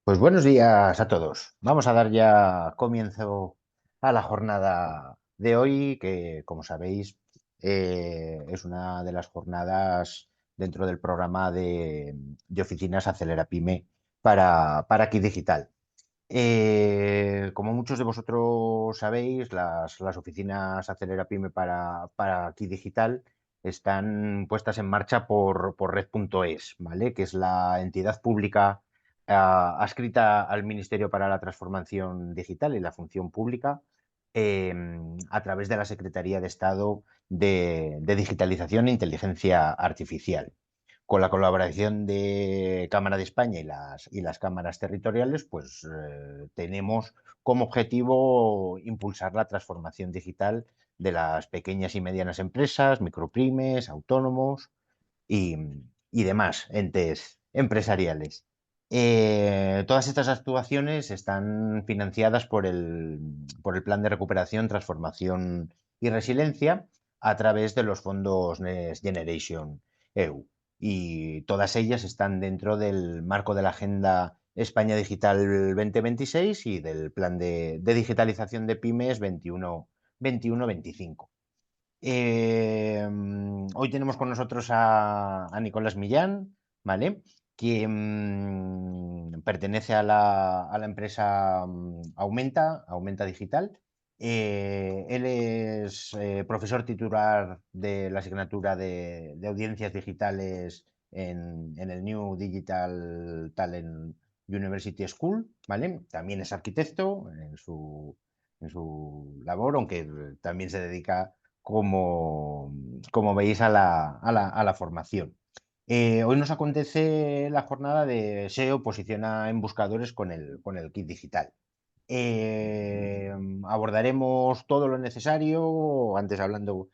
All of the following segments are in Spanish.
Pues buenos días a todos. Vamos a dar ya comienzo a la jornada de hoy, que como sabéis es una de las jornadas dentro del programa de oficinas Acelera Pyme para Aquí Digital. Como muchos de vosotros sabéis, las oficinas Acelera Pyme para Aquí Digital están puestas en marcha por Red.es, ¿vale? Que es la entidad pública adscrita al Ministerio para la Transformación Digital y la Función Pública, eh, a través de la Secretaría de Estado de Digitalización e Inteligencia Artificial. Con la colaboración de Cámara de España y las cámaras territoriales, pues tenemos como objetivo impulsar la transformación digital de las pequeñas y medianas empresas, micropymes, autónomos y, y demás entes empresariales. Todas estas actuaciones están financiadas por el Plan de Recuperación, Transformación y Resiliencia a través de los fondos Next Generation EU. Y todas ellas están dentro del marco de la Agenda España Digital 2026 y del Plan de Digitalización de Pymes 21-25. Hoy tenemos con nosotros a Nicolás Millán, ¿vale? Que pertenece a la empresa Aumenta Digital. Él es profesor titular de la asignatura de audiencias digitales en el New Digital Talent University School, ¿vale? También es arquitecto en su labor, aunque también se dedica como veis a la formación. Hoy nos acontece la jornada de SEO posiciona en buscadores con el kit digital. Eh, Abordaremos todo lo necesario. Antes hablando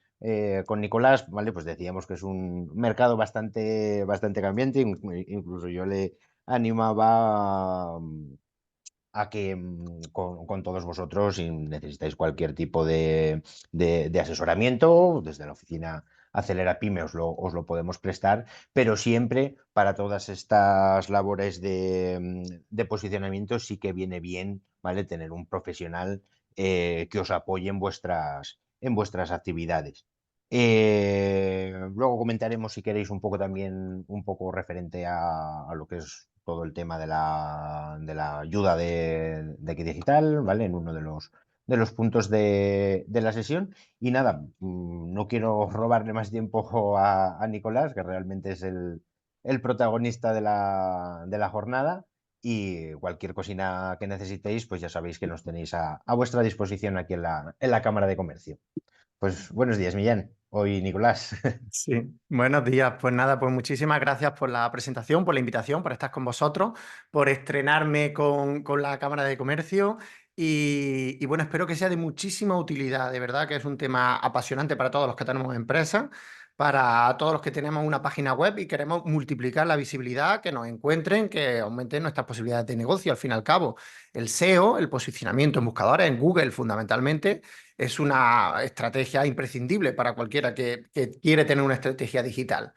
con Nicolás, ¿vale? Pues decíamos que es un mercado bastante cambiante. Incluso yo le animaba a que con todos vosotros, si necesitáis cualquier tipo de asesoramiento, desde la oficina Acelera Pyme os lo podemos prestar, pero siempre para todas estas labores de posicionamiento sí que viene bien, ¿vale? Tener un profesional que os apoye en vuestras actividades. Luego comentaremos, si queréis, un poco también, un poco referente a lo que es todo el tema de la ayuda de Kit Digital, ¿vale? En uno de los puntos de la sesión. Y nada, no quiero robarle más tiempo a Nicolás, que realmente es el protagonista de la jornada. Y cualquier cosina que necesitéis, pues ya sabéis que nos tenéis a vuestra disposición aquí en la Cámara de Comercio. Pues buenos días, Millán. Hoy Nicolás. Sí, buenos días. Pues nada, pues muchísimas gracias por la presentación, por la invitación, por estar con vosotros, por estrenarme con la Cámara de Comercio y bueno, espero que sea de muchísima utilidad. De verdad que es un tema apasionante para todos los que tenemos empresas, para todos los que tenemos una página web y queremos multiplicar la visibilidad, que nos encuentren, que aumenten nuestras posibilidades de negocio. Al fin y al cabo, el SEO, el posicionamiento en buscadores, en Google fundamentalmente, es una estrategia imprescindible para cualquiera que quiere tener una estrategia digital.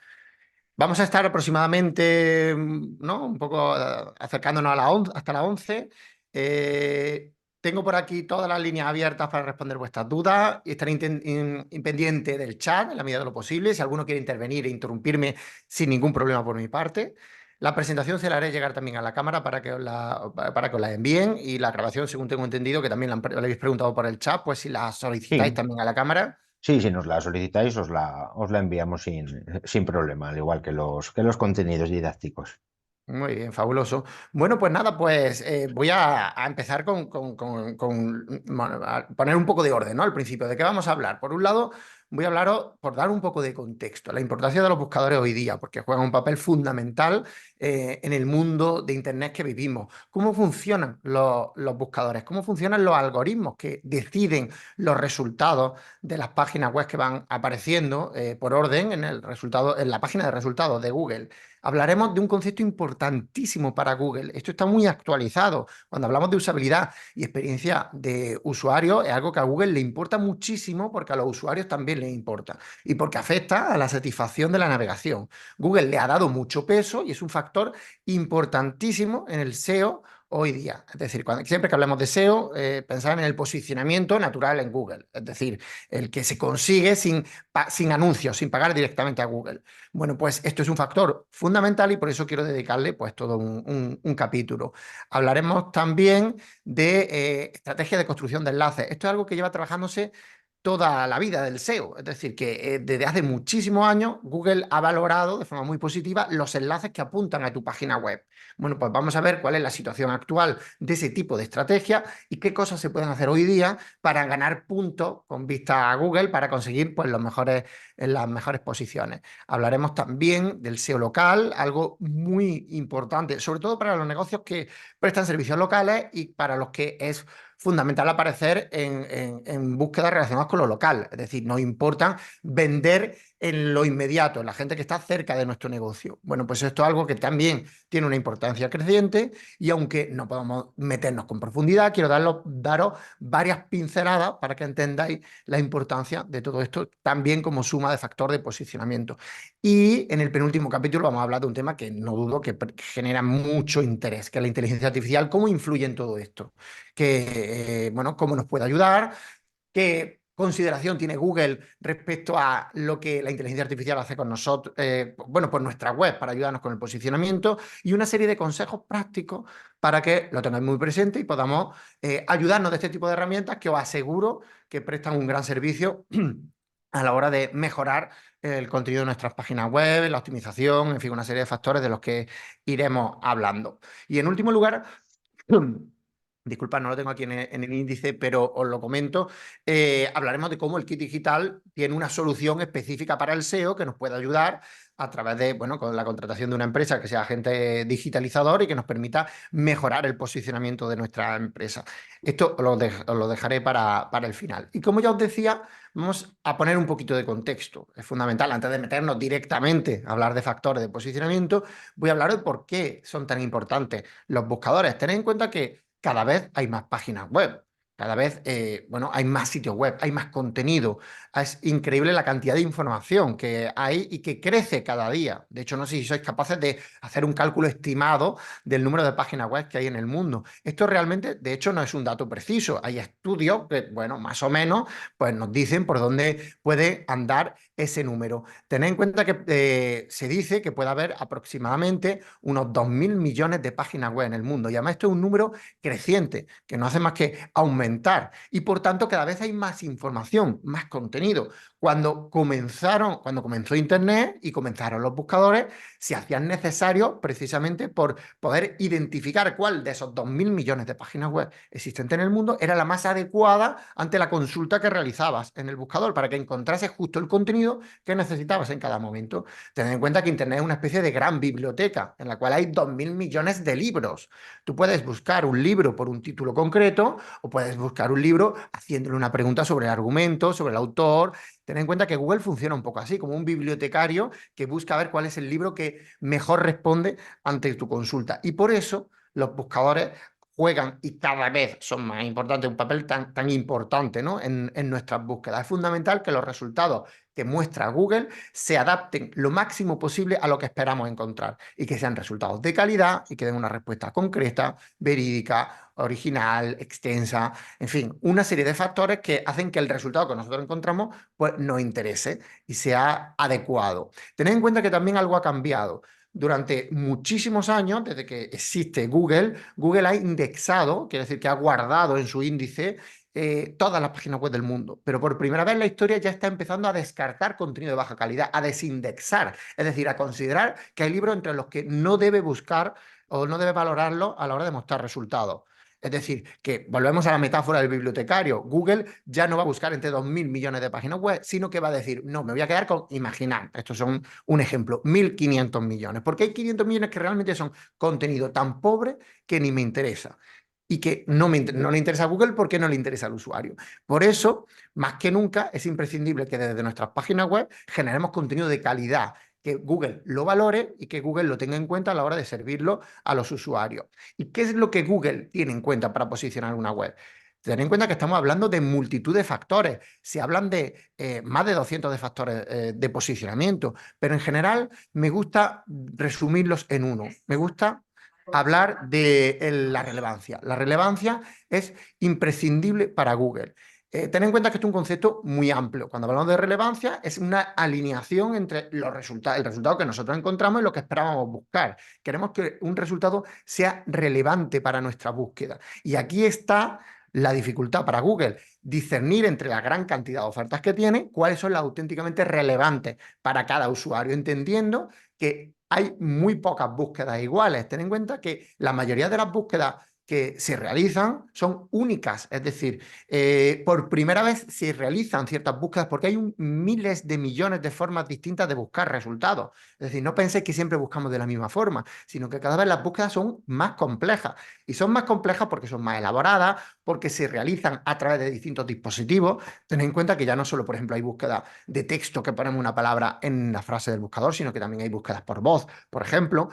Vamos a estar aproximadamente, ¿no? Un poco acercándonos hasta las 11. Eh, Tengo por aquí todas las líneas abiertas para responder vuestras dudas y estaré pendiente del chat en la medida de lo posible. Si alguno quiere intervenir e interrumpirme sin ningún problema por mi parte. La presentación se la haré llegar también a la cámara para que os la envíen y la grabación, según tengo entendido, que también la habéis preguntado por el chat, pues si la solicitáis Sí, también a la cámara. sí, si nos la solicitáis, os la enviamos sin problema, al igual que los contenidos didácticos. Muy bien, fabuloso. Bueno, pues nada, pues voy a empezar bueno, a poner un poco de orden, ¿no? Al principio, ¿de qué vamos a hablar? Por un lado, voy a hablaros, por dar un poco de contexto, la importancia de los buscadores hoy día, porque juegan un papel fundamental en el mundo de Internet que vivimos. ¿Cómo funcionan los buscadores? ¿Cómo funcionan los algoritmos que deciden los resultados de las páginas web que van apareciendo por orden en la página de resultados de Google? Hablaremos de un concepto importantísimo para Google. Esto está muy actualizado. Cuando hablamos de usabilidad y experiencia de usuario, es algo que a Google le importa muchísimo porque a los usuarios también les importa y porque afecta a la satisfacción de la navegación. Google le ha dado mucho peso y es un factor importantísimo en el SEO hoy día. Es decir, siempre que hablemos de SEO, pensar en el posicionamiento natural en Google, es decir, el que se consigue sin anuncios, sin pagar directamente a Google. Bueno, pues esto es un factor fundamental y por eso quiero dedicarle pues todo un capítulo. Hablaremos también de estrategia de construcción de enlaces. Esto es algo que lleva trabajándose toda la vida del SEO. Es decir, que desde hace muchísimos años Google ha valorado de forma muy positiva los enlaces que apuntan a tu página web. Bueno, pues vamos a ver cuál es la situación actual de ese tipo de estrategia y qué cosas se pueden hacer hoy día para ganar puntos con vista a Google para conseguir pues, las mejores posiciones. Hablaremos también del SEO local, algo muy importante, sobre todo para los negocios que prestan servicios locales y para los que es fundamental aparecer en búsquedas relacionadas con lo local. Es decir, nos importa vender en lo inmediato, en la gente que está cerca de nuestro negocio. Bueno, pues esto es algo que también tiene una importancia creciente y aunque no podamos meternos con profundidad, quiero daros varias pinceladas para que entendáis la importancia de todo esto también como suma de factor de posicionamiento. Y en el penúltimo capítulo vamos a hablar de un tema que no dudo que genera mucho interés, que es la inteligencia artificial, cómo influye en todo esto, bueno, cómo nos puede ayudar, qué consideración tiene Google respecto a lo que la inteligencia artificial hace con nosotros, bueno, por nuestra web para ayudarnos con el posicionamiento y una serie de consejos prácticos para que lo tengáis muy presente y podamos ayudarnos de este tipo de herramientas que os aseguro que prestan un gran servicio a la hora de mejorar el contenido de nuestras páginas web, la optimización, en fin, una serie de factores de los que iremos hablando. Y en último lugar, disculpa, no lo tengo aquí en el índice, pero os lo comento. Hablaremos de cómo el kit digital tiene una solución específica para el SEO que nos puede ayudar a través de, bueno, con la contratación de una empresa que sea agente digitalizador y que nos permita mejorar el posicionamiento de nuestra empresa. Esto os lo dejaré para el final. Y como ya os decía, vamos a poner un poquito de contexto. Es fundamental, antes de meternos directamente a hablar de factores de posicionamiento, voy a hablar de por qué son tan importantes los buscadores. Tened en cuenta que cada vez hay más páginas web, cada vez bueno, hay más sitios web, hay más contenido. Es increíble la cantidad de información que hay y que crece cada día. De hecho, no sé si sois capaces de hacer un cálculo estimado del número de páginas web que hay en el mundo. Esto realmente, de hecho, no es un dato preciso. Hay estudios que, bueno, más o menos, pues nos dicen por dónde puede andar ese número. Tened en cuenta que se dice que puede haber aproximadamente unos 2.000 millones de páginas web en el mundo. Y además esto es un número creciente, que no hace más que aumentar. Y por tanto, cada vez hay más información, más contenido. Cuando comenzó Internet y comenzaron los buscadores, se hacían necesarios precisamente por poder identificar cuál de esos 2.000 millones de páginas web existentes en el mundo era la más adecuada ante la consulta que realizabas en el buscador para que encontrases justo el contenido que necesitabas en cada momento. Tened en cuenta que Internet es una especie de gran biblioteca en la cual hay 2.000 millones de libros. Tú puedes buscar un libro por un título concreto o puedes buscar un libro haciéndole una pregunta sobre el argumento, sobre el autor. Ten en cuenta que Google funciona un poco así, como un bibliotecario que busca ver cuál es el libro que mejor responde ante tu consulta. Y por eso los buscadores juegan y cada vez son más importantes, un papel tan importante, ¿no? en nuestras búsquedas. Es fundamental que los resultados que muestra Google se adapten lo máximo posible a lo que esperamos encontrar y que sean resultados de calidad y que den una respuesta concreta, verídica, original, extensa, en fin, una serie de factores que hacen que el resultado que nosotros encontramos pues, nos interese y sea adecuado. Tened en cuenta que también algo ha cambiado. Durante muchísimos años, desde que existe Google, Google ha indexado, quiere decir que ha guardado en su índice todas las páginas web del mundo. Pero por primera vez en la historia ya está empezando a descartar contenido de baja calidad, a desindexar, es decir, a considerar que hay libros entre los que no debe buscar o no debe valorarlo a la hora de mostrar resultados. Es decir, que volvemos a la metáfora del bibliotecario. Google ya no va a buscar entre 2.000 millones de páginas web, sino que va a decir, no, me voy a quedar con, imaginar, estos son un ejemplo, 1.500 millones, porque hay 500 millones que realmente son contenido tan pobre que ni me interesa y que no le interesa a Google porque no le interesa al usuario. Por eso, más que nunca, es imprescindible que desde nuestras páginas web generemos contenido de calidad, que Google lo valore y que Google lo tenga en cuenta a la hora de servirlo a los usuarios. ¿Y qué es lo que Google tiene en cuenta para posicionar una web? Ten en cuenta que estamos hablando de multitud de factores. Se hablan de más de 200 de factores de posicionamiento, pero en general me gusta resumirlos en uno. Me gusta hablar de la relevancia. La relevancia es imprescindible para Google. Ten en cuenta que esto es un concepto muy amplio. Cuando hablamos de relevancia, es una alineación entre los resultados, el resultado que nosotros encontramos y lo que esperábamos buscar. Queremos que un resultado sea relevante para nuestra búsqueda. Y aquí está la dificultad para Google: discernir entre la gran cantidad de ofertas que tiene, cuáles son las auténticamente relevantes para cada usuario, entendiendo que hay muy pocas búsquedas iguales. Ten en cuenta que la mayoría de las búsquedas que se realizan son únicas, es decir, por primera vez se realizan ciertas búsquedas porque hay miles de millones de formas distintas de buscar resultados. Es decir, no penséis que siempre buscamos de la misma forma, sino que cada vez las búsquedas son más complejas. Y son más complejas porque son más elaboradas, porque se realizan a través de distintos dispositivos. Ten en cuenta que ya no solo, por ejemplo, hay búsqueda de texto que ponemos una palabra en la frase del buscador, sino que también hay búsquedas por voz, por ejemplo.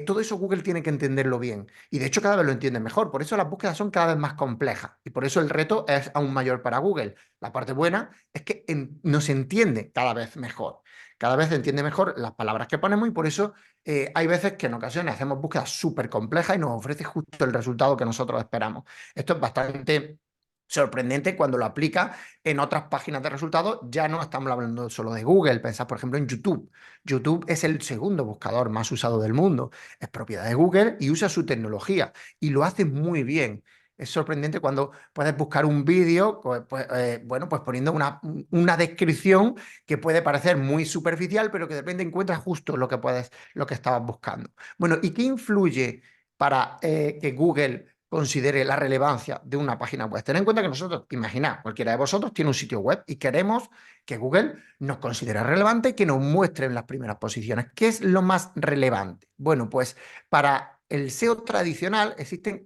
Todo eso Google tiene que entenderlo bien. Y de hecho cada vez lo entiende mejor. Por eso las búsquedas son cada vez más complejas. Y por eso el reto es aún mayor para Google. La parte buena es que nos entiende cada vez mejor. Cada vez entiende mejor las palabras que ponemos y por eso hay veces que en ocasiones hacemos búsquedas súper complejas y nos ofrece justo el resultado que nosotros esperamos. Esto es bastante sorprendente cuando lo aplica en otras páginas de resultados. Ya no estamos hablando solo de Google. Pensad, por ejemplo, en YouTube. YouTube es el segundo buscador más usado del mundo. Es propiedad de Google y usa su tecnología y lo hace muy bien. Es sorprendente cuando puedes buscar un vídeo, bueno, pues poniendo una descripción que puede parecer muy superficial, pero que de repente encuentras justo lo que estabas buscando. Bueno, ¿y qué influye para que Google considere la relevancia de una página web? Ten en cuenta que nosotros, imaginad, cualquiera de vosotros tiene un sitio web y queremos que Google nos considere relevante y que nos muestre en las primeras posiciones. ¿Qué es lo más relevante? Bueno, pues para el SEO tradicional existen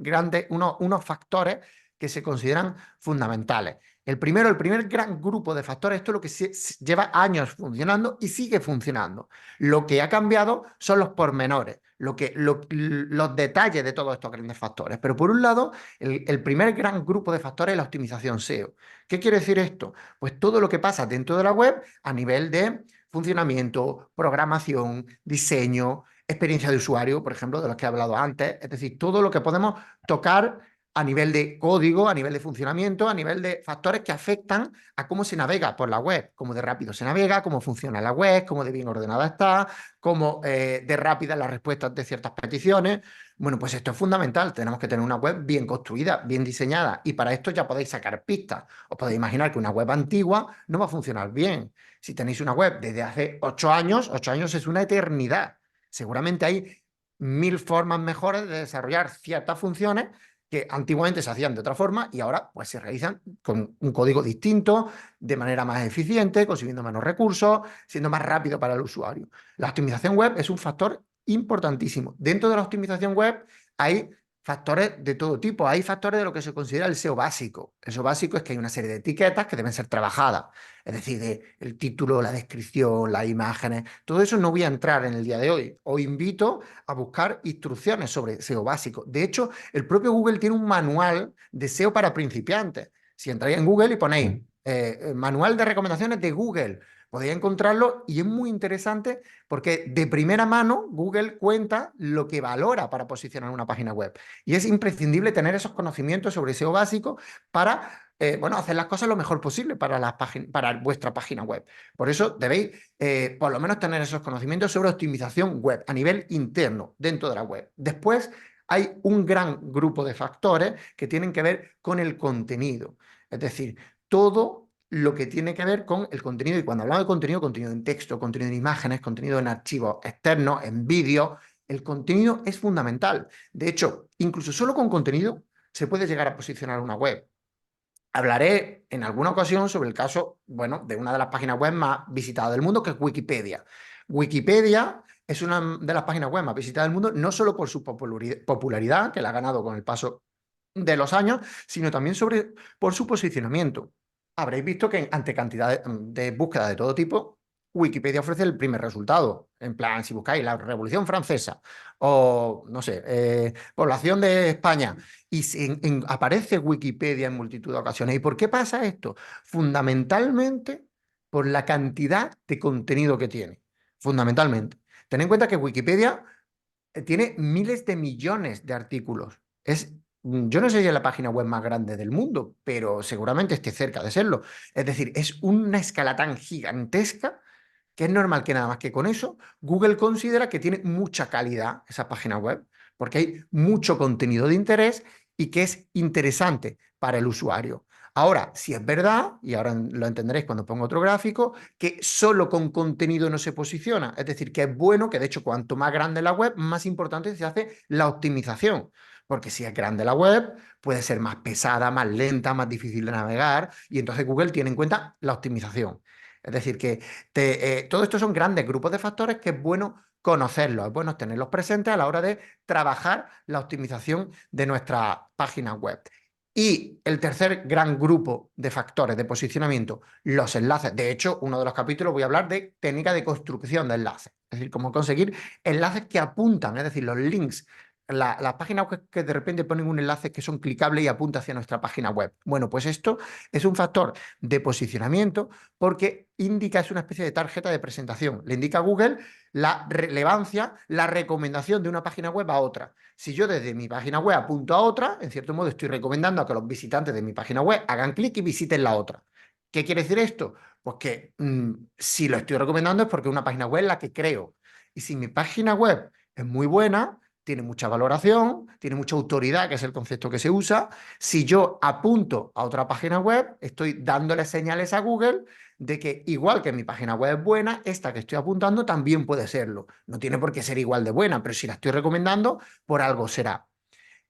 unos factores que se consideran fundamentales. El primer gran grupo de factores, esto es lo que lleva años funcionando y sigue funcionando. Lo que ha cambiado son los pormenores, los detalles de todos estos grandes factores. Pero por un lado, el primer gran grupo de factores es la optimización SEO. ¿Qué quiere decir esto? Pues todo lo que pasa dentro de la web a nivel de funcionamiento, programación, diseño, experiencia de usuario, por ejemplo, de los que he hablado antes. Es decir, todo lo que podemos tocar a nivel de código, a nivel de funcionamiento, a nivel de factores que afectan a cómo se navega por la web, cómo de rápido se navega, cómo funciona la web, cómo de bien ordenada está, cómo de rápidas las respuestas de ciertas peticiones. Bueno, pues esto es fundamental. Tenemos que tener una web bien construida, bien diseñada, y para esto ya podéis sacar pistas. Os podéis imaginar que una web antigua no va a funcionar bien. Si tenéis una web desde hace 8 años, 8 años es una eternidad. Seguramente hay 1000 formas mejores de desarrollar ciertas funciones que antiguamente se hacían de otra forma y ahora pues se realizan con un código distinto, de manera más eficiente, consiguiendo menos recursos, siendo más rápido para el usuario. La optimización web es un factor importantísimo. Dentro de la optimización web hay factores de todo tipo. Hay factores de lo que se considera el SEO básico. El SEO básico es que hay una serie de etiquetas que deben ser trabajadas. Es decir, el título, la descripción, las imágenes. Todo eso no voy a entrar en el día de hoy. Os invito a buscar instrucciones sobre SEO básico. De hecho, el propio Google tiene un manual de SEO para principiantes. Si entráis en Google y ponéis manual de recomendaciones de Google, podéis encontrarlo y es muy interesante porque de primera mano Google cuenta lo que valora para posicionar una página web. Y es imprescindible tener esos conocimientos sobre SEO básico para bueno, hacer las cosas lo mejor posible para vuestra página web. Por eso debéis por lo menos tener esos conocimientos sobre optimización web a nivel interno dentro de la web. Después hay un gran grupo de factores que tienen que ver con el contenido. Es decir, todo lo que tiene que ver con el contenido. Y cuando hablamos de contenido, contenido en texto, contenido en imágenes, contenido en archivos externos, en vídeo, el contenido es fundamental. De hecho, incluso solo con contenido se puede llegar a posicionar una web. Hablaré en alguna ocasión sobre el caso, bueno, de una de las páginas web más visitadas del mundo, que es Wikipedia. Wikipedia es una de las páginas web más visitadas del mundo, no solo por su popularidad, que la ha ganado con el paso de los años, sino también por su posicionamiento. Habréis visto que ante cantidad de búsquedas de todo tipo, Wikipedia ofrece el primer resultado. En plan, si buscáis la Revolución Francesa o, no sé, población de España, y aparece Wikipedia en multitud de ocasiones. ¿Y por qué pasa esto? Fundamentalmente por la cantidad de contenido que tiene. Fundamentalmente. Ten en cuenta que Wikipedia tiene miles de millones de artículos. Yo no sé si es la página web más grande del mundo, pero seguramente esté cerca de serlo. Es decir, es una escala tan gigantesca que es normal que nada más que con eso, Google considera que tiene mucha calidad esa página web, porque hay mucho contenido de interés y que es interesante para el usuario. Ahora, si es verdad, y ahora lo entenderéis cuando ponga otro gráfico, que solo con contenido no se posiciona. Es decir, que es bueno que de hecho cuanto más grande la web, más importante se hace la optimización. Porque si es grande la web, puede ser más pesada, más lenta, más difícil de navegar, y entonces Google tiene en cuenta la optimización. Es decir, que todo esto son grandes grupos de factores que es bueno conocerlos, es bueno tenerlos presentes a la hora de trabajar la optimización de nuestra página web. Y el tercer gran grupo de factores de posicionamiento, los enlaces. De hecho, uno de los capítulos voy a hablar de técnica de construcción de enlaces, es decir, cómo conseguir enlaces que apuntan, es decir, los links. Las páginas web que de repente ponen un enlace que son clicables y apunta hacia nuestra página web. Bueno, pues esto es un factor de posicionamiento porque indica, es una especie de tarjeta de presentación. Le indica a Google la relevancia, la recomendación de una página web a otra. Si yo desde mi página web apunto a otra, en cierto modo estoy recomendando a que los visitantes de mi página web hagan clic y visiten la otra. ¿Qué quiere decir esto? Pues que si lo estoy recomendando es porque es una página web en la que creo. Y si mi página web es muy buena, tiene mucha valoración, tiene mucha autoridad, que es el concepto que se usa. Si yo apunto a otra página web, estoy dándole señales a Google de que igual que mi página web es buena, esta que estoy apuntando también puede serlo. No tiene por qué ser igual de buena, pero si la estoy recomendando, por algo será.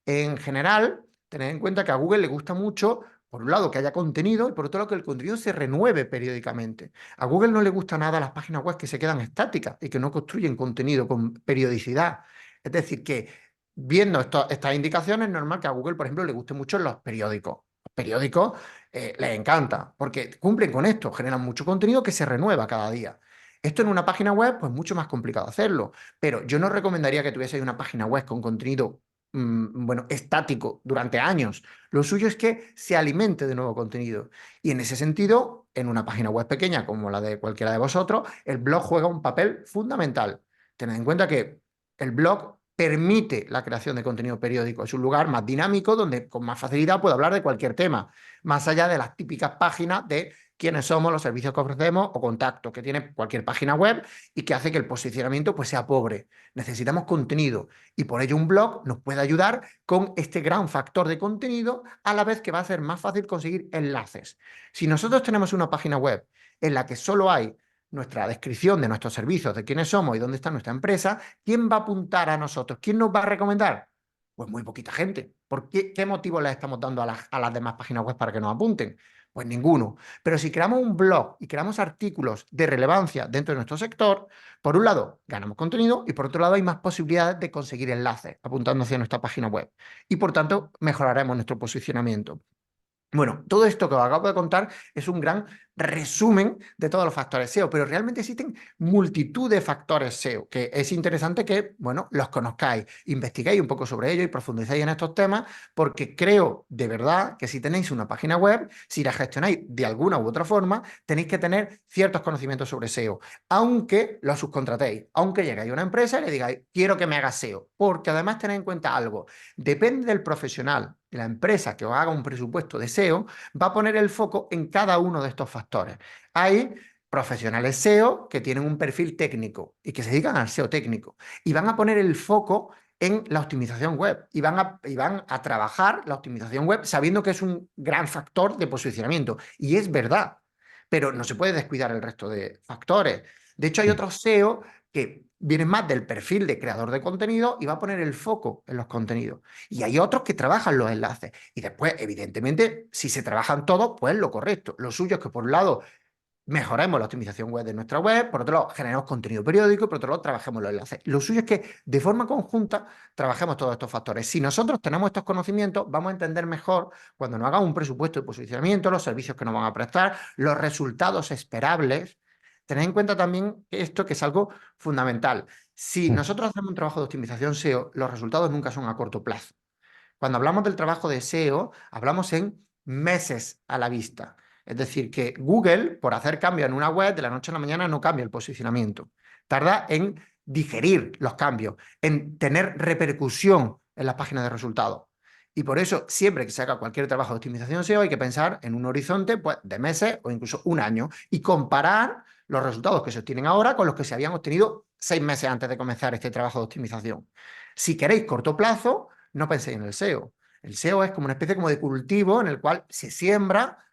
En general, tened en cuenta que a Google le gusta mucho, por un lado, que haya contenido y por otro lado, que el contenido se renueve periódicamente. A Google no le gusta nada las páginas web que se quedan estáticas y que no construyen contenido con periodicidad. Es decir, que viendo estas indicaciones, es normal que a Google, por ejemplo, le gusten mucho los periódicos. Los periódicos les encanta porque cumplen con esto, generan mucho contenido que se renueva cada día. Esto en una página web, pues mucho más complicado hacerlo, pero yo no recomendaría que tuvieseis una página web con contenido bueno, estático durante años. Lo suyo es que se alimente de nuevo contenido. Y en ese sentido, en una página web pequeña como la de cualquiera de vosotros, el blog juega un papel fundamental. Tened en cuenta que el blog permite la creación de contenido periódico. Es un lugar más dinámico donde con más facilidad puedo hablar de cualquier tema, más allá de las típicas páginas de quiénes somos, los servicios que ofrecemos o contactos que tiene cualquier página web y que hace que el posicionamiento pues, sea pobre. Necesitamos contenido y por ello un blog nos puede ayudar con este gran factor de contenido a la vez que va a ser más fácil conseguir enlaces. Si nosotros tenemos una página web en la que solo hay nuestra descripción de nuestros servicios, de quiénes somos y dónde está nuestra empresa, ¿quién va a apuntar a nosotros? ¿Quién nos va a recomendar? Pues muy poquita gente. ¿Por qué motivo les estamos dando a las demás páginas web para que nos apunten? Pues ninguno. Pero si creamos un blog y creamos artículos de relevancia dentro de nuestro sector, por un lado ganamos contenido y por otro lado hay más posibilidades de conseguir enlaces apuntando hacia nuestra página web. Y por tanto mejoraremos nuestro posicionamiento. Bueno, todo esto que os acabo de contar es un gran resumen de todos los factores SEO, pero realmente existen multitud de factores SEO, que es interesante que, bueno, los conozcáis, investiguéis un poco sobre ellos y profundicéis en estos temas, porque creo de verdad que si tenéis una página web, si la gestionáis de alguna u otra forma, tenéis que tener ciertos conocimientos sobre SEO, aunque lo subcontratéis, aunque llegáis a una empresa y le digáis, quiero que me haga SEO, porque además tened en cuenta algo, depende del profesional, de la empresa que os haga un presupuesto de SEO, va a poner el foco en cada uno de estos factores. Hay profesionales SEO que tienen un perfil técnico y que se dedican al SEO técnico y van a poner el foco en la optimización web y van a trabajar la optimización web sabiendo que es un gran factor de posicionamiento. Y es verdad, pero no se puede descuidar el resto de factores. De hecho, hay Sí. otros SEO que vienen más del perfil de creador de contenido y va a poner el foco en los contenidos. Y hay otros que trabajan los enlaces. Y después, evidentemente, si se trabajan todos, pues lo correcto. Lo suyo es que, por un lado, mejoremos la optimización web de nuestra web, por otro lado, generemos contenido periódico y por otro lado, trabajemos los enlaces. Lo suyo es que, de forma conjunta, trabajemos todos estos factores. Si nosotros tenemos estos conocimientos, vamos a entender mejor cuando nos hagan un presupuesto de posicionamiento, los servicios que nos van a prestar, los resultados esperables. Tened en cuenta también esto que es algo fundamental. Si nosotros hacemos un trabajo de optimización SEO, los resultados nunca son a corto plazo. Cuando hablamos del trabajo de SEO, hablamos en meses a la vista. Es decir, que Google, por hacer cambios en una web, de la noche a la mañana no cambia el posicionamiento. Tarda en digerir los cambios, en tener repercusión en las páginas de resultados. Y por eso, siempre que se haga cualquier trabajo de optimización SEO, hay que pensar en un horizonte pues, de meses o incluso un año y comparar los resultados que se obtienen ahora con los que se habían obtenido 6 meses antes de comenzar este trabajo de optimización. Si queréis corto plazo, no penséis en el SEO. El SEO es como una especie como de cultivo en el cual se siembra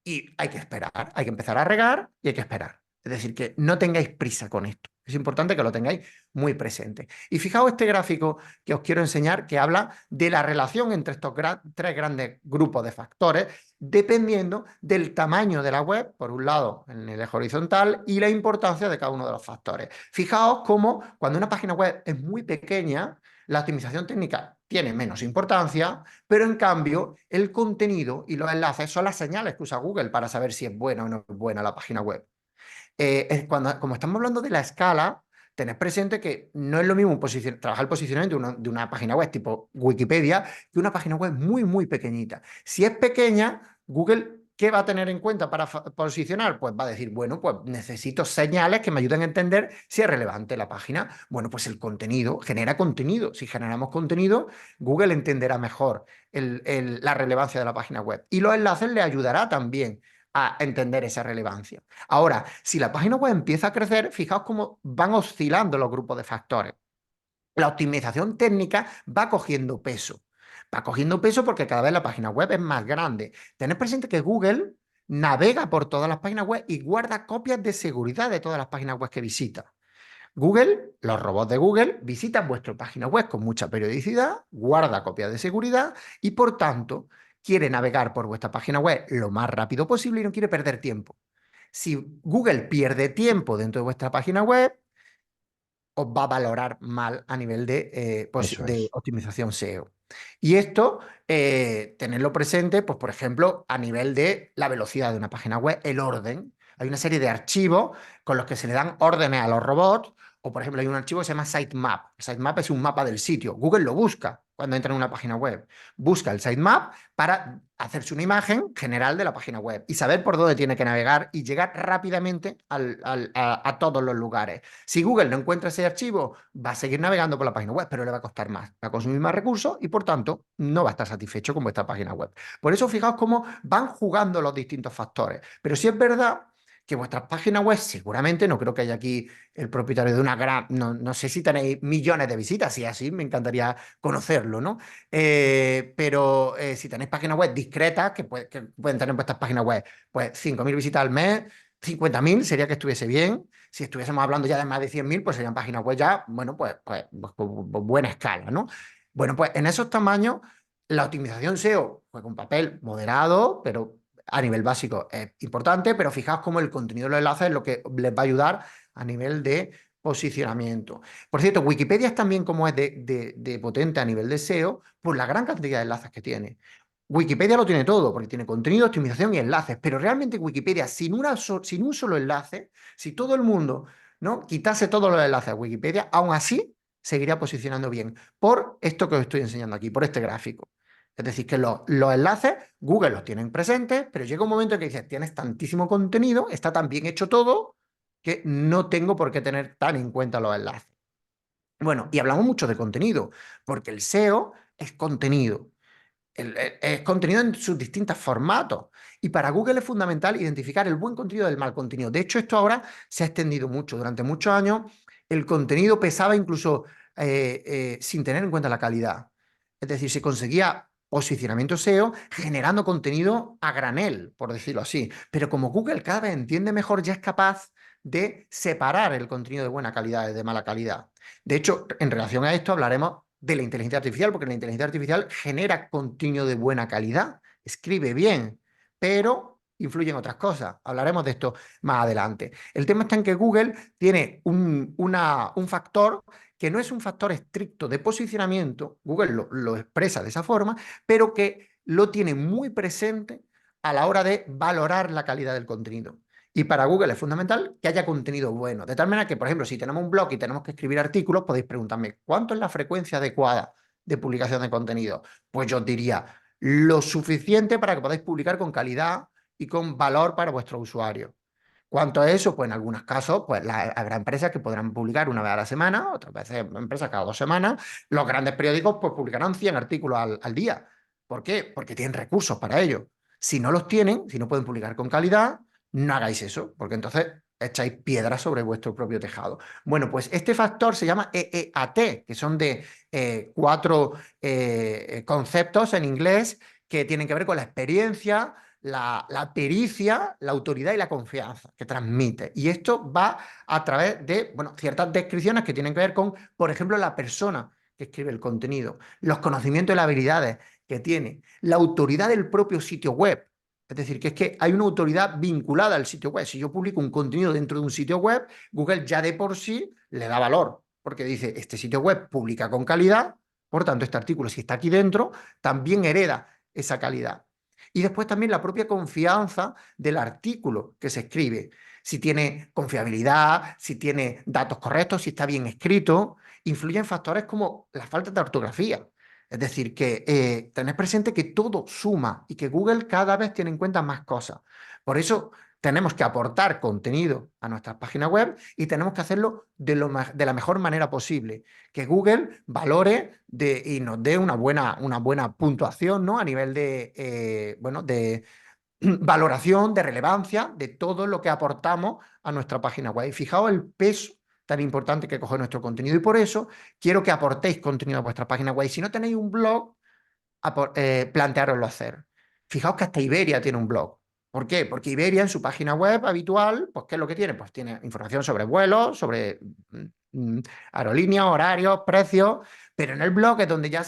y hay que esperar, hay que empezar a regar y hay que esperar. Es decir, que no tengáis prisa con esto. Es importante que lo tengáis muy presente. Y fijaos este gráfico que os quiero enseñar que habla de la relación entre estos tres grandes grupos de factores dependiendo del tamaño de la web, por un lado en el eje horizontal, y la importancia de cada uno de los factores. Fijaos cómo cuando una página web es muy pequeña, la optimización técnica tiene menos importancia, pero en cambio el contenido y los enlaces son las señales que usa Google para saber si es buena o no es buena la página web. Como estamos hablando de la escala, tened presente que no es lo mismo trabajar el posicionamiento de una página web tipo Wikipedia que una página web muy, muy pequeñita. Si es pequeña, Google, ¿qué va a tener en cuenta para posicionar? Pues va a decir, bueno, pues necesito señales que me ayuden a entender si es relevante la página. Bueno, pues el contenido, genera contenido. Si generamos contenido, Google entenderá mejor la relevancia de la página web. Y los enlaces le ayudará también a entender esa relevancia. Ahora, si la página web empieza a crecer, fijaos cómo van oscilando los grupos de factores. La optimización técnica va cogiendo peso. Va cogiendo peso porque cada vez la página web es más grande. Tened presente que Google navega por todas las páginas web y guarda copias de seguridad de todas las páginas web que visita. Google, los robots de Google, visitan vuestra página web con mucha periodicidad, guarda copias de seguridad y, por tanto, quiere navegar por vuestra página web lo más rápido posible y no quiere perder tiempo. Si Google pierde tiempo dentro de vuestra página web, os va a valorar mal a nivel Eso de es. optimización SEO. Y esto, tenerlo presente, pues por ejemplo, a nivel de la velocidad de una página web, el orden. Hay una serie de archivos con los que se le dan órdenes a los robots, o por ejemplo hay un archivo que se llama sitemap. El sitemap es un mapa del sitio. Google lo busca cuando entra en una página web. Busca el sitemap para hacerse una imagen general de la página web y saber por dónde tiene que navegar y llegar rápidamente a todos los lugares. Si Google no encuentra ese archivo, va a seguir navegando por la página web, pero le va a costar más, va a consumir más recursos y por tanto no va a estar satisfecho con vuestra página web. Por eso fijaos cómo van jugando los distintos factores. Pero sí es verdad que vuestras páginas web, seguramente, no creo que haya aquí el propietario de una gran, no sé si tenéis millones de visitas, si es así, me encantaría conocerlo, ¿no? Pero si tenéis páginas web discretas, que pueden tener vuestras páginas web, pues 5.000 visitas al mes, 50.000 sería que estuviese bien. Si estuviésemos hablando ya de más de 100.000, pues serían páginas web ya, bueno, pues buena escala, ¿no? Bueno, pues en esos tamaños, la optimización SEO juega un papel moderado, pero a nivel básico es importante, pero fijaos cómo el contenido de los enlaces es lo que les va a ayudar a nivel de posicionamiento. Por cierto, Wikipedia es también como es de potente a nivel de SEO por la gran cantidad de enlaces que tiene. Wikipedia lo tiene todo, porque tiene contenido, optimización y enlaces, pero realmente Wikipedia sin un solo enlace, si todo el mundo, ¿no?, quitase todos los enlaces a Wikipedia, aún así seguiría posicionando bien, por esto que os estoy enseñando aquí, por este gráfico. Es decir, que los enlaces Google los tienen presentes, pero llega un momento en que dices, tienes tantísimo contenido, está tan bien hecho todo, que no tengo por qué tener tan en cuenta los enlaces. Bueno, y hablamos mucho de contenido, porque el SEO es contenido. Es contenido en sus distintos formatos. Y para Google es fundamental identificar el buen contenido del mal contenido. De hecho, esto ahora se ha extendido mucho. Durante muchos años, el contenido pesaba incluso sin tener en cuenta la calidad. Es decir, se conseguía posicionamiento SEO generando contenido a granel, por decirlo así. Pero como Google cada vez entiende mejor, ya es capaz de separar el contenido de buena calidad de mala calidad. De hecho, en relación a esto hablaremos de la inteligencia artificial, porque la inteligencia artificial genera contenido de buena calidad, escribe bien, pero influye en otras cosas. Hablaremos de esto más adelante. El tema está en que Google tiene un factor que no es un factor estricto de posicionamiento, Google lo expresa de esa forma, pero que lo tiene muy presente a la hora de valorar la calidad del contenido. Y para Google es fundamental que haya contenido bueno. De tal manera que, por ejemplo, si tenemos un blog y tenemos que escribir artículos, podéis preguntarme, ¿cuánto es la frecuencia adecuada de publicación de contenido? Pues yo os diría, lo suficiente para que podáis publicar con calidad y con valor para vuestros usuarios. ¿Cuánto es eso? Pues en algunos casos, pues habrá empresas que podrán publicar una vez a la semana, otras veces empresas cada 2 semanas. Los grandes periódicos pues publicarán 100 artículos al día. ¿Por qué? Porque tienen recursos para ello. Si no los tienen, si no pueden publicar con calidad, no hagáis eso, porque entonces echáis piedras sobre vuestro propio tejado. Bueno, pues este factor se llama EEAT, que son de cuatro conceptos en inglés que tienen que ver con la experiencia, la pericia, la autoridad y la confianza que transmite. Y esto va a través de, bueno, ciertas descripciones que tienen que ver con, por ejemplo, la persona que escribe el contenido, los conocimientos y las habilidades que tiene, la autoridad del propio sitio web. Es decir, que es que hay una autoridad vinculada al sitio web. Si yo publico un contenido dentro de un sitio web, Google ya de por sí le da valor, porque dice, este sitio web publica con calidad, por tanto, este artículo, si está aquí dentro, también hereda esa calidad. Y después también la propia confianza del artículo que se escribe. Si tiene confiabilidad, si tiene datos correctos, si está bien escrito, influyen factores como la falta de ortografía. Es decir, que tenés presente que todo suma y que Google cada vez tiene en cuenta más cosas. Por eso tenemos que aportar contenido a nuestras páginas web y tenemos que hacerlo de la mejor manera posible. Que Google valore y nos dé una buena puntuación, ¿no? A nivel de, bueno, de valoración, de relevancia de todo lo que aportamos a nuestra página web. Y fijaos el peso tan importante que coge nuestro contenido. Y por eso quiero que aportéis contenido a vuestra página web. Si no tenéis un blog, planteároslo hacer. Fijaos que hasta Iberia tiene un blog. ¿Por qué? Porque Iberia en su página web habitual, pues ¿qué es lo que tiene? Pues tiene información sobre vuelos, sobre aerolíneas, horarios, precios, pero en el blog es donde ya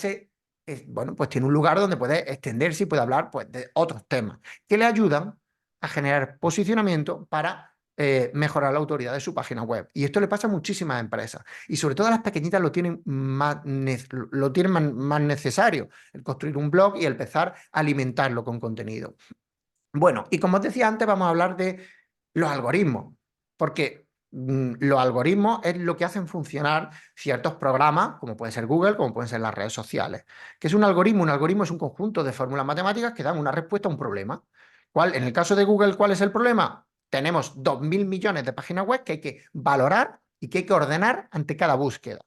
bueno, pues tiene un lugar donde puede extenderse y puede hablar pues, de otros temas que le ayudan a generar posicionamiento para mejorar la autoridad de su página web. Y esto le pasa a muchísimas empresas. Y sobre todo las pequeñitas lo tienen más necesario, el construir un blog y empezar a alimentarlo con contenido. Bueno, y como os decía antes, vamos a hablar de los algoritmos, porque los algoritmos es lo que hacen funcionar ciertos programas, como puede ser Google, como pueden ser las redes sociales. ¿Qué es un algoritmo? Un algoritmo es un conjunto de fórmulas matemáticas que dan una respuesta a un problema. En el caso de Google, ¿cuál es el problema? Tenemos 2.000 millones de páginas web que hay que valorar y que hay que ordenar ante cada búsqueda.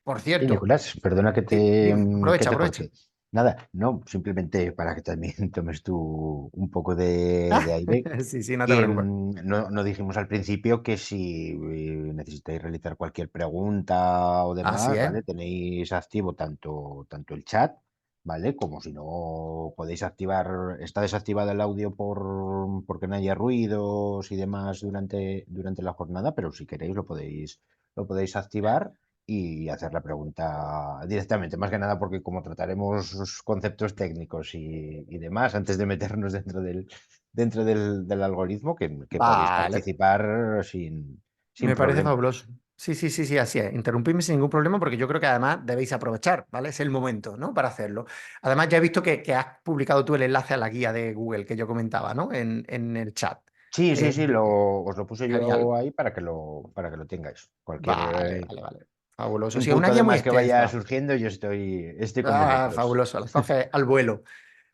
Por Sí, cierto, Nicolás, perdona sí, dime, que aprovecha, te aprovecha. corte. Nada, no, simplemente para que también tomes tú un poco de aire. Sí, sí, no te Que preocupes. no dijimos al principio que si necesitáis realizar cualquier pregunta o Así demás, es. ¿vale? Tenéis activo tanto el chat, ¿vale? Como si no podéis activar, está desactivado el audio porque no haya ruidos y demás durante la jornada, pero si queréis lo podéis activar y hacer la pregunta directamente, más que nada porque como trataremos conceptos técnicos y demás antes de meternos dentro del algoritmo, que podéis Vale. participar sin Me parece problema. fabuloso. Sí, sí, sí, sí, así es. Interrumpidme sin ningún problema porque yo creo que además debéis aprovechar, ¿vale? Es el momento, ¿no? Para hacerlo. Además, ya he visto que has publicado tú el enlace a la guía de Google que yo comentaba, ¿no? En el chat. Sí, sí, Eh, sí, os lo puse Genial. yo ahí para que lo tengáis. Cualquier Vale, vale, vale. Fabuloso. Sí, es input una o guía muy demás que vaya extensa. surgiendo, yo estoy con Ah, vosotros. fabuloso. La coges al vuelo.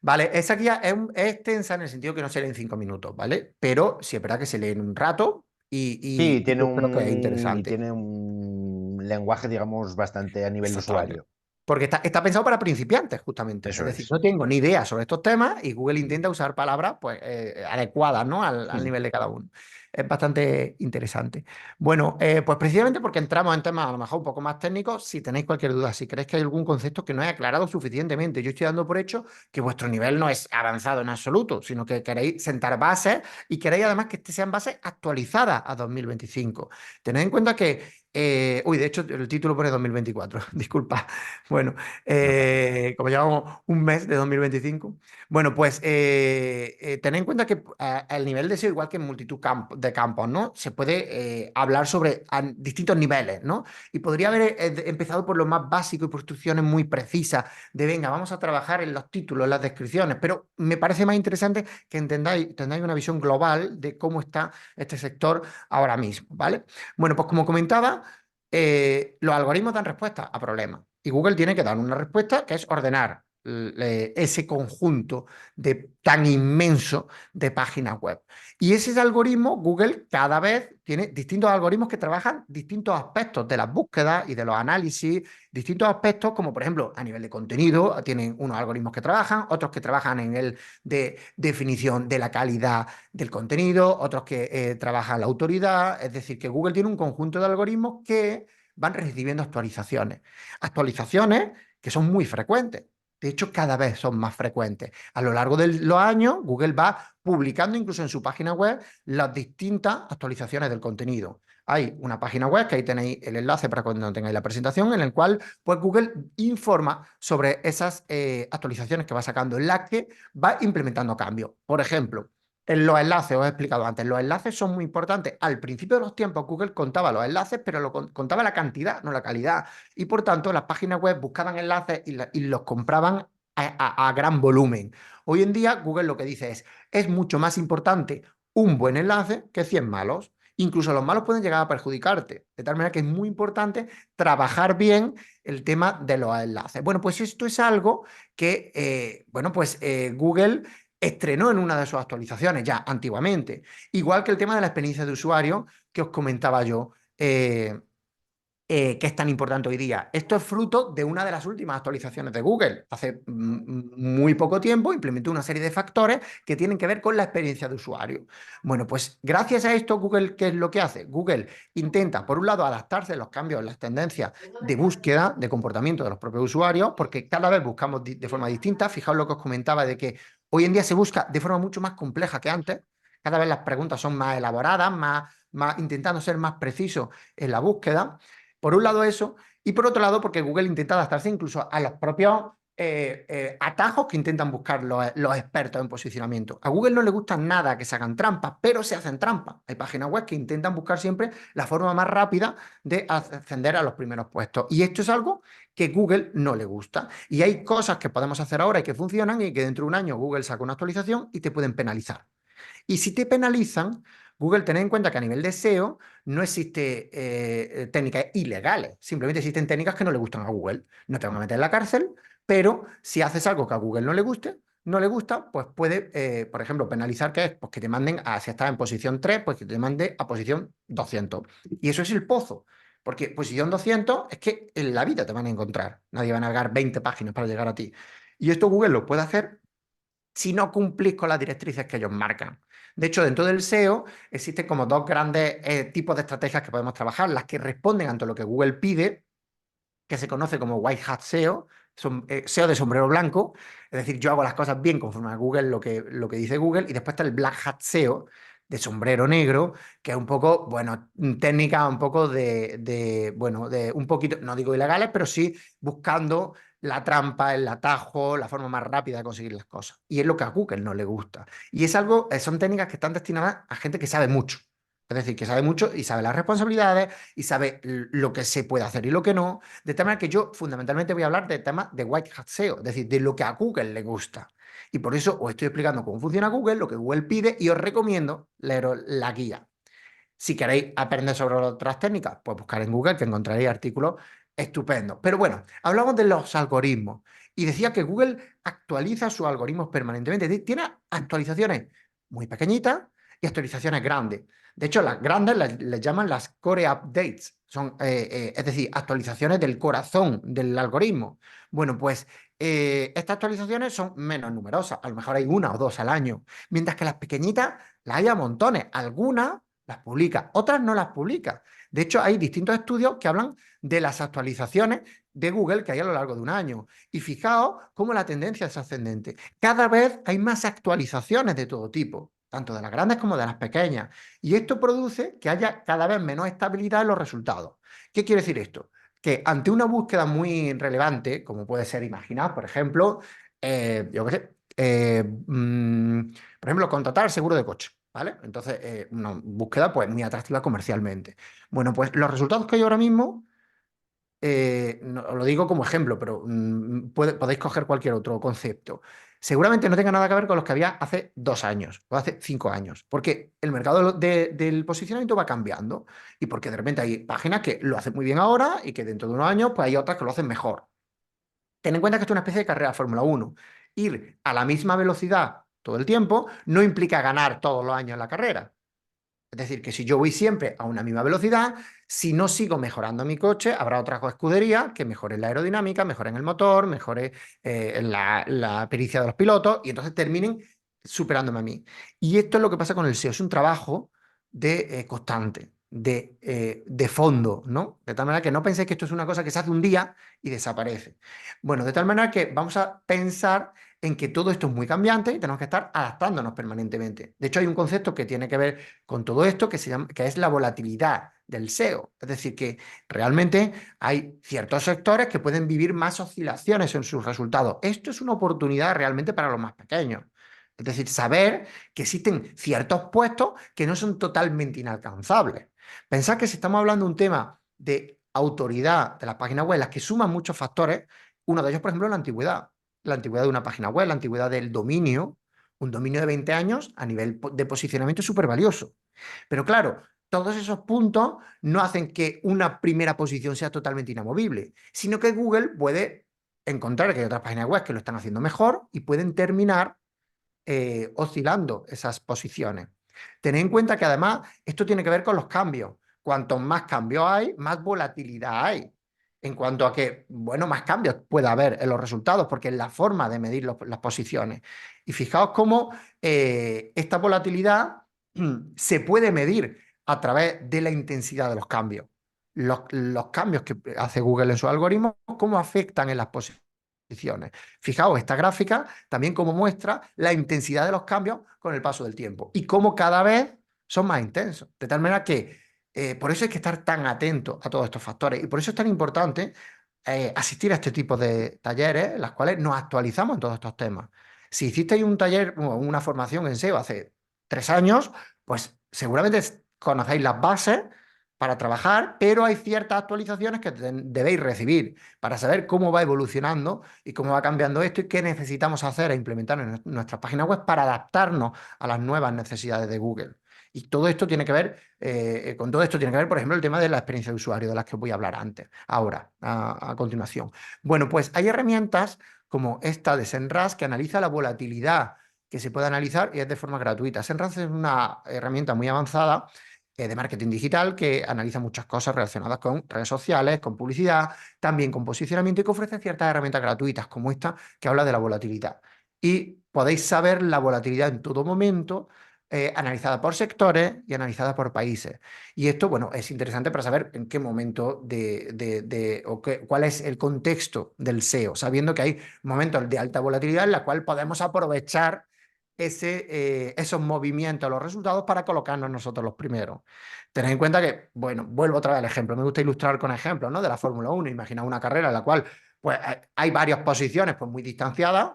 Vale, esa guía es extensa en el sentido que no se lee en 5 minutos, ¿vale? Pero sí es verdad que se lee en un rato Sí, y yo creo que es y interesante. tiene un lenguaje, digamos, bastante a nivel de Exactamente. usuario. Porque está pensado para principiantes, justamente. Es Eso decir, es. no tengo ni idea sobre estos temas y Google intenta usar palabras pues, adecuadas, ¿no? Al Mm. nivel de cada uno. Es bastante interesante. Bueno, pues precisamente porque entramos en temas a lo mejor un poco más técnicos, si tenéis cualquier duda, si creéis que hay algún concepto que no he aclarado suficientemente, yo estoy dando por hecho que vuestro nivel no es avanzado en absoluto, sino que queréis sentar bases y queréis además que sean bases actualizadas a 2025. Tened en cuenta que, uy, de hecho el título pone 2024, disculpa. Bueno, No pasa nada. como llevamos un mes de 2025, bueno, pues tened en cuenta que el nivel de SEO, igual que en multitud de campos, ¿no? Se puede hablar sobre distintos niveles, ¿no? Y podría haber empezado por lo más básico y por instrucciones muy precisas de, venga, vamos a trabajar en los títulos, en las descripciones, pero me parece más interesante que tengáis una visión global de cómo está este sector ahora mismo, ¿vale? Bueno, pues como comentaba, los algoritmos dan respuesta a problemas y Google tiene que dar una respuesta que es ordenar. ese conjunto tan inmenso de páginas web. Y ese algoritmo, Google cada vez tiene distintos algoritmos que trabajan distintos aspectos de las búsquedas y de los análisis, distintos aspectos como por ejemplo a nivel de contenido, tienen unos algoritmos que trabajan, otros que trabajan en el de definición de la calidad del contenido, otros que trabajan la autoridad, es decir, que Google tiene un conjunto de algoritmos que van recibiendo actualizaciones. Actualizaciones que son muy frecuentes. De hecho, cada vez son más frecuentes. A lo largo de los años, Google va publicando incluso en su página web las distintas actualizaciones del contenido. Hay una página web, que ahí tenéis el enlace para cuando tengáis la presentación, en el cual pues, Google informa sobre esas actualizaciones que va sacando, en las que va implementando cambios. Por ejemplo, en los enlaces, os he explicado antes, los enlaces son muy importantes. Al principio de los tiempos, Google contaba los enlaces, pero contaba la cantidad, no la calidad. Y por tanto, las páginas web buscaban enlaces y los compraban a gran volumen. Hoy en día, Google lo que dice es mucho más importante un buen enlace que 100 malos. Incluso los malos pueden llegar a perjudicarte. De tal manera que es muy importante trabajar bien el tema de los enlaces. Bueno, pues esto es algo que, Google estrenó en una de sus actualizaciones ya antiguamente. Igual que el tema de la experiencia de usuario que os comentaba yo, que es tan importante hoy día. Esto es fruto de una de las últimas actualizaciones de Google. Hace muy poco tiempo implementó una serie de factores que tienen que ver con la experiencia de usuario. Bueno, pues gracias a esto, Google, ¿qué es lo que hace? Google intenta, por un lado, adaptarse a los cambios en las tendencias de búsqueda, de comportamiento de los propios usuarios, porque cada vez buscamos de forma distinta. Fijaos lo que os comentaba de que hoy en día se busca de forma mucho más compleja que antes. Cada vez las preguntas son más elaboradas, intentando ser más precisos en la búsqueda. Por un lado eso, y por otro lado porque Google intenta adaptarse incluso a los propios atajos que intentan buscar los expertos en posicionamiento. A Google no le gusta nada que se hagan trampas, pero se hacen trampas. Hay páginas web que intentan buscar siempre la forma más rápida de ascender a los primeros puestos. Y esto es algo que Google no le gusta. Y hay cosas que podemos hacer ahora y que funcionan y que dentro de un año Google saca una actualización y te pueden penalizar. Y si te penalizan, Google, tened en cuenta que a nivel de SEO no existe técnicas ilegales, simplemente existen técnicas que no le gustan a Google. No te van a meter en la cárcel, pero si haces algo que a Google no le gusta, pues puede, por ejemplo, penalizar que es pues que te manden si estás en posición 3, pues que te mande a posición 200. Y eso es el pozo. Porque posición 200 es que en la vida te van a encontrar. Nadie va a navegar 20 páginas para llegar a ti. Y esto Google lo puede hacer si no cumplís con las directrices que ellos marcan. De hecho, dentro del SEO existen como dos grandes tipos de estrategias que podemos trabajar: las que responden ante lo que Google pide, que se conoce como White Hat SEO, SEO de sombrero blanco, es decir, yo hago las cosas bien conforme a Google, lo que dice Google, y después está el Black Hat SEO, de sombrero negro, que es un poco, bueno, técnica un poco de un poquito, no digo ilegales, pero sí buscando la trampa, el atajo, la forma más rápida de conseguir las cosas. Y es lo que a Google no le gusta. Y es algo, son técnicas que están destinadas a gente que sabe mucho. Es decir, que sabe mucho y sabe las responsabilidades y sabe lo que se puede hacer y lo que no. De tal manera que yo fundamentalmente voy a hablar del tema de White Hat SEO, es decir, de lo que a Google le gusta. Y por eso os estoy explicando cómo funciona Google, lo que Google pide, y os recomiendo leeros la guía. Si queréis aprender sobre otras técnicas, pues buscar en Google, que encontraréis artículos estupendos. Pero bueno, hablamos de los algoritmos. Y decía que Google actualiza sus algoritmos permanentemente. Tiene actualizaciones muy pequeñitas y actualizaciones grandes. De hecho, las grandes les llaman las core updates. Son, es decir, actualizaciones del corazón del algoritmo. Bueno, pues estas actualizaciones son menos numerosas. A lo mejor hay una o dos al año. Mientras que las pequeñitas las hay a montones. Algunas las publica, otras no las publica. De hecho, hay distintos estudios que hablan de las actualizaciones de Google que hay a lo largo de un año. Y fijaos cómo la tendencia es ascendente. Cada vez hay más actualizaciones de todo tipo, tanto de las grandes como de las pequeñas. Y esto produce que haya cada vez menos estabilidad en los resultados. ¿Qué quiere decir esto? Que ante una búsqueda muy relevante, como puede ser, imaginad, por ejemplo, yo qué sé, por ejemplo, contratar seguro de coche. ¿Vale? Entonces, una búsqueda pues muy atractiva comercialmente. Bueno, pues los resultados que hay ahora mismo, os lo digo como ejemplo, pero podéis coger cualquier otro concepto. Seguramente no tenga nada que ver con los que había hace 2 años o hace 5 años, porque el mercado del posicionamiento va cambiando y porque de repente hay páginas que lo hacen muy bien ahora y que dentro de unos años pues hay otras que lo hacen mejor. Ten en cuenta que esto es una especie de carrera de Fórmula 1. Ir a la misma velocidad todo el tiempo no implica ganar todos los años la carrera. Es decir, que si yo voy siempre a una misma velocidad, si no sigo mejorando mi coche, habrá otras escuderías que mejoren la aerodinámica, mejoren el motor, mejoren la pericia de los pilotos y entonces terminen superándome a mí. Y esto es lo que pasa con el SEO, es un trabajo de constante, de fondo, ¿no? De tal manera que no penséis que esto es una cosa que se hace un día y desaparece. Bueno, de tal manera que vamos a pensar en que todo esto es muy cambiante y tenemos que estar adaptándonos permanentemente. De hecho, hay un concepto que tiene que ver con todo esto que, que es la volatilidad del SEO. Es decir, que realmente hay ciertos sectores que pueden vivir más oscilaciones en sus resultados. Esto es una oportunidad realmente para los más pequeños. Es decir, saber que existen ciertos puestos que no son totalmente inalcanzables. Pensad que si estamos hablando de un tema de autoridad de las páginas web, las que suman muchos factores, uno de ellos, por ejemplo, es la antigüedad. La antigüedad de una página web, la antigüedad del dominio. Un dominio de 20 años a nivel de posicionamiento es súper valioso. Pero claro, todos esos puntos no hacen que una primera posición sea totalmente inamovible, sino que Google puede encontrar que hay otras páginas web que lo están haciendo mejor y pueden terminar oscilando esas posiciones. Tened en cuenta que además esto tiene que ver con los cambios. Cuanto más cambios hay, más volatilidad hay. En cuanto a que, bueno, más cambios puede haber en los resultados, porque es la forma de medir las posiciones. Y fijaos cómo esta volatilidad se puede medir a través de la intensidad de los cambios. Los cambios que hace Google en su algoritmo, cómo afectan en las posiciones. Fijaos, esta gráfica también como muestra la intensidad de los cambios con el paso del tiempo y cómo cada vez son más intensos. De tal manera que por eso hay que estar tan atento a todos estos factores y por eso es tan importante asistir a este tipo de talleres en las cuales nos actualizamos en todos estos temas. Si hicisteis un taller o una formación en SEO hace 3 años, pues seguramente conocéis las bases para trabajar, pero hay ciertas actualizaciones que debéis recibir para saber cómo va evolucionando y cómo va cambiando esto y qué necesitamos hacer e implementar en nuestras páginas web para adaptarnos a las nuevas necesidades de Google. Y todo esto tiene que ver, con todo esto tiene que ver, por ejemplo, el tema de la experiencia de usuario, de las que os voy a hablar antes, ahora, a continuación. Bueno, pues hay herramientas como esta de Semrush que analiza la volatilidad que se puede analizar y es de forma gratuita. Semrush es una herramienta muy avanzada de marketing digital que analiza muchas cosas relacionadas con redes sociales, con publicidad, también con posicionamiento y que ofrece ciertas herramientas gratuitas como esta que habla de la volatilidad. Y podéis saber la volatilidad en todo momento, analizada por sectores y analizada por países. Y esto, bueno, es interesante para saber en qué momento cuál es el contexto del SEO, sabiendo que hay momentos de alta volatilidad en la cual podemos aprovechar esos movimientos, los resultados para colocarnos nosotros los primeros. Tened en cuenta que, bueno, vuelvo otra vez al ejemplo, me gusta ilustrar con ejemplos, ¿no? De la Fórmula 1, imagina una carrera en la cual pues, hay varias posiciones pues, muy distanciadas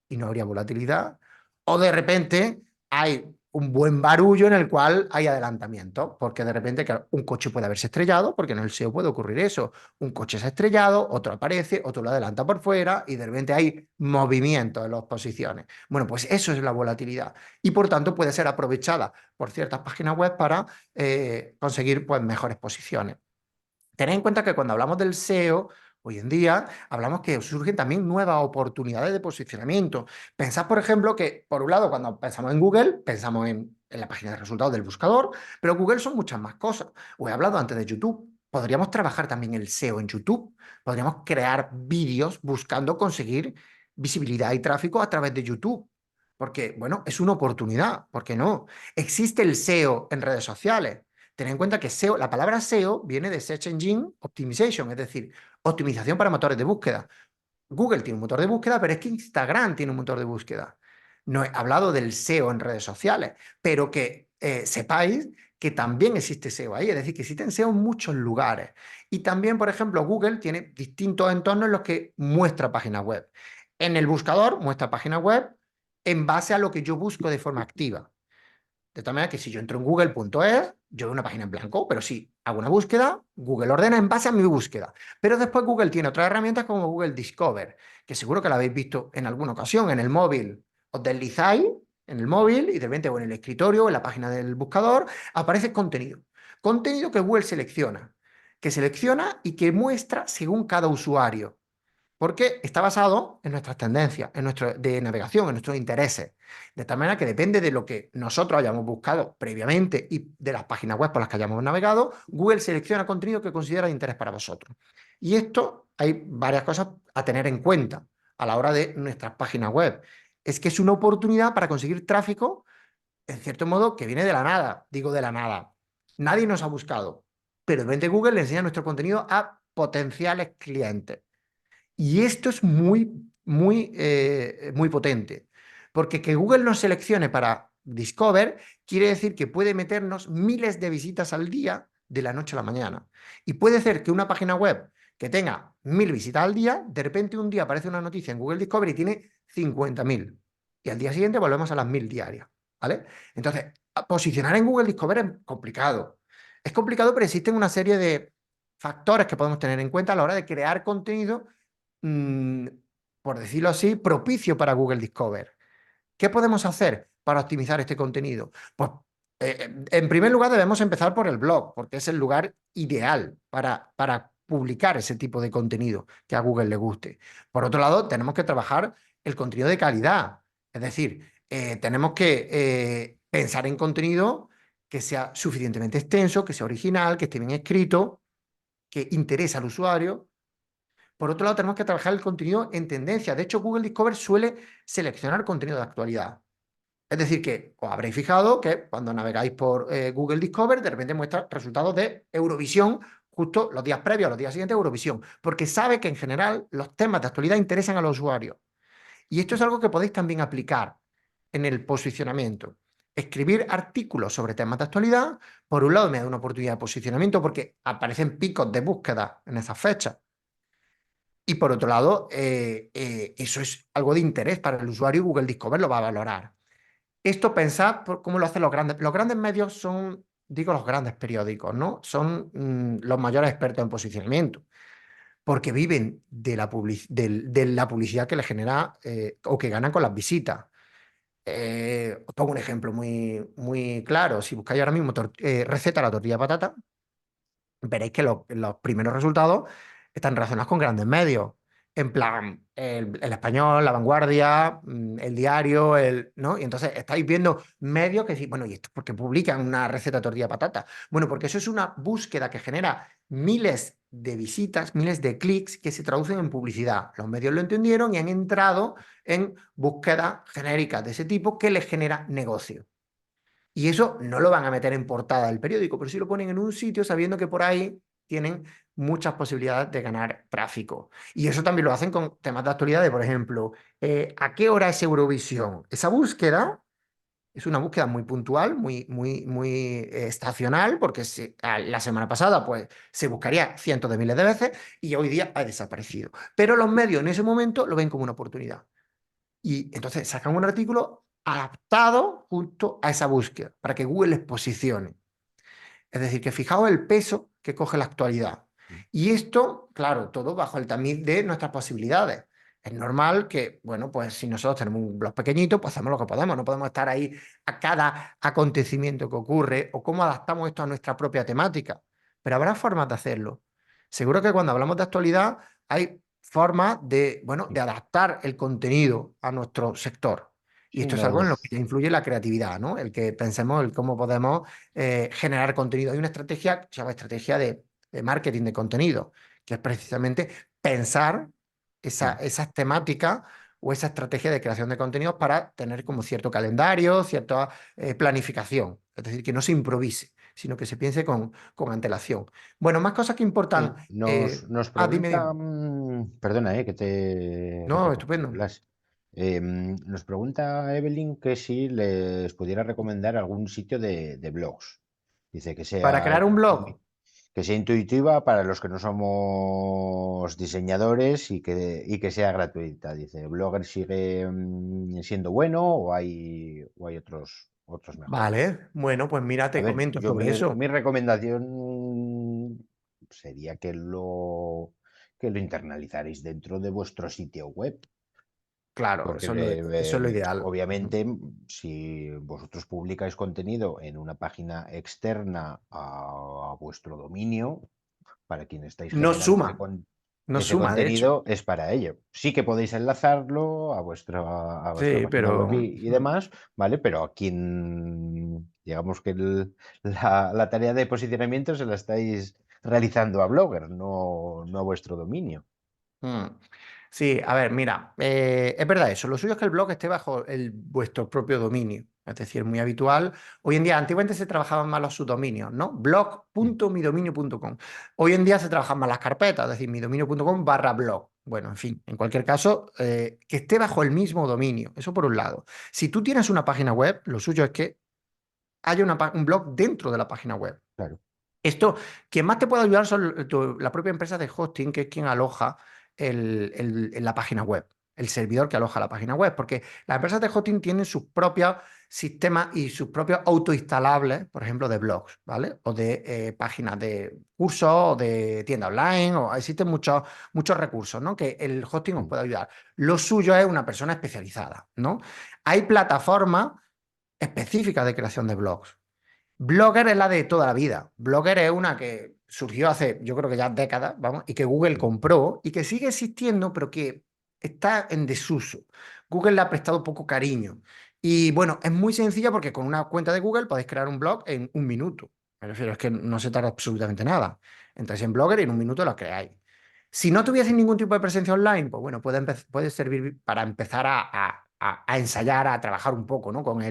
y no habría volatilidad, o de repente hay un buen barullo en el cual hay adelantamiento, porque de repente claro, un coche puede haberse estrellado, porque en el SEO puede ocurrir eso. Un coche se ha estrellado, otro aparece, otro lo adelanta por fuera y de repente hay movimiento en las posiciones. Bueno, pues eso es la volatilidad y por tanto puede ser aprovechada por ciertas páginas web para conseguir pues, mejores posiciones. Tened en cuenta que cuando hablamos del SEO, hoy en día hablamos que surgen también nuevas oportunidades de posicionamiento. Pensad, por ejemplo, que por un lado, cuando pensamos en Google, pensamos en la página de resultados del buscador, pero Google son muchas más cosas. Os he hablado antes de YouTube. Podríamos trabajar también el SEO en YouTube. Podríamos crear vídeos buscando conseguir visibilidad y tráfico a través de YouTube. Porque, bueno, es una oportunidad. ¿Por qué no? Existe el SEO en redes sociales. Ten en cuenta que SEO, la palabra SEO viene de Search Engine Optimization, es decir, optimización para motores de búsqueda. Google tiene un motor de búsqueda, pero es que Instagram tiene un motor de búsqueda. No he hablado del SEO en redes sociales, pero que sepáis que también existe SEO ahí, es decir, que existen SEO en muchos lugares. Y también, por ejemplo, Google tiene distintos entornos en los que muestra páginas web. En el buscador muestra páginas web en base a lo que yo busco de forma activa. De tal manera que si yo entro en google.es, yo veo una página en blanco, pero si hago una búsqueda, Google ordena en base a mi búsqueda. Pero después Google tiene otras herramientas como Google Discover, que seguro que la habéis visto en alguna ocasión en el móvil. Os deslizáis en el móvil y de repente o en el escritorio o en la página del buscador aparece contenido. Contenido que Google selecciona y que muestra según cada usuario. porque está basado en nuestras tendencias, en nuestro, de navegación, en nuestros intereses. De tal manera que depende de lo que nosotros hayamos buscado previamente y de las páginas web por las que hayamos navegado, Google selecciona contenido que considera de interés para vosotros. Y esto hay varias cosas a tener en cuenta a la hora de nuestras páginas web. Es que es una oportunidad para conseguir tráfico, en cierto modo, que viene de la nada. Digo de la nada. Nadie nos ha buscado, pero de repente Google le enseña nuestro contenido a potenciales clientes. Y esto es muy potente, porque que Google nos seleccione para Discover quiere decir que puede meternos miles de visitas al día de la noche a la mañana. Y puede ser que una página web que tenga 1000 visitas al día, de repente un día aparece una noticia en Google Discover y tiene 50.000. Y al día siguiente volvemos a las 1000 diarias. ¿Vale? Entonces, posicionar en Google Discover es complicado. Es complicado, pero existen una serie de factores que podemos tener en cuenta a la hora de crear contenido, mm, por decirlo así, propicio para Google Discover. ¿Qué podemos hacer para optimizar este contenido? Pues, en primer lugar, debemos empezar por el blog, porque es el lugar ideal para publicar ese tipo de contenido que a Google le guste. Por otro lado, tenemos que trabajar el contenido de calidad. Es decir, tenemos que pensar en contenido que sea suficientemente extenso, que sea original, que esté bien escrito, que interese al usuario. Por otro lado, tenemos que trabajar el contenido en tendencia. De hecho, Google Discover suele seleccionar contenido de actualidad. Es decir, que os habréis fijado que cuando navegáis por Google Discover, de repente muestra resultados de Eurovisión justo los días previos, los días siguientes a Eurovisión, porque sabe que en general los temas de actualidad interesan a los usuarios. Y esto es algo que podéis también aplicar en el posicionamiento. Escribir artículos sobre temas de actualidad, por un lado me da una oportunidad de posicionamiento porque aparecen picos de búsqueda en esas fechas. Y por otro lado, eso es algo de interés para el usuario y Google Discover lo va a valorar. Esto pensad por cómo lo hacen los grandes. Los grandes medios son, digo, los grandes periódicos, ¿no? Son los mayores expertos en posicionamiento, porque viven de de la publicidad que les genera o que ganan con las visitas. Os pongo un ejemplo muy claro. Si buscáis ahora mismo receta de la tortilla de patata, veréis que los primeros resultados están relacionados con grandes medios. En plan, el Español, La Vanguardia, El Diario, ¿no? Y entonces estáis viendo medios que decís, bueno, ¿y esto por qué publican una receta de tortilla de patata? Bueno, porque eso es una búsqueda que genera miles de visitas, miles de clics que se traducen en publicidad. Los medios lo entendieron y han entrado en búsquedas genéricas de ese tipo que les genera negocio. Y eso no lo van a meter en portada del periódico, pero sí lo ponen en un sitio sabiendo que por ahí tienen muchas posibilidades de ganar tráfico. Y eso también lo hacen con temas de actualidad, de, por ejemplo, ¿a qué hora es Eurovisión? Esa búsqueda es una búsqueda muy puntual, muy estacional, porque la semana pasada pues, se buscaría cientos de miles de veces y hoy día ha desaparecido. Pero los medios en ese momento lo ven como una oportunidad. Y entonces sacan un artículo adaptado justo a esa búsqueda, para que Google les posicione. Es decir, que fijaos el peso que coge la actualidad. Y esto, claro, todo bajo el tamiz de nuestras posibilidades. Es normal que, bueno, pues si nosotros tenemos un blog pequeñito, pues hacemos lo que podemos. No podemos estar ahí a cada acontecimiento que ocurre o cómo adaptamos esto a nuestra propia temática. Pero habrá formas de hacerlo. Seguro que cuando hablamos de actualidad hay formas de, bueno, de adaptar el contenido a nuestro sector. Y Sí, esto es algo en lo que nos, ya influye la creatividad, ¿no? El que pensemos el cómo podemos generar contenido. Hay una estrategia que se llama estrategia de marketing de contenido, que es precisamente pensar esas temáticas o esa estrategia de creación de contenidos para tener como cierto calendario, cierta planificación. Es decir, que no se improvise, sino que se piense con antelación. Bueno, más cosas que importan. nos Dime, pregunta, dime. perdona, que te No, corte, estupendo. Blas. Nos pregunta Evelyn que si les pudiera recomendar algún sitio de blogs. Dice Para crear un blog, que sea intuitiva para los que no somos diseñadores y que sea gratuita. Dice, ¿Blogger sigue siendo bueno o hay otros mejores? vale. Bueno, pues mira, A te ver, comento sobre eso. mi recomendación sería que lo internalizaréis dentro de vuestro sitio web. Claro, Porque eso es lo ideal. obviamente si vosotros publicáis contenido en una página externa a vuestro dominio, para quien estáis No generando suma. ese contenido, No ese suma, de hecho. contenido es para ello. Sí que podéis enlazarlo a vuestra Sí, página web pero... y demás, ¿vale? Pero aquí, digamos que la tarea de posicionamiento se la estáis realizando a Blogger, no a vuestro dominio. Mm. Sí, a ver, mira, es verdad eso. Lo suyo es que el blog esté bajo vuestro propio dominio. Es decir, es muy habitual. Hoy en día, antiguamente se trabajaban más los subdominios, ¿no? Mm, blog.midominio.com. Hoy en día se trabajan más las carpetas, es decir, midominio.com/blog. Bueno, en fin, en cualquier caso, que esté bajo el mismo dominio. Eso por un lado. Si tú tienes una página web, lo suyo es que haya un blog dentro de la página web. claro. Esto, quien más te puede ayudar son la propia empresa de hosting, que es quien aloja la página web, el servidor que aloja la página web, porque las empresas de hosting tienen sus propios sistemas y sus propios autoinstalables, por ejemplo, de blogs, ¿vale? O de páginas de cursos, o de tienda online, o existen muchos recursos, ¿no? Que el hosting os Mm, puede ayudar. Lo suyo es una persona especializada, ¿no? Hay plataformas específicas de creación de blogs. Blogger es la de toda la vida. Blogger es una que surgió hace, yo creo que ya décadas, vamos, y que Google mm, compró y que sigue existiendo, pero que está en desuso. Google le ha prestado poco cariño. Y bueno, es muy sencilla porque con una cuenta de Google podéis crear un blog en un minuto. Me refiero, es que no se tarda absolutamente nada. Entráis en Blogger y en un minuto lo creáis. Si no tuvieses ningún tipo de presencia online, pues bueno, puede servir para empezar a ensayar, a trabajar un poco, ¿no? Con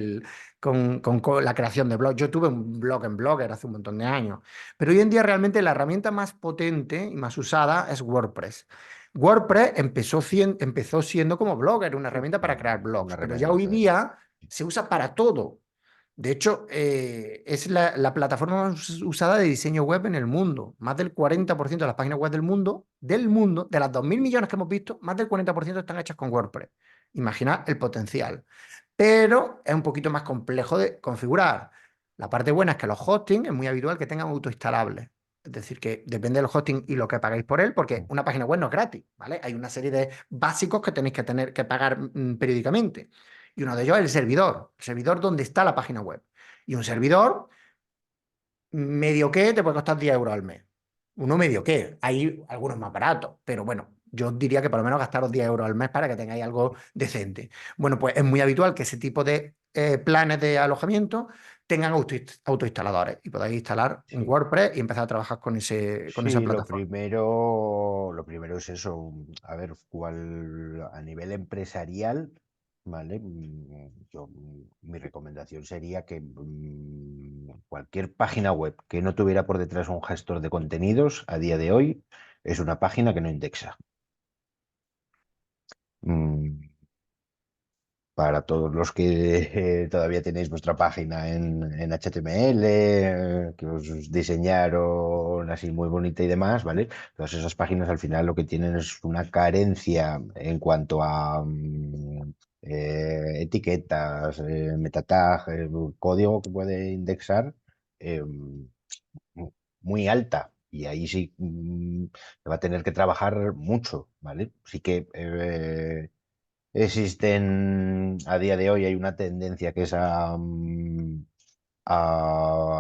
la creación de blogs. Yo tuve un blog en Blogger hace un montón de años, pero hoy en día realmente la herramienta más potente y más usada es WordPress. WordPress empezó siendo como Blogger, una sí, herramienta para crear una blogs, pero ya hoy herramienta de... día se usa para todo. De hecho, es la plataforma más usada de diseño web en el mundo. Más del 40% de las páginas web del mundo, de las 2.000 millones que hemos visto, más del 40% están hechas con WordPress. Imagina el potencial. Pero es un poquito más complejo de configurar. La parte buena es que los hosting es muy habitual que tengan autoinstalables. Es decir, que depende del hosting y lo que pagáis por él, porque Mm, una página web no es gratis, ¿vale? Hay una serie de básicos que tenéis que tener que pagar periódicamente. Y uno de ellos es el servidor donde está la página web. Y un servidor medio que te puede costar 10 euros al mes. Uno medio que, hay algunos más baratos, pero bueno, yo os diría que por lo menos gastaros 10 euros al mes para que tengáis algo decente. Bueno, pues es muy habitual que ese tipo de planes de alojamiento tengan autoinstaladores y podáis instalar un sí. WordPress y empezar a trabajar con esa Sí, lo plataforma. primero, lo primero es eso, a ver, a nivel empresarial, ¿vale? Mi recomendación sería que cualquier página web que no tuviera por detrás un gestor de contenidos a día de hoy es una página que no indexa. Mm, para todos los que todavía tenéis vuestra página en HTML, que os diseñaron así muy bonita y demás, ¿vale? Todas esas páginas al final lo que tienen es una carencia en cuanto a etiquetas, meta tag, código que puede indexar eh, muy alta. Y ahí sí va a tener que trabajar mucho, ¿vale? Sí que existen, a día de hoy hay una tendencia que es a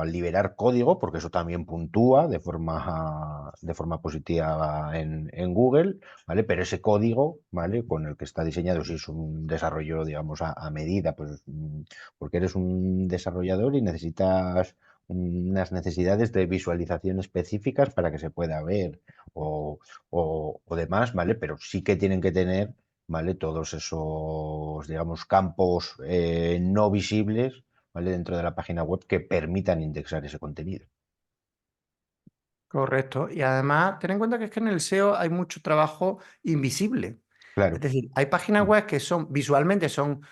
liberar código, porque eso también puntúa de forma positiva en Google, ¿vale? Pero ese código, ¿vale? Con el que está diseñado, si es un desarrollo, digamos, a medida, pues porque eres un desarrollador y necesitas unas necesidades de visualización específicas para que se pueda ver o demás, ¿vale? Pero sí que tienen que tener, ¿vale? Todos esos, digamos, campos no visibles, ¿vale? Dentro de la página web que permitan indexar ese contenido. Correcto. Y además, ten en cuenta que es que en el SEO hay mucho trabajo invisible. Es Claro. decir, hay páginas Mm, web que visualmente son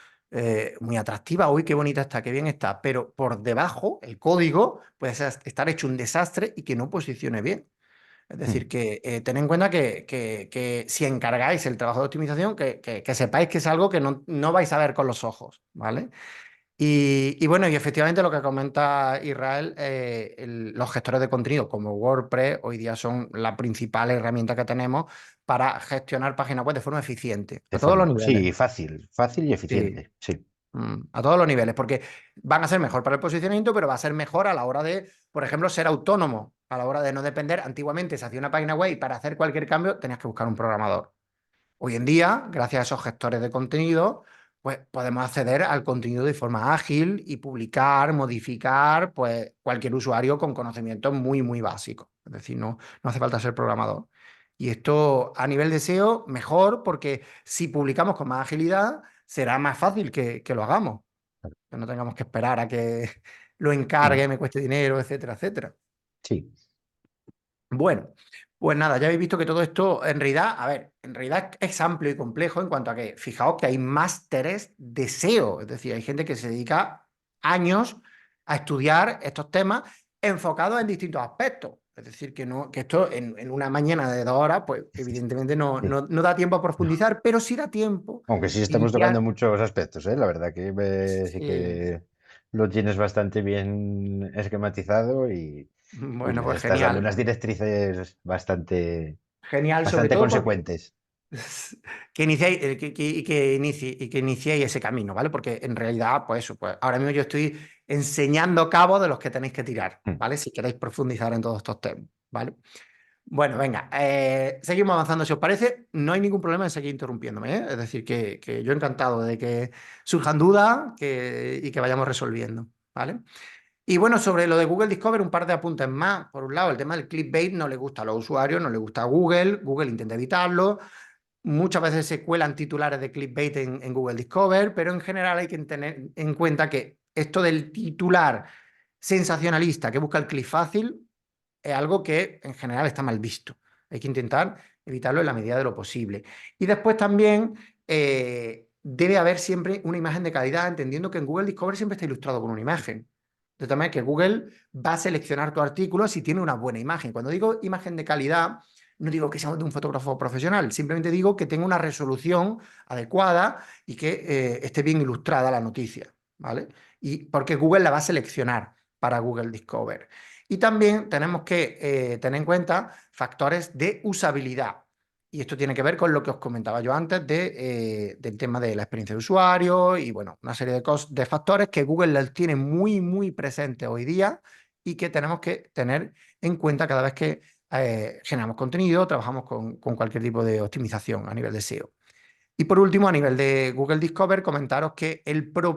muy atractivas, uy, qué bonita está, qué bien está, pero por debajo el código puede estar hecho un desastre y que no posicione bien. Es mm. decir, que ten en cuenta que si encargáis el trabajo de optimización, que sepáis que es algo que no vais a ver con los ojos, ¿vale? Y bueno, y efectivamente lo que comenta Israel, los gestores de contenido como WordPress hoy día son la principal herramienta que tenemos para gestionar páginas web de forma eficiente, a todos los niveles. Sí, fácil, fácil y Sí. eficiente. Sí. A todos los niveles, porque van a ser mejor para el posicionamiento, pero va a ser mejor a la hora de, por ejemplo, ser autónomo, a la hora de no depender. Antiguamente se hacía una página web y para hacer cualquier cambio tenías que buscar un programador. Hoy en día, gracias a esos gestores de contenido, pues podemos acceder al contenido de forma ágil y publicar, modificar, pues cualquier usuario con conocimientos muy, muy básicos. Es decir, no hace falta ser programador. Y esto a nivel de SEO, mejor, porque si publicamos con más agilidad, será más fácil que lo hagamos, que no tengamos que esperar a que lo Mm, encargue, me cueste dinero, etcétera, etcétera. sí, Bueno, pues nada, ya habéis visto que todo esto, en realidad, a ver, en realidad es amplio y complejo en cuanto a que, fijaos que hay másteres de SEO, es decir, hay gente que se dedica años a estudiar estos temas enfocados en distintos aspectos. Es decir, que esto en una mañana de 2 horas, pues evidentemente sí. no da tiempo a profundizar, pero sí da tiempo Aunque sí de estamos tocando iniciar. muchos aspectos, ¿eh? La verdad que sí Sí, que lo tienes bastante bien esquematizado y bueno, le pues estás dando genial. unas directrices Genial, sobre bastante todo porque consecuentes. que iniciéis, que iniciéis ese camino, ¿vale? Porque en realidad, pues eso, pues ahora mismo yo estoy enseñando cabos de los que tenéis que tirar, Mm. ¿vale? Si queréis profundizar en todos estos temas, ¿vale? Bueno, venga, seguimos avanzando si os parece. No hay ningún problema en seguir interrumpiéndome, ¿eh? Es decir, que yo encantado de que surjan dudas y que vayamos resolviendo, ¿vale? Y bueno, sobre lo de Google Discover, un par de apuntes más. Por un lado, el tema del clickbait no le gusta a los usuarios, no le gusta a Google, Google intenta evitarlo. Muchas veces se cuelan titulares de clickbait en Google Discover, pero en general hay que tener en cuenta que esto del titular sensacionalista que busca el clic fácil es algo que en general está mal visto. Hay que intentar evitarlo en la medida de lo posible. Y después también debe haber siempre una imagen de calidad, entendiendo que en Google Discover siempre está ilustrado con una imagen. De tal manera que Google va a seleccionar tu artículo si tiene una buena imagen. Cuando digo imagen de calidad, no digo que sea de un fotógrafo profesional, simplemente digo que tenga una resolución adecuada y que esté bien ilustrada la noticia, ¿vale? Y porque Google la va a seleccionar para Google Discover. Y también tenemos que tener en cuenta factores de usabilidad. Y esto tiene que ver con lo que os comentaba yo antes del tema de la experiencia de usuario y, bueno, una serie de factores que Google los tiene muy, muy presentes hoy día y que tenemos que tener en cuenta cada vez que generamos contenido, trabajamos con cualquier tipo de optimización a nivel de SEO. Y por último, a nivel de Google Discover, comentaros que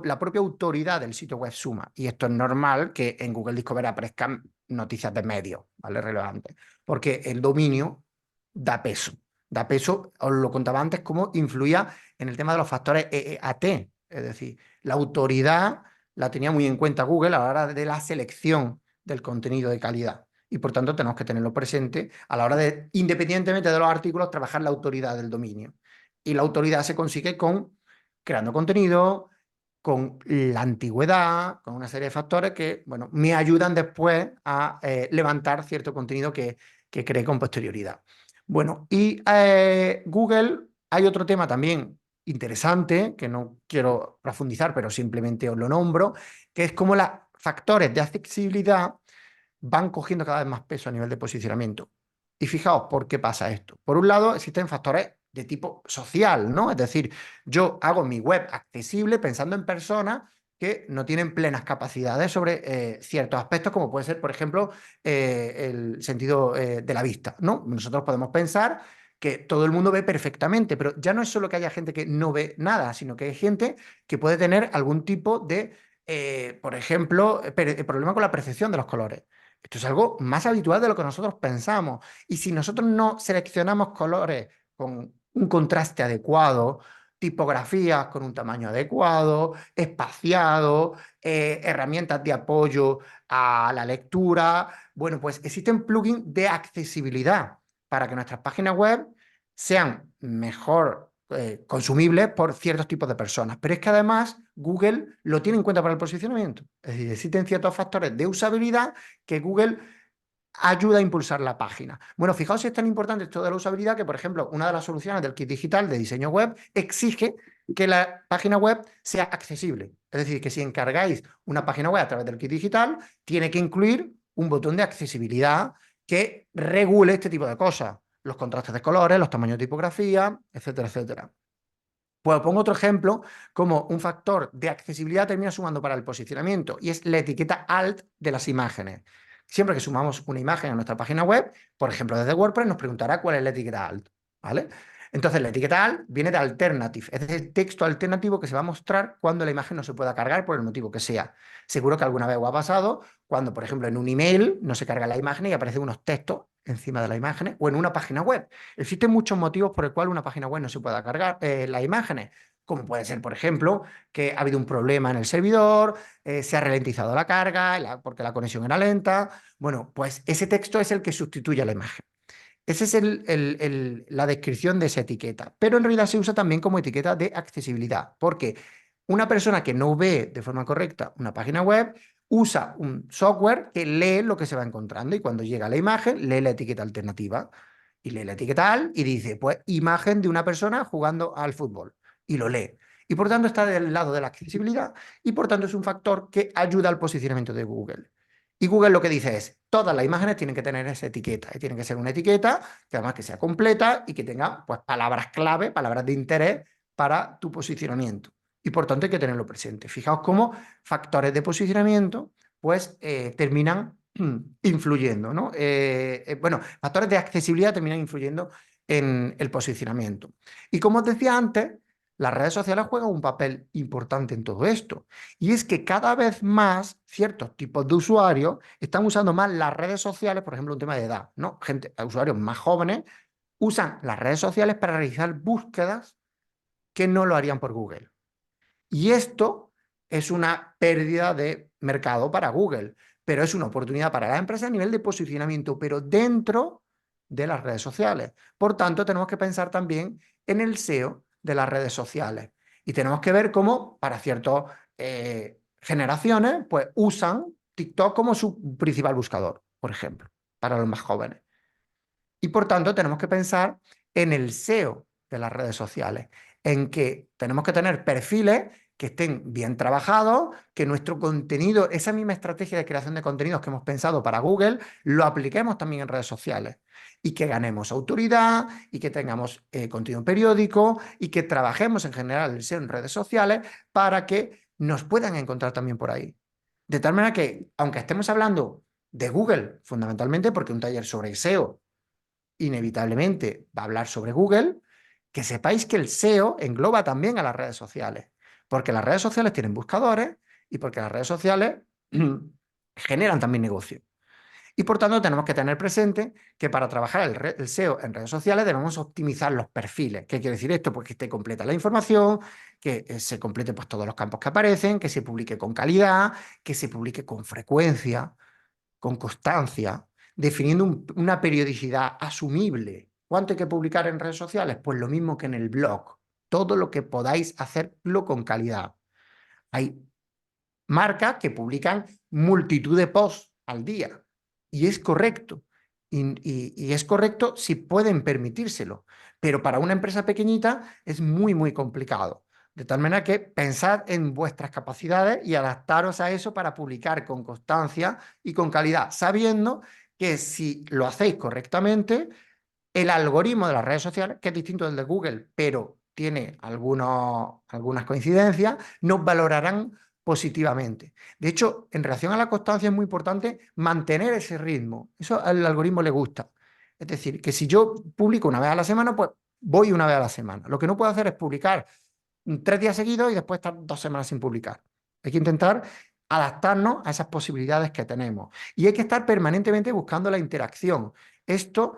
la propia autoridad del sitio web suma. Y esto es normal que en Google Discover aparezcan noticias de medios, ¿vale? Relevantes. Porque el dominio da peso. Da peso, os lo contaba antes, cómo influía en el tema de los factores EEAT. Es decir, la autoridad la tenía muy en cuenta Google a la hora de la selección del contenido de calidad. Y por tanto tenemos que tenerlo presente a la hora de, independientemente de los artículos, trabajar la autoridad del dominio. Y la autoridad se consigue con creando contenido, con la antigüedad, con una serie de factores que, bueno, me ayudan después a levantar cierto contenido que cree con posterioridad. Bueno, y Google, hay otro tema también interesante, que no quiero profundizar, pero simplemente os lo nombro, que es cómo los factores de accesibilidad van cogiendo cada vez más peso a nivel de posicionamiento. Y fijaos por qué pasa esto. Por un lado, existen factores de tipo social, ¿no? Es decir, yo hago mi web accesible pensando en personas que no tienen plenas capacidades sobre ciertos aspectos, como puede ser, por ejemplo, el sentido de la vista, ¿no? Nosotros podemos pensar que todo el mundo ve perfectamente, pero ya no es solo que haya gente que no ve nada, sino que hay gente que puede tener algún tipo de, por ejemplo, problema con la percepción de los colores. Esto es algo más habitual de lo que nosotros pensamos. Y si nosotros no seleccionamos colores con un contraste adecuado, tipografías con un tamaño adecuado, espaciado, herramientas de apoyo a la lectura, bueno, pues existen plugins de accesibilidad para que nuestras páginas web sean mejor consumibles por ciertos tipos de personas. Pero es que además Google lo tiene en cuenta para el posicionamiento. Es decir, existen ciertos factores de usabilidad que Google ayuda a impulsar la página. Bueno, fijaos si es tan importante esto de la usabilidad que, por ejemplo, una de las soluciones del kit digital de diseño web exige que la página web sea accesible. Es decir, que si encargáis una página web a través del kit digital, tiene que incluir un botón de accesibilidad que regule este tipo de cosas. Los contrastes de colores, los tamaños de tipografía, etcétera, etcétera. Pues pongo otro ejemplo, como un factor de accesibilidad termina sumando para el posicionamiento, y es la etiqueta alt de las imágenes. Siempre que sumamos una imagen a nuestra página web, por ejemplo desde WordPress, nos preguntará cuál es la etiqueta alt, ¿vale? Entonces la etiqueta alt viene de alternative, es decir, texto alternativo que se va a mostrar cuando la imagen no se pueda cargar por el motivo que sea. Seguro que alguna vez os ha pasado cuando, por ejemplo, en un email no se carga la imagen y aparecen unos textos encima de la imagen, o en una página web. Existen muchos motivos por el cual una página web no se pueda cargar las imágenes, como puede ser, por ejemplo, que ha habido un problema en el servidor, se ha ralentizado la carga porque la conexión era lenta. Bueno, pues ese texto es el que sustituye a la imagen. Esa es la descripción de esa etiqueta, pero en realidad se usa también como etiqueta de accesibilidad, porque una persona que no ve de forma correcta una página web usa un software que lee lo que se va encontrando, y cuando llega a la imagen lee la etiqueta alternativa y lee la etiqueta al y dice, pues, imagen de una persona jugando al fútbol, y lo lee. Y por tanto está del lado de la accesibilidad, y por tanto es un factor que ayuda al posicionamiento de Google. Y Google lo que dice es, todas las imágenes tienen que tener esa etiqueta, y tiene que ser una etiqueta que además que sea completa y que tenga, pues, palabras clave, palabras de interés para tu posicionamiento. Y por tanto hay que tenerlo presente. Fijaos cómo factores de posicionamiento pues terminan influyendo, ¿no? Bueno, factores de accesibilidad terminan influyendo en el posicionamiento. Y como os decía antes, las redes sociales juegan un papel importante en todo esto. Y es que cada vez más ciertos tipos de usuarios están usando más las redes sociales, por ejemplo, un tema de edad, ¿no? Usuarios más jóvenes usan las redes sociales para realizar búsquedas que no lo harían por Google. Y esto es una pérdida de mercado para Google, pero es una oportunidad para la empresa a nivel de posicionamiento, pero dentro de las redes sociales. Por tanto, tenemos que pensar también en el SEO de las redes sociales. Y tenemos que ver cómo para ciertas generaciones pues usan TikTok como su principal buscador, por ejemplo, para los más jóvenes. Y por tanto, tenemos que pensar en el SEO de las redes sociales, en que tenemos que tener perfiles que estén bien trabajados, que nuestro contenido, esa misma estrategia de creación de contenidos que hemos pensado para Google, lo apliquemos también en redes sociales, y que ganemos autoridad y que tengamos contenido periódico y que trabajemos en general el SEO en redes sociales para que nos puedan encontrar también por ahí. De tal manera que, aunque estemos hablando de Google fundamentalmente, porque un taller sobre SEO inevitablemente va a hablar sobre Google, que sepáis que el SEO engloba también a las redes sociales, porque las redes sociales tienen buscadores y porque las redes sociales generan también negocio. Y por tanto tenemos que tener presente que para trabajar el SEO en redes sociales debemos optimizar los perfiles. ¿Qué quiere decir esto? Pues que esté completa la información, que se complete pues todos los campos que aparecen, que se publique con calidad, que se publique con frecuencia, con constancia, definiendo una periodicidad asumible. ¿Cuánto hay que publicar en redes sociales? Pues lo mismo que en el blog. Todo lo que podáis hacerlo con calidad. Hay marcas que publican multitud de posts al día, y es correcto. Y es correcto si pueden permitírselo, pero para una empresa pequeñita es muy, muy complicado. De tal manera que pensad en vuestras capacidades y adaptaros a eso para publicar con constancia y con calidad, sabiendo que si lo hacéis correctamente, el algoritmo de las redes sociales, que es distinto del de Google, pero tiene algunas coincidencias, nos valorarán positivamente. De hecho, en relación a la constancia es muy importante mantener ese ritmo. Eso al algoritmo le gusta. Es decir, que si yo publico una vez a la semana, pues voy una vez a la semana. Lo que no puedo hacer es publicar 3 días seguidos y después estar 2 semanas sin publicar. Hay que intentar adaptarnos a esas posibilidades que tenemos. Y hay que estar permanentemente buscando la interacción. Esto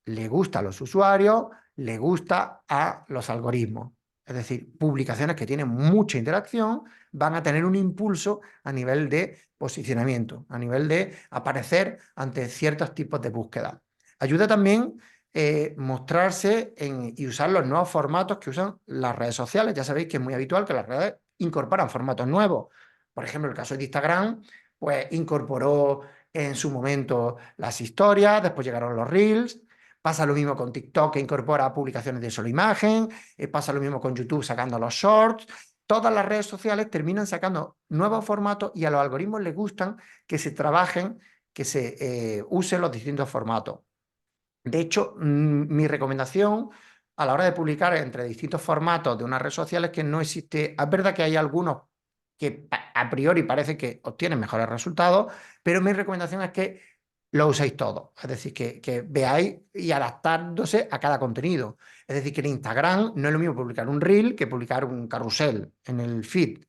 le gusta a los usuarios, le gusta a los algoritmos. Es decir, publicaciones que tienen mucha interacción van a tener un impulso a nivel de posicionamiento, a nivel de aparecer ante ciertos tipos de búsqueda. Ayuda también mostrarse y usar los nuevos formatos que usan las redes sociales. Ya sabéis que es muy habitual que las redes incorporan formatos nuevos. Por ejemplo, el caso de Instagram, pues incorporó en su momento las historias, después llegaron los Reels. Pasa lo mismo con TikTok, que incorpora publicaciones de solo imagen. Pasa lo mismo con YouTube sacando los shorts. Todas las redes sociales terminan sacando nuevos formatos, y a los algoritmos les gustan que se trabajen, que se usen los distintos formatos. De hecho, mi recomendación a la hora de publicar entre distintos formatos de una red social es que no existe, es verdad que hay algunos que a priori parece que obtienen mejores resultados, pero mi recomendación es que lo uséis todo, es decir, que veáis y adaptándose a cada contenido. Es decir, que en Instagram no es lo mismo publicar un reel que publicar un carrusel en el feed,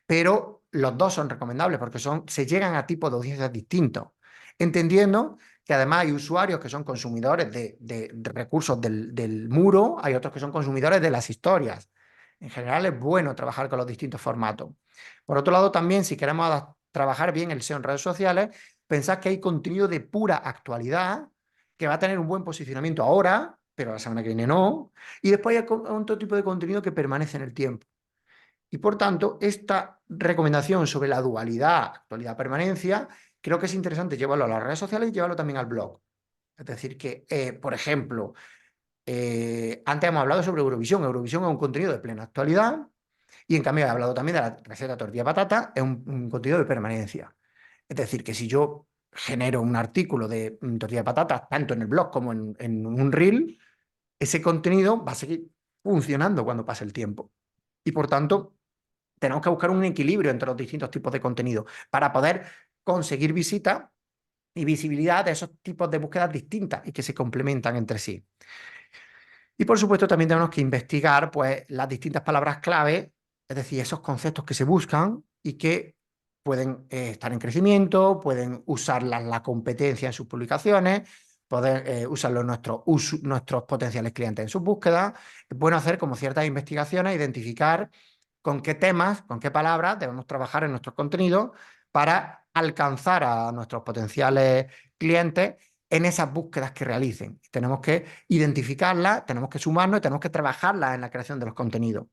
pero los dos son recomendables porque se llegan a tipos de audiencias distintos, entendiendo que además hay usuarios que son consumidores de recursos del muro, hay otros que son consumidores de las historias. En general es bueno trabajar con los distintos formatos. Por otro lado, también si queremos trabajar bien el SEO en redes sociales, pensad que hay contenido de pura actualidad que va a tener un buen posicionamiento ahora, pero la semana que viene no, y después hay otro tipo de contenido que permanece en el tiempo. Y por tanto, esta recomendación sobre la dualidad, actualidad, permanencia, creo que es interesante llevarlo a las redes sociales y llevarlo también al blog. Es decir, que, por ejemplo, antes hemos hablado sobre Eurovisión. Eurovisión es un contenido de plena actualidad y en cambio he hablado también de la receta tortilla patata, es un contenido de permanencia. Es decir, que si yo genero un artículo de tortilla de patatas, tanto en el blog como en un reel, ese contenido va a seguir funcionando cuando pase el tiempo. Y por tanto, tenemos que buscar un equilibrio entre los distintos tipos de contenido para poder conseguir visitas y visibilidad de esos tipos de búsquedas distintas y que se complementan entre sí. Y por supuesto también tenemos que investigar pues, las distintas palabras clave, es decir, esos conceptos que se buscan y que pueden estar en crecimiento, pueden usarlas la competencia en sus publicaciones, poder usarlos nuestros potenciales clientes en sus búsquedas. Es bueno hacer como ciertas investigaciones, identificar con qué temas, con qué palabras debemos trabajar en nuestros contenidos para alcanzar a nuestros potenciales clientes en esas búsquedas que realicen. Tenemos que identificarlas, tenemos que sumarnos y tenemos que trabajarlas en la creación de los contenidos.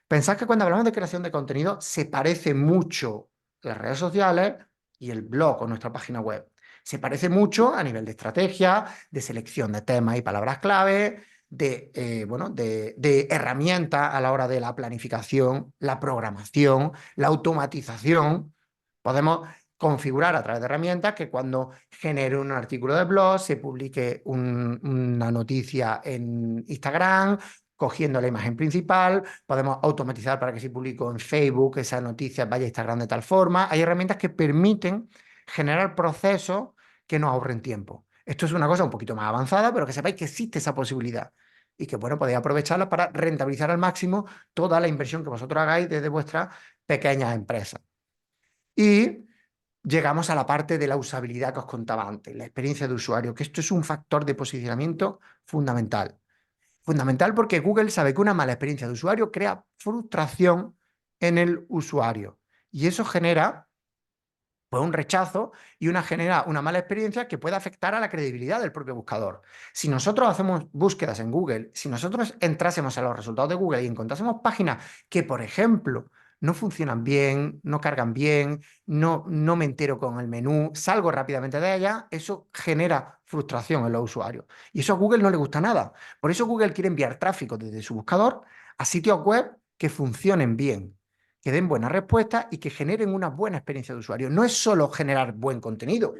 Pensad que cuando hablamos de creación de contenido se parece mucho las redes sociales y el blog o nuestra página web. Se parece mucho a nivel de estrategia, de selección de temas y palabras clave, de herramientas a la hora de la planificación, la programación, la automatización. Podemos configurar a través de herramientas que cuando genere un artículo de blog se publique una noticia en Instagram, cogiendo la imagen principal, podemos automatizar para que si publico en Facebook esa noticia vaya a Instagram de tal forma. Hay herramientas que permiten generar procesos que nos ahorren tiempo. Esto es una cosa un poquito más avanzada, pero que sepáis que existe esa posibilidad y que, bueno, podéis aprovecharla para rentabilizar al máximo toda la inversión que vosotros hagáis desde vuestras pequeñas empresas. Y llegamos a la parte de la usabilidad que os contaba antes, la experiencia de usuario, que esto es un factor de posicionamiento fundamental. Fundamental porque Google sabe que una mala experiencia de usuario crea frustración en el usuario y eso genera pues, un rechazo y genera una mala experiencia que puede afectar a la credibilidad del propio buscador. Si nosotros hacemos búsquedas en Google, si nosotros entrásemos a los resultados de Google y encontrásemos páginas que, por ejemplo, no funcionan bien, no cargan bien, no me entero con el menú, salgo rápidamente de ella, eso genera frustración en los usuarios. Y eso a Google no le gusta nada. Por eso Google quiere enviar tráfico desde su buscador a sitios web que funcionen bien, que den buenas respuestas y que generen una buena experiencia de usuario. No es solo generar buen contenido,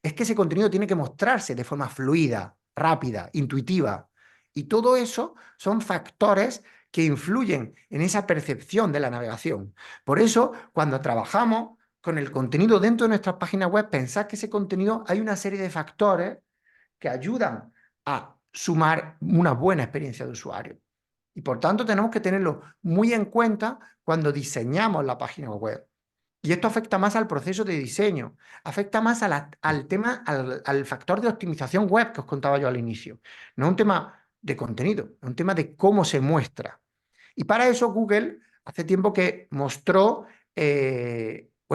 es que ese contenido tiene que mostrarse de forma fluida, rápida, intuitiva. Y todo eso son factores que influyen en esa percepción de la navegación. Por eso, cuando trabajamos con el contenido dentro de nuestras páginas web, pensad que ese contenido hay una serie de factores que ayudan a sumar una buena experiencia de usuario. Y por tanto tenemos que tenerlo muy en cuenta cuando diseñamos la página web. Y esto afecta más al proceso de diseño, afecta más al factor de optimización web que os contaba yo al inicio. No es un tema de contenido, es un tema de cómo se muestra. Y para eso Google hace tiempo que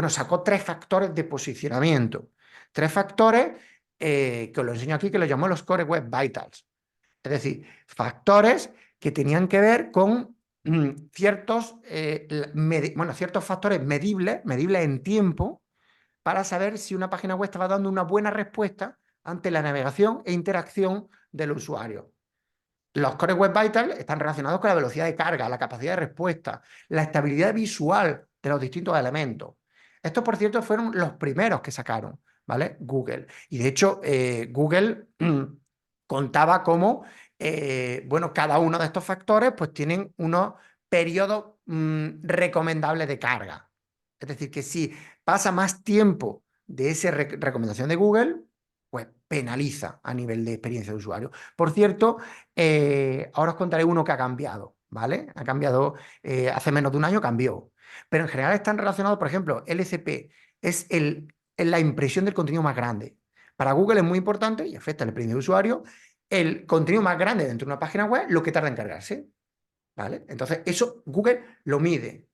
sacó 3 factores de posicionamiento. 3 factores que os lo enseño aquí, que los llamó los Core Web Vitals. Es decir, factores que tenían que ver con ciertos factores medibles en tiempo, para saber si una página web estaba dando una buena respuesta ante la navegación e interacción del usuario. Los Core Web Vitals están relacionados con la velocidad de carga, la capacidad de respuesta, la estabilidad visual de los distintos elementos. Estos, por cierto, fueron los primeros que sacaron, ¿vale? Google. Y de hecho, Google contaba cómo bueno, cada uno de estos factores pues tienen unos periodos recomendables de carga. Es decir, que si pasa más tiempo de esa recomendación de Google, pues penaliza a nivel de experiencia de usuario. Por cierto, ahora os contaré uno que ha cambiado, ¿vale? Ha cambiado, hace menos de un año cambió. Pero en general están relacionados, por ejemplo, LCP es la impresión del contenido más grande. Para Google es muy importante y afecta la experiencia de usuario el contenido más grande dentro de una página web, lo que tarda en cargarse, ¿vale? Entonces, eso Google lo mide.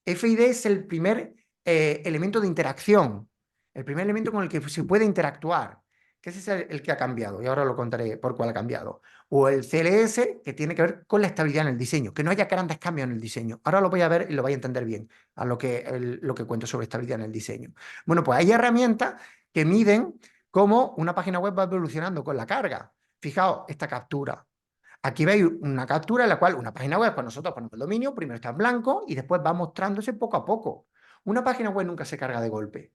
FID es el primer elemento de interacción, el primer elemento con el que se puede interactuar, que ese es el que ha cambiado, y ahora lo contaré por cuál ha cambiado. O el CLS, que tiene que ver con la estabilidad en el diseño, que no haya grandes cambios en el diseño. Ahora lo voy a ver y lo voy a entender bien a lo que cuento sobre estabilidad en el diseño. Bueno, pues hay herramientas que miden cómo una página web va evolucionando con la carga. Fijaos, esta captura. Aquí veis una captura en la cual una página web, pues nosotros ponemos el dominio, primero está en blanco y después va mostrándose poco a poco. Una página web nunca se carga de golpe,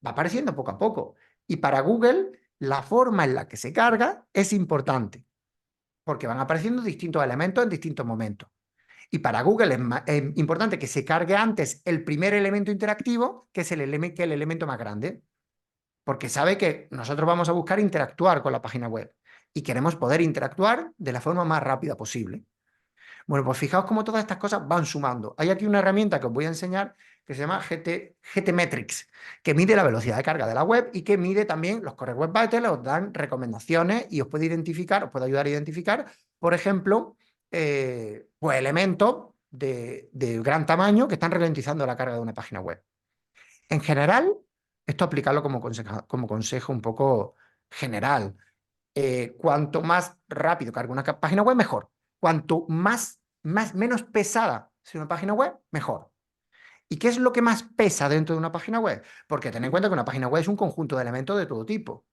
va apareciendo poco a poco. Y para Google, la forma en la que se carga es importante, porque van apareciendo distintos elementos en distintos momentos. Y para Google es importante que se cargue antes el primer elemento interactivo, que es el elemento más grande, porque sabe que nosotros vamos a buscar interactuar con la página web y queremos poder interactuar de la forma más rápida posible. Bueno, pues fijaos cómo todas estas cosas van sumando. Hay aquí una herramienta que os voy a enseñar que se llama GTmetrix, que mide la velocidad de carga de la web y que mide también los Core Web Vitals, os dan recomendaciones y os puede identificar, os puede ayudar a identificar, por ejemplo, pues elementos de gran tamaño que están ralentizando la carga de una página web. En general, esto aplicarlo como consejo un poco general. Cuanto más rápido cargue una página web, mejor. Cuanto menos pesada sea una página web, mejor. ¿Y qué es lo que más pesa dentro de una página web? Porque ten en cuenta que una página web es un conjunto de elementos de todo tipo.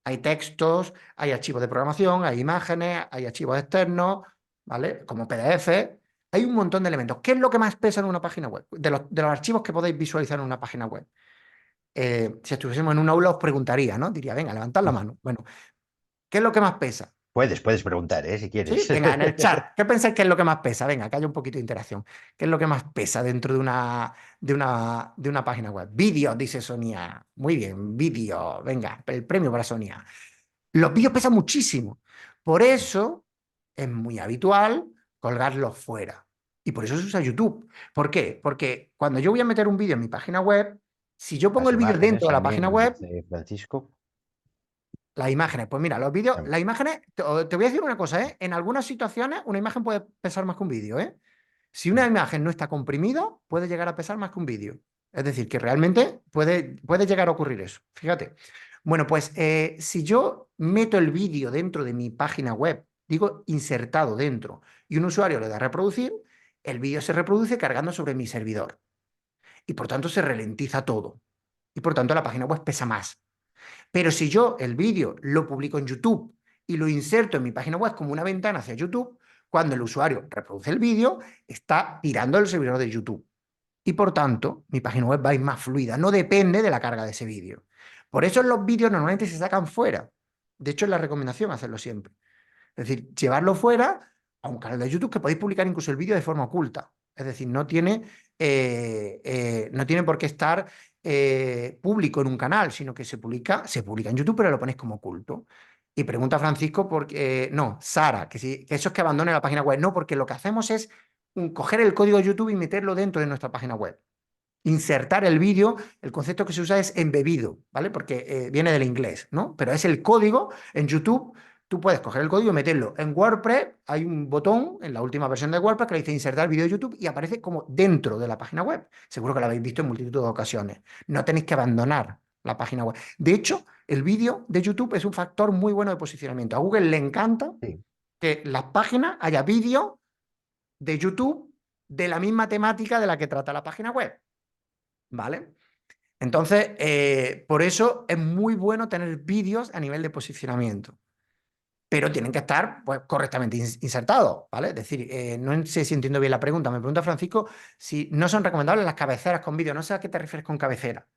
Hay textos, hay archivos de programación, hay imágenes, hay archivos externos, ¿vale? Como PDF. Hay un montón de elementos. ¿Qué es lo que más pesa en una página web? De los archivos que podéis visualizar en una página web. Si estuviésemos en un aula os preguntaría, ¿no? Diría, venga, levantad la mano. Bueno, ¿qué es lo que más pesa? Puedes preguntar, si ¿Sí? quieres. Venga, en el chat. ¿Qué pensáis que es lo que más pesa? Venga, que haya un poquito de interacción. ¿Qué es lo que más pesa dentro de una página web? Vídeos, dice Sonia. Muy bien, vídeo. Venga, el premio para Sonia. Los vídeos pesan muchísimo. Por eso es muy habitual colgarlos fuera. Y por eso se usa YouTube. ¿Por qué? Porque cuando yo voy a meter un vídeo en mi página web, si yo pongo Las el vídeo imágenes dentro de la página también, web, dice Francisco. las imágenes, pues mira, los vídeos, las imágenes, te voy a decir una cosa, ¿eh? En algunas situaciones una imagen puede pesar más que un vídeo, ¿eh? Si una imagen no está comprimida, puede llegar a pesar más que un vídeo. Es decir, que realmente puede llegar a ocurrir eso. Fíjate. Bueno, pues si yo meto el vídeo dentro de mi página web, digo insertado dentro, y un usuario le da a reproducir, el vídeo se reproduce cargando sobre mi servidor. Y por tanto se ralentiza todo. Y por tanto la página web pesa más. Pero si yo el vídeo lo publico en YouTube y lo inserto en mi página web como una ventana hacia YouTube, cuando el usuario reproduce el vídeo, está tirando el servidor de YouTube. Y por tanto, mi página web va a ir más fluida, no depende de la carga de ese vídeo. Por eso los vídeos normalmente se sacan fuera. De hecho, es la recomendación hacerlo siempre. Es decir, llevarlo fuera a un canal de YouTube que podéis publicar incluso el vídeo de forma oculta. Es decir, no tiene por qué estar público en un canal, sino que se publica en YouTube, pero lo ponéis como oculto. Y pregunta Francisco, no, Sara, que eso es que abandone la página web. No, porque lo que hacemos es coger el código de YouTube y meterlo dentro de nuestra página web. Insertar el vídeo, el concepto que se usa es embebido, ¿vale? Porque viene del inglés, ¿no? Pero es el código en YouTube. Tú puedes coger el código y meterlo en WordPress. Hay un botón en la última versión de WordPress que le dice insertar vídeo de YouTube y aparece como dentro de la página web. Seguro que lo habéis visto en multitud de ocasiones. No tenéis que abandonar la página web. De hecho, el vídeo de YouTube es un factor muy bueno de posicionamiento. A Google le encanta Sí. que las páginas haya vídeo de YouTube de la misma temática de la que trata la página web. ¿Vale? Entonces, por eso es muy bueno tener vídeos a nivel de posicionamiento, pero tienen que estar pues, correctamente insertados, ¿vale? Es decir, no sé si entiendo bien la pregunta. Me pregunta Francisco si no son recomendables las cabeceras con vídeo. No sé a qué te refieres con cabecera.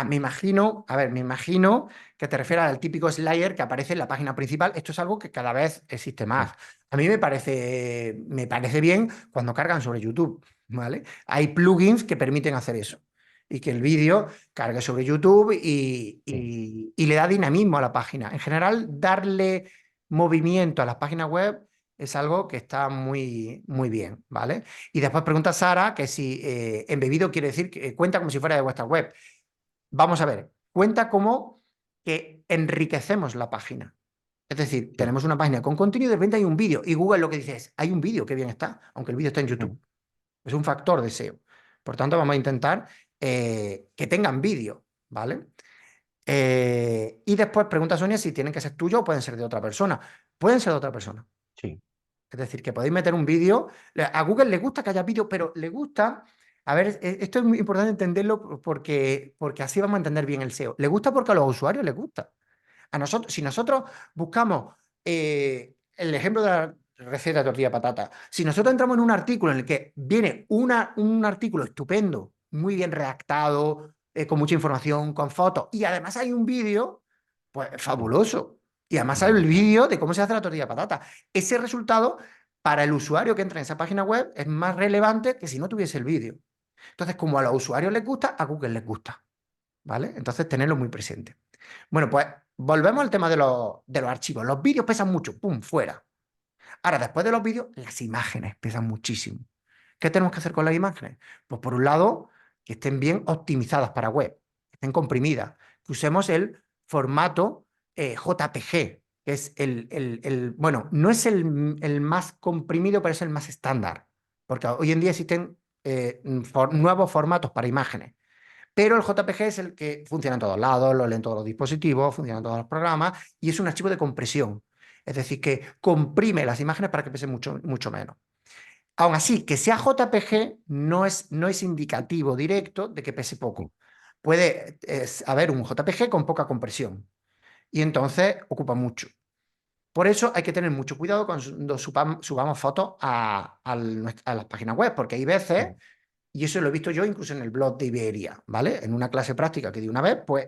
Me imagino, a ver, me imagino que te refieres al típico slider que aparece en la página principal. Esto es algo que cada vez existe más. A mí me parece bien cuando cargan sobre YouTube, ¿vale? Hay plugins que permiten hacer eso y que el vídeo cargue sobre YouTube Sí, y le da dinamismo a la página. En general, darle movimiento a las páginas web es algo que está muy, muy bien, ¿vale? Y después pregunta Sara que si embebido quiere decir que cuenta como si fuera de vuestra web. Vamos a ver, cuenta como que enriquecemos la página. Es decir, sí. tenemos una página con contenido y de repente hay un vídeo. Y Google lo que dice es, hay un vídeo, qué bien está, aunque el vídeo está en YouTube. Es un factor de SEO. Por tanto, vamos a intentar que tengan vídeo, ¿vale? Y después pregunta Sonia si tienen que ser tuyos o pueden ser de otra persona. Pueden ser de otra persona. Sí, Es decir, que podéis meter un vídeo. A Google le gusta que haya vídeo, pero le gusta. A ver, esto es muy importante entenderlo porque así vamos a entender bien el SEO. Le gusta porque a los usuarios les gusta. A nosotros, si nosotros buscamos el ejemplo de la receta de tortilla de patata, si nosotros entramos en un artículo en el que viene un artículo estupendo, muy bien redactado, con mucha información, con fotos, y además hay un vídeo, pues sí. fabuloso. Y además hay Vamos el a vídeo de cómo se hace la tortilla de patata. Ese resultado, para el usuario que entra en esa página web, es más relevante que si no tuviese el vídeo. Entonces, como a los usuarios les gusta, a Google les gusta. ¿Vale? Entonces, tenerlo muy presente. Bueno, pues volvemos al tema de los archivos. Los vídeos pesan mucho, ¡pum!, fuera. Ahora, después de los vídeos, las imágenes pesan muchísimo. ¿Qué tenemos que hacer con las imágenes? Pues por un lado, que estén bien optimizadas para web, que estén comprimidas, que usemos el formato JPG, que es bueno, no es el más comprimido, pero es el más estándar, porque hoy en día existen nuevos formatos para imágenes. Pero el JPG es el que funciona en todos lados, lo leen todos los dispositivos, funciona en todos los programas y es un archivo de compresión. Es decir, que comprime las imágenes para que pesen mucho, mucho menos. Aún así, que sea JPG no es indicativo directo de que pese sí, poco. Puede haber un JPG con poca compresión y entonces ocupa mucho. Por eso hay que tener mucho cuidado cuando subamos fotos a las páginas web, porque hay veces sí, y eso lo he visto yo incluso en el blog de Iberia, ¿vale? En una clase práctica que di una vez, pues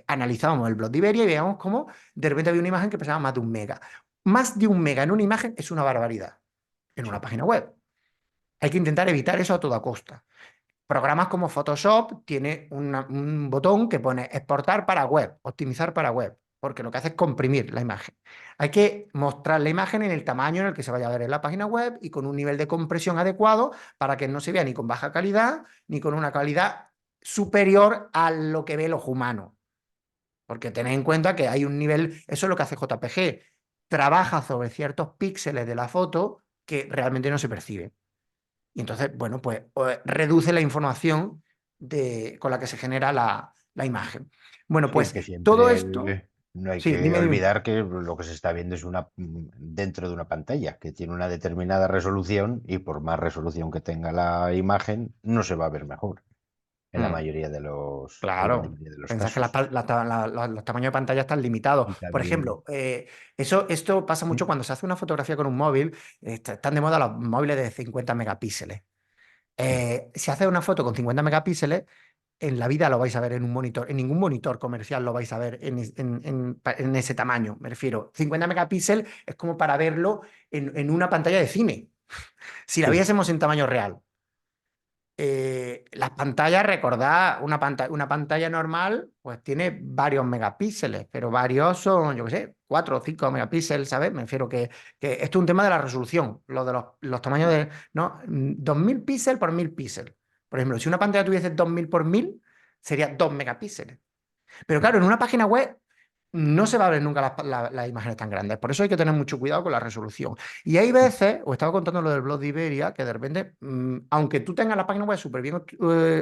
analizábamos el blog de Iberia y veíamos cómo de repente había una imagen que pesaba más de 1 mega. Más de 1 mega en una imagen es una barbaridad en una sí, página web. Hay que intentar evitar eso a toda costa. Programas como Photoshop tiene un botón que pone exportar para web, optimizar para web, porque lo que hace es comprimir la imagen. Hay que mostrar la imagen en el tamaño en el que se vaya a ver en la página web y con un nivel de compresión adecuado para que no se vea ni con baja calidad ni con una calidad superior a lo que ve el ojo humano. Porque tened en cuenta que hay un nivel, eso es lo que hace JPG, trabaja sobre ciertos píxeles de la foto que realmente no se perciben. Y entonces, bueno, pues reduce la información con la que se genera la imagen. Bueno, sí, pues que todo esto, siempre no hay sí, que dime. olvidar que lo que se está viendo es dentro de una pantalla que tiene una determinada resolución y por más resolución que tenga la imagen, no se va a ver mejor Mm, en la claro, mayoría de los pensás que casos. los tamaños de pantalla están limitados. Y Por también, ejemplo, esto pasa mucho cuando se hace una fotografía con un móvil, están de moda los móviles de 50 megapíxeles. Si haces una foto con 50 megapíxeles, en la vida lo vais a ver en un monitor, en ningún monitor comercial lo vais a ver en ese tamaño, me refiero. 50 megapíxeles es como para verlo en una pantalla de cine, si la sí, viésemos en tamaño real. Las pantallas, recordad, una pantalla normal, pues tiene varios megapíxeles, pero varios son, yo qué sé, 4 o 5 megapíxeles, ¿sabes? Me refiero que esto es un tema de la resolución, lo de los tamaños de, ¿no? 2000 píxeles por 1000 píxeles. Por ejemplo, si una pantalla tuviese 2000 por 1000, sería 2 megapíxeles. Pero claro, en una página web no se va a ver nunca las imágenes tan grandes. Por eso hay que tener mucho cuidado con la resolución. Y hay veces, os estaba contando lo del blog de Iberia, que de repente, aunque tú tengas la página web súper bien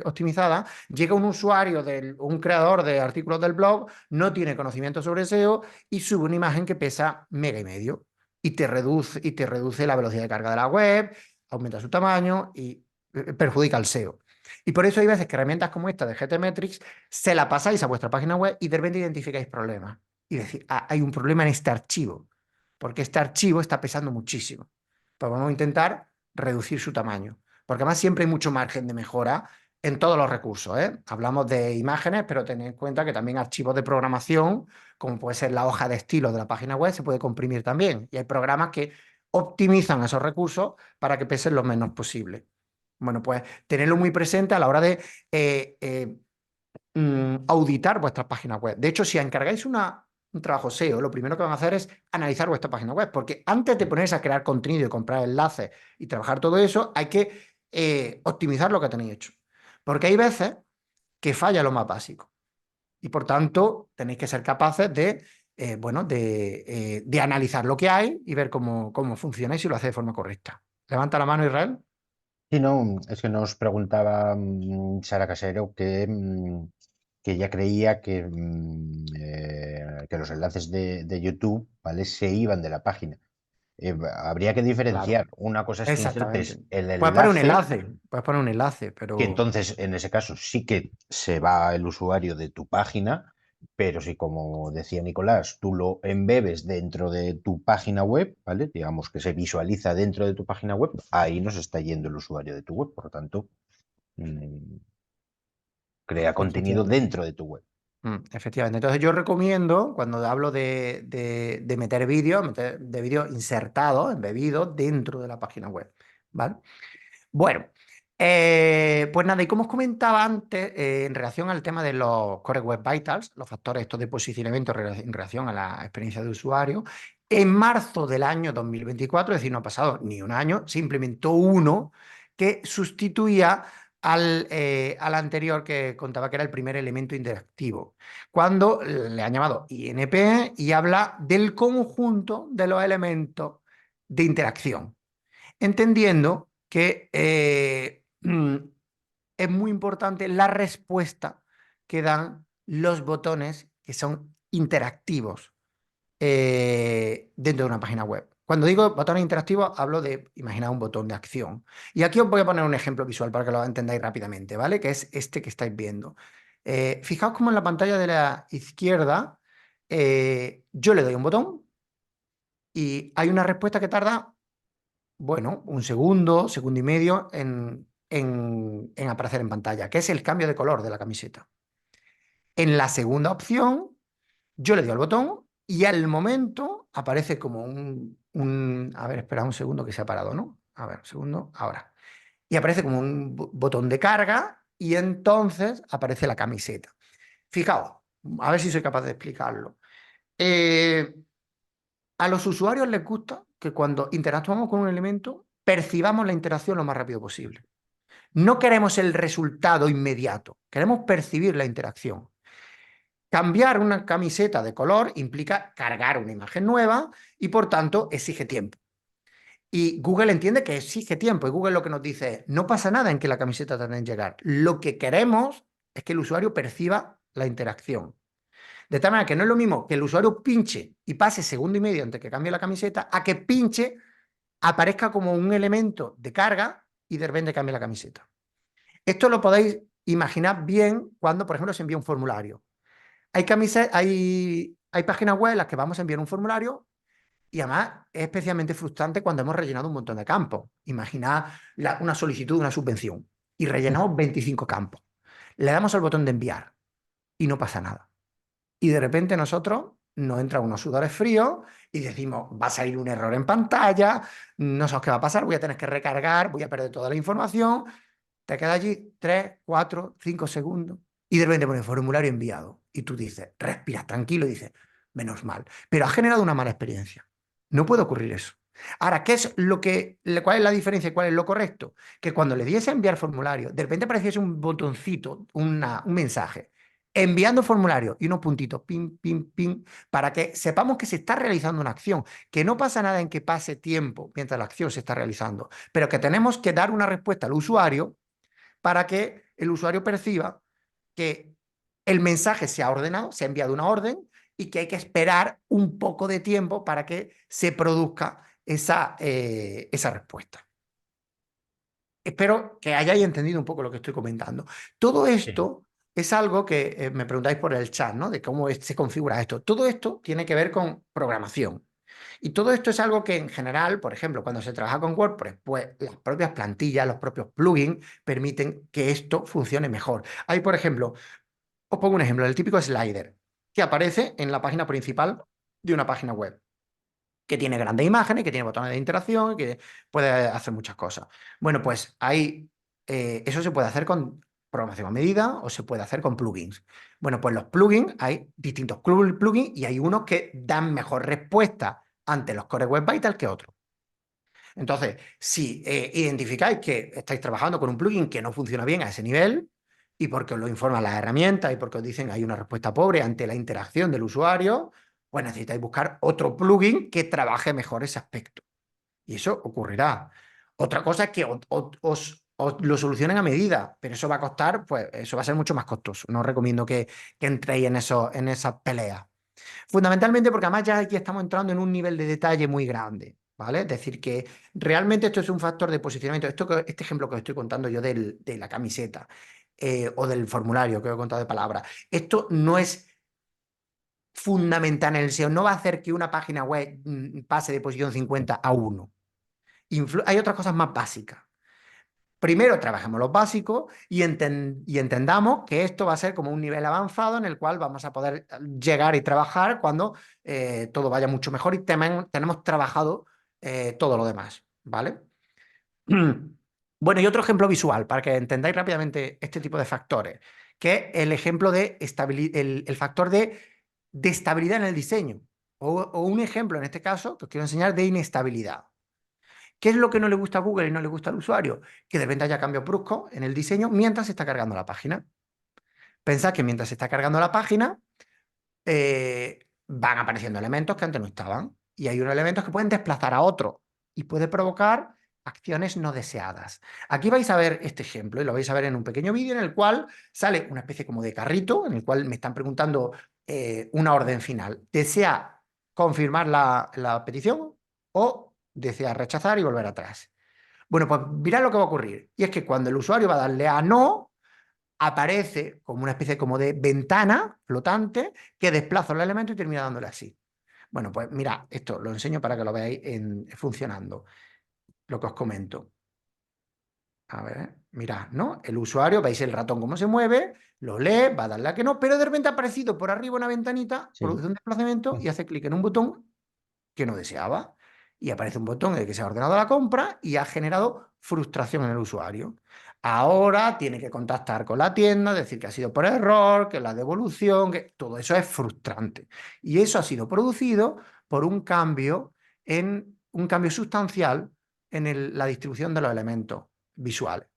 optimizada, llega un usuario, un creador de artículos del blog, no tiene conocimiento sobre SEO y sube una imagen que pesa mega y medio y te reduce la velocidad de carga de la web, aumenta su tamaño y perjudica al SEO. Y por eso hay veces que herramientas como esta de GTmetrix se la pasáis a vuestra página web y de repente identificáis problemas. Y decir, hay un problema en este archivo, porque este archivo está pesando muchísimo. Pues vamos a intentar reducir su tamaño, porque además siempre hay mucho margen de mejora en todos los recursos, ¿eh? Hablamos de imágenes, pero tened en cuenta que también archivos de programación, como puede ser la hoja de estilo de la página web, se puede comprimir también. Y hay programas que optimizan esos recursos para que pesen lo menos posible. Bueno, pues tenerlo muy presente a la hora de auditar vuestras páginas web. De hecho, si encargáis un trabajo SEO, lo primero que van a hacer es analizar vuestra página web, porque antes de ponerse a crear contenido y comprar enlaces y trabajar todo eso, hay que optimizar lo que tenéis hecho. Porque hay veces que falla lo más básico y por tanto tenéis que ser capaces de, bueno, de analizar lo que hay y ver cómo funciona y si lo hace de forma correcta. Levanta la mano, Israel. Sí, no, es que nos preguntaba Sara Casero que ella creía que los enlaces de YouTube, ¿vale? Se iban de la página. Habría que Claro, diferenciar. Una cosa es que exactamente. insertes el Puedes enlace, poner un enlace, que pero entonces en ese caso sí que se va el usuario de tu página, pero si, como decía Nicolás, tú lo embebes dentro de tu página web, ¿vale? Digamos que se visualiza dentro de tu página web, ahí nos está yendo el usuario de tu web, por lo tanto, mm, crea contenido efectivamente. dentro de tu web. Efectivamente. Entonces yo recomiendo, cuando hablo de meter vídeos, de vídeos insertados, embebidos dentro de la página web. ¿Vale? Bueno, pues nada, y como os comentaba antes, en relación al tema de los Core Web Vitals, los factores estos de posicionamiento en relación a la experiencia de usuario, en marzo del año 2024, es decir, no ha pasado ni un año, se implementó uno que sustituía al anterior que contaba que era el primer elemento interactivo, cuando le han llamado INP y habla del conjunto de los elementos de interacción, entendiendo que es muy importante la respuesta que dan los botones que son interactivos dentro de una página web. Cuando digo botones interactivos, hablo de, imaginar un botón de acción. Y aquí os voy a poner un ejemplo visual para que lo entendáis rápidamente, ¿vale? Que es este que estáis viendo. Fijaos cómo en la pantalla de la izquierda yo le doy un botón y hay una respuesta que tarda, bueno, un segundo, segundo y medio en aparecer en pantalla, que es el cambio de color de la camiseta. En la segunda opción, yo le doy al botón y al momento aparece como a ver, espera un segundo que se ha parado, ¿no? A ver, un segundo, ahora. Y aparece como un botón de carga y entonces aparece la camiseta. Fijaos, a ver si soy capaz de explicarlo. Eh, a los usuarios les gusta que cuando interactuamos con un elemento percibamos la interacción lo más rápido posible. No queremos el resultado inmediato, queremos percibir la interacción. Cambiar una camiseta de color implica cargar una imagen nueva y por tanto exige tiempo. Y Google entiende que exige tiempo y Google lo que nos dice es, no pasa nada en que la camiseta tarde en llegar. Lo que queremos es que el usuario perciba la interacción. De tal manera que no es lo mismo que el usuario pinche y pase segundo y medio antes que cambie la camiseta, a que pinche, aparezca como un elemento de carga y de repente cambie la camiseta. Esto lo podéis imaginar bien cuando, por ejemplo, se envía un formulario. Hay páginas web en las que vamos a enviar un formulario y además es especialmente frustrante cuando hemos rellenado un montón de campos. Imaginad una solicitud de una subvención y rellenamos 25 campos. Le damos al botón de enviar y no pasa nada. Y de repente nosotros nos entran unos sudores fríos y decimos, va a salir un error en pantalla, no sabes qué va a pasar, voy a tener que recargar, voy a perder toda la información. Te queda allí 3, 4, 5 segundos y de repente pone formulario enviado. Y tú dices, respiras tranquilo y dices, menos mal. Pero has generado una mala experiencia. No puede ocurrir eso. Ahora, ¿cuál es la diferencia y cuál es lo correcto? Que cuando le diese a enviar formulario, de repente apareciese un botoncito, un mensaje, enviando formulario y unos puntitos, pim, pim, pim, para que sepamos que se está realizando una acción, que no pasa nada en que pase tiempo mientras la acción se está realizando, pero que tenemos que dar una respuesta al usuario para que el usuario perciba que el mensaje se ha ordenado, se ha enviado una orden y que hay que esperar un poco de tiempo para que se produzca esa respuesta. Espero que hayáis entendido un poco lo que estoy comentando. Todo Sí. esto es algo que me preguntáis por el chat, ¿no? De cómo se configura esto. Todo esto tiene que ver con programación. Y todo esto es algo que en general, por ejemplo, cuando se trabaja con WordPress, pues las propias plantillas, los propios plugins permiten que esto funcione mejor. Hay, por ejemplo, os pongo un ejemplo, el típico slider que aparece en la página principal de una página web, que tiene grandes imágenes, que tiene botones de interacción, que puede hacer muchas cosas. Bueno, pues ahí eso se puede hacer con programación a medida o se puede hacer con plugins. Bueno, pues los plugins, hay distintos plugins y hay unos que dan mejor respuesta ante los Core Web Vitals que otros. Entonces, si identificáis que estáis trabajando con un plugin que no funciona bien a ese nivel, y porque os lo informan las herramientas y porque os dicen que hay una respuesta pobre ante la interacción del usuario, pues necesitáis buscar otro plugin que trabaje mejor ese aspecto. Y eso ocurrirá. Otra cosa es que os lo solucionen a medida, pero eso va a costar, pues eso va a ser mucho más costoso. No os recomiendo que entréis en esas peleas. Fundamentalmente porque además ya aquí estamos entrando en un nivel de detalle muy grande, ¿vale? Es decir, que realmente esto es un factor de posicionamiento. Este ejemplo que os estoy contando yo de la camiseta o del formulario que os he contado de palabras, esto no es fundamental en el SEO, no va a hacer que una página web pase de posición 50 a 1. Hay otras cosas más básicas. Primero trabajemos los básicos y entendamos que esto va a ser como un nivel avanzado en el cual vamos a poder llegar y trabajar cuando todo vaya mucho mejor y tenemos trabajado todo lo demás, ¿vale? Bueno, y otro ejemplo visual para que entendáis rápidamente este tipo de factores, que es el ejemplo de el factor de estabilidad en el diseño, o un ejemplo en este caso que os quiero enseñar de inestabilidad. ¿Qué es lo que no le gusta a Google y no le gusta al usuario? Que de repente haya cambios bruscos en el diseño mientras se está cargando la página. Pensad que mientras se está cargando la página van apareciendo elementos que antes no estaban y hay unos elementos que pueden desplazar a otros y puede provocar acciones no deseadas. Aquí vais a ver este ejemplo y lo vais a ver en un pequeño vídeo en el cual sale una especie como de carrito en el cual me están preguntando una orden final. ¿Desea confirmar la petición o desea rechazar y volver atrás? Bueno, pues mirad lo que va a ocurrir. Y es que cuando el usuario va a darle a no, aparece como una especie como de ventana flotante que desplaza el elemento y termina dándole así. Bueno, pues mira, esto lo enseño para que lo veáis funcionando, lo que os comento. A ver, mirad, ¿no? El usuario, veis el ratón cómo se mueve, lo lee, va a darle a que no, pero de repente ha aparecido por arriba una ventanita, Sí. produce un desplazamiento y hace clic en un botón que no deseaba. Y aparece un botón en el que se ha ordenado la compra y ha generado frustración en el usuario. Ahora tiene que contactar con la tienda, decir que ha sido por error, que la devolución, que todo eso es frustrante. Y eso ha sido producido por un cambio sustancial en la distribución de los elementos visuales.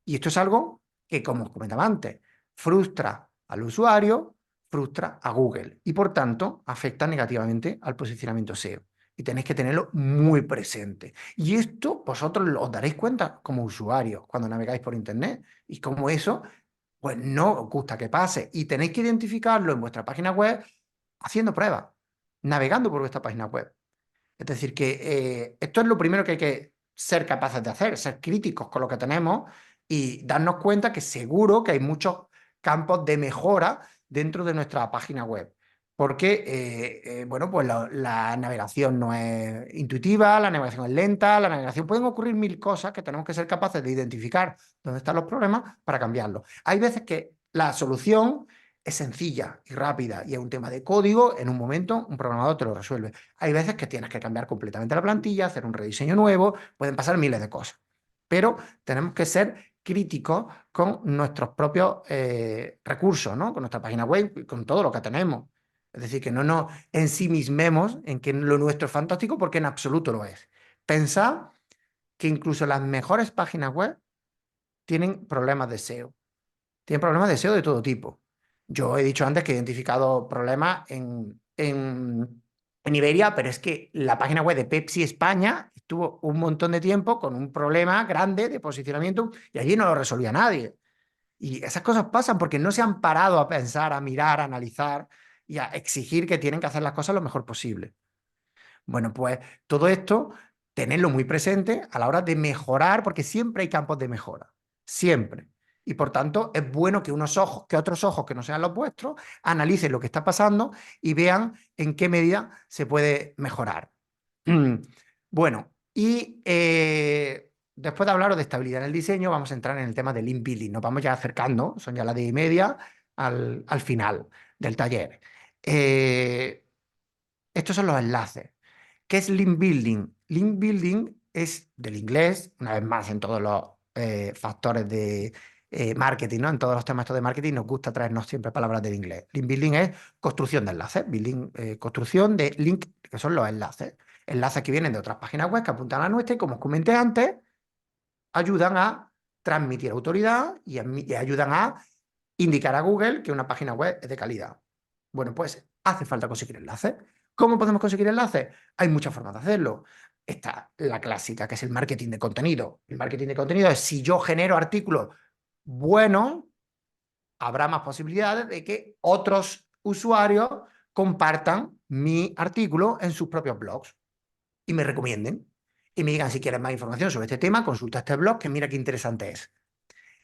Y esto es algo que, como os comentaba antes, frustra al usuario, frustra a Google y por tanto afecta negativamente al posicionamiento SEO. Y tenéis que tenerlo muy presente. Y esto vosotros os daréis cuenta como usuarios cuando navegáis por Internet y como eso pues no os gusta que pase. Y tenéis que identificarlo en vuestra página web haciendo pruebas, navegando por vuestra página web. Es decir, que esto es lo primero que hay que ser capaces de hacer, ser críticos con lo que tenemos y darnos cuenta que seguro que hay muchos campos de mejora dentro de nuestra página web. Porque, bueno, pues la navegación no es intuitiva, la navegación es lenta, la navegación pueden ocurrir mil cosas que tenemos que ser capaces de identificar dónde están los problemas para cambiarlos. Hay veces que la solución es sencilla y rápida y es un tema de código, en un momento un programador te lo resuelve. Hay veces que tienes que cambiar completamente la plantilla, hacer un rediseño nuevo, pueden pasar miles de cosas. Pero tenemos que ser críticos con nuestros propios recursos, ¿no? Con nuestra página web, con todo lo que tenemos. Es decir, que no nos ensimismemos en que lo nuestro es fantástico porque en absoluto lo es. Pensad que incluso las mejores páginas web tienen problemas de SEO. Tienen problemas de SEO de todo tipo. Yo he dicho antes que he identificado problemas en Iberia, pero es que la página web de Pepsi España estuvo un montón de tiempo con un problema grande de posicionamiento y allí no lo resolvía nadie. Y esas cosas pasan porque no se han parado a pensar, a mirar, a analizar y a exigir que tienen que hacer las cosas lo mejor posible. Bueno, pues todo esto, tenerlo muy presente a la hora de mejorar, porque siempre hay campos de mejora, siempre. Y por tanto, es bueno que que otros ojos que no sean los vuestros, analicen lo que está pasando y vean en qué medida se puede mejorar. Bueno, y después de hablaros de estabilidad en el diseño, vamos a entrar en el tema del link building. Nos vamos ya acercando, son ya las 10:30, al final del taller. Eh, Estos son los enlaces. ¿Qué es link building? Link building es del inglés, una vez más en todos los factores de marketing, ¿no? En todos los temas estos de marketing nos gusta traernos siempre palabras del inglés. Link building es construcción de enlaces, building, construcción de link, que son los enlaces. Enlaces que vienen de otras páginas web que apuntan a la nuestra y, como os comenté antes, ayudan a transmitir autoridad y ayudan a indicar a Google que una página web es de calidad. Bueno, pues hace falta conseguir enlaces. ¿Cómo podemos conseguir enlaces? Hay muchas formas de hacerlo. Está la clásica, que es el marketing de contenido. El marketing de contenido es: si yo genero artículos buenos, habrá más posibilidades de que otros usuarios compartan mi artículo en sus propios blogs y me recomienden. Y me digan: si quieres más información sobre este tema, consulta este blog, que mira qué interesante es.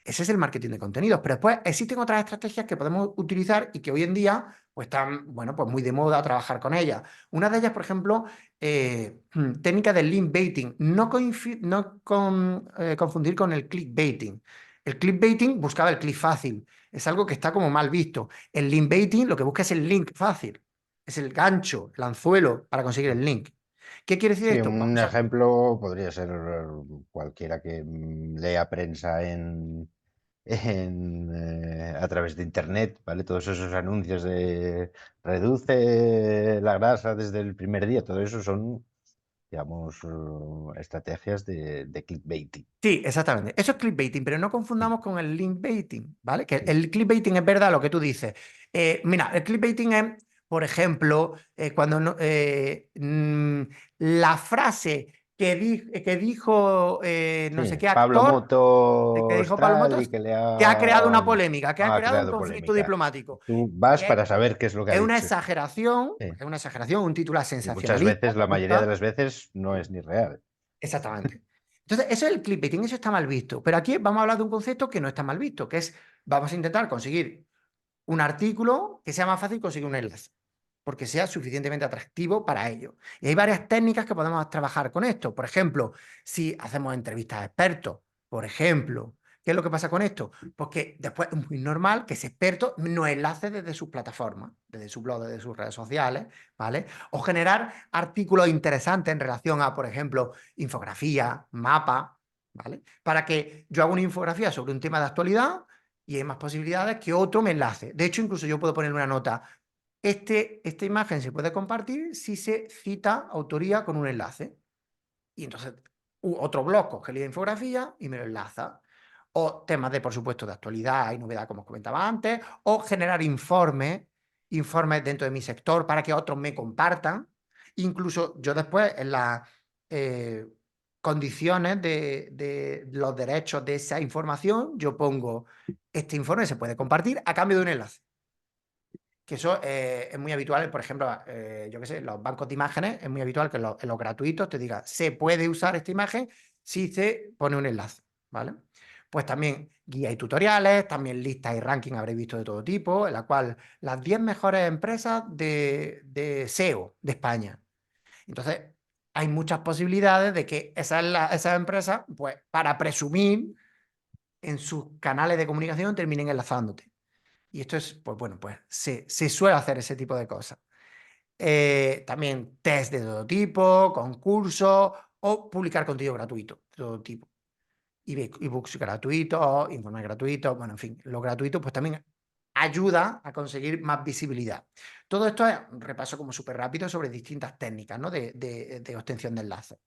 Ese es el marketing de contenidos. Pero después existen otras estrategias que podemos utilizar y que hoy en día pues están, bueno, pues muy de moda trabajar con ellas. Una de ellas, por ejemplo, técnica del link baiting. No confundir con el clickbaiting. El clickbaiting buscaba el click fácil. Es algo que está como mal visto. El link baiting lo que busca es el link fácil. Es el gancho, el anzuelo para conseguir el link. ¿Qué quiere decir Sí, esto? un Vamos a... ejemplo podría ser cualquiera que lea prensa a través de internet, ¿vale? Todos esos anuncios de reduce la grasa desde el primer día, todo eso son, digamos, estrategias de clickbaiting. Sí, exactamente. Eso es clickbaiting, pero no Mm, confundamos con el link baiting, ¿vale? Que mm. el clickbaiting es verdad lo que tú dices. Mira, el clickbaiting es, por ejemplo, cuando la frase que dijo no sé Sí, qué Pablo actor, que Motos dijo Pablo tal y Motos, que que ha creado una polémica, que ha ha creado un creado conflicto polémica. diplomático. Tú vas Y para saber qué es lo que ha dicho. Sí. es una exageración, un titular Y muchas sensacionalista, veces, me la mayoría de gusta. las veces, no es ni real. Exactamente. Entonces, eso es el clickbaiting, eso está mal visto. Pero aquí vamos a hablar de un concepto que no está mal visto, que es: vamos a intentar conseguir un artículo que sea más fácil conseguir un enlace, porque sea suficientemente atractivo para ello. Y hay varias técnicas que podemos trabajar con esto. Por ejemplo, si hacemos entrevistas a expertos, por ejemplo, ¿qué es lo que pasa con esto? Pues que después es muy normal que ese experto nos enlace desde sus plataformas, desde su blog, desde sus redes sociales, ¿vale? O generar artículos interesantes en relación a, por ejemplo, infografía, mapa, ¿vale? Para que yo haga una infografía sobre un tema de actualidad y hay más posibilidades que otro me enlace. De hecho, incluso yo puedo poner una nota: esta imagen se puede compartir si se cita autoría con un enlace. Y entonces otro blog coge la infografía y me lo enlaza. O temas de, por supuesto, de actualidad y novedad, como os comentaba antes. O generar informes dentro de mi sector para que otros me compartan. Incluso yo después, en las eh, condiciones de los derechos de esa información, yo pongo: este informe se puede compartir a cambio de un enlace. Que eso es muy habitual, por ejemplo, yo qué sé, los bancos de imágenes, es muy habitual que en los gratuitos te diga: se puede usar esta imagen si se pone un enlace, ¿vale? Pues también guías y tutoriales, también listas y ranking habréis visto de todo tipo, en la cual las 10 mejores empresas de SEO de España. Entonces, hay muchas posibilidades de que esas empresas, pues, para presumir en sus canales de comunicación, terminen enlazándote. Y esto es, pues bueno, pues se suele hacer ese tipo de cosas. También test de todo tipo, concursos o publicar contenido gratuito de todo tipo. Ebooks gratuitos, informes gratuitos, bueno, en fin, lo gratuito pues también ayuda a conseguir más visibilidad. Todo esto es un repaso como súper rápido sobre distintas técnicas, ¿no? de obtención de enlaces.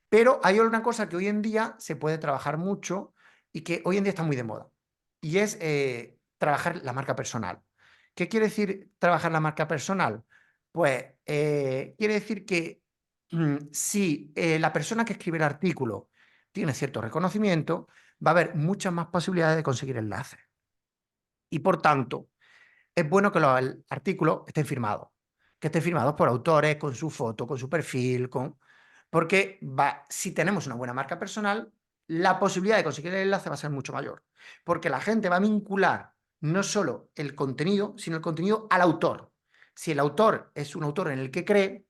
Pero hay una cosa que hoy en día se puede trabajar mucho y que hoy en día está muy de moda, y es trabajar la marca personal. ¿Qué quiere decir trabajar la marca personal? Pues quiere decir que si la persona que escribe el artículo tiene cierto reconocimiento, va a haber muchas más posibilidades de conseguir enlaces. Y por tanto, es bueno que los artículos estén firmados, que estén firmados por autores, con su foto, con su perfil, porque si tenemos una buena marca personal, la posibilidad de conseguir el enlace va a ser mucho mayor, porque la gente va a vincular no solo el contenido, sino el contenido al autor. Si el autor es un autor en el que cree,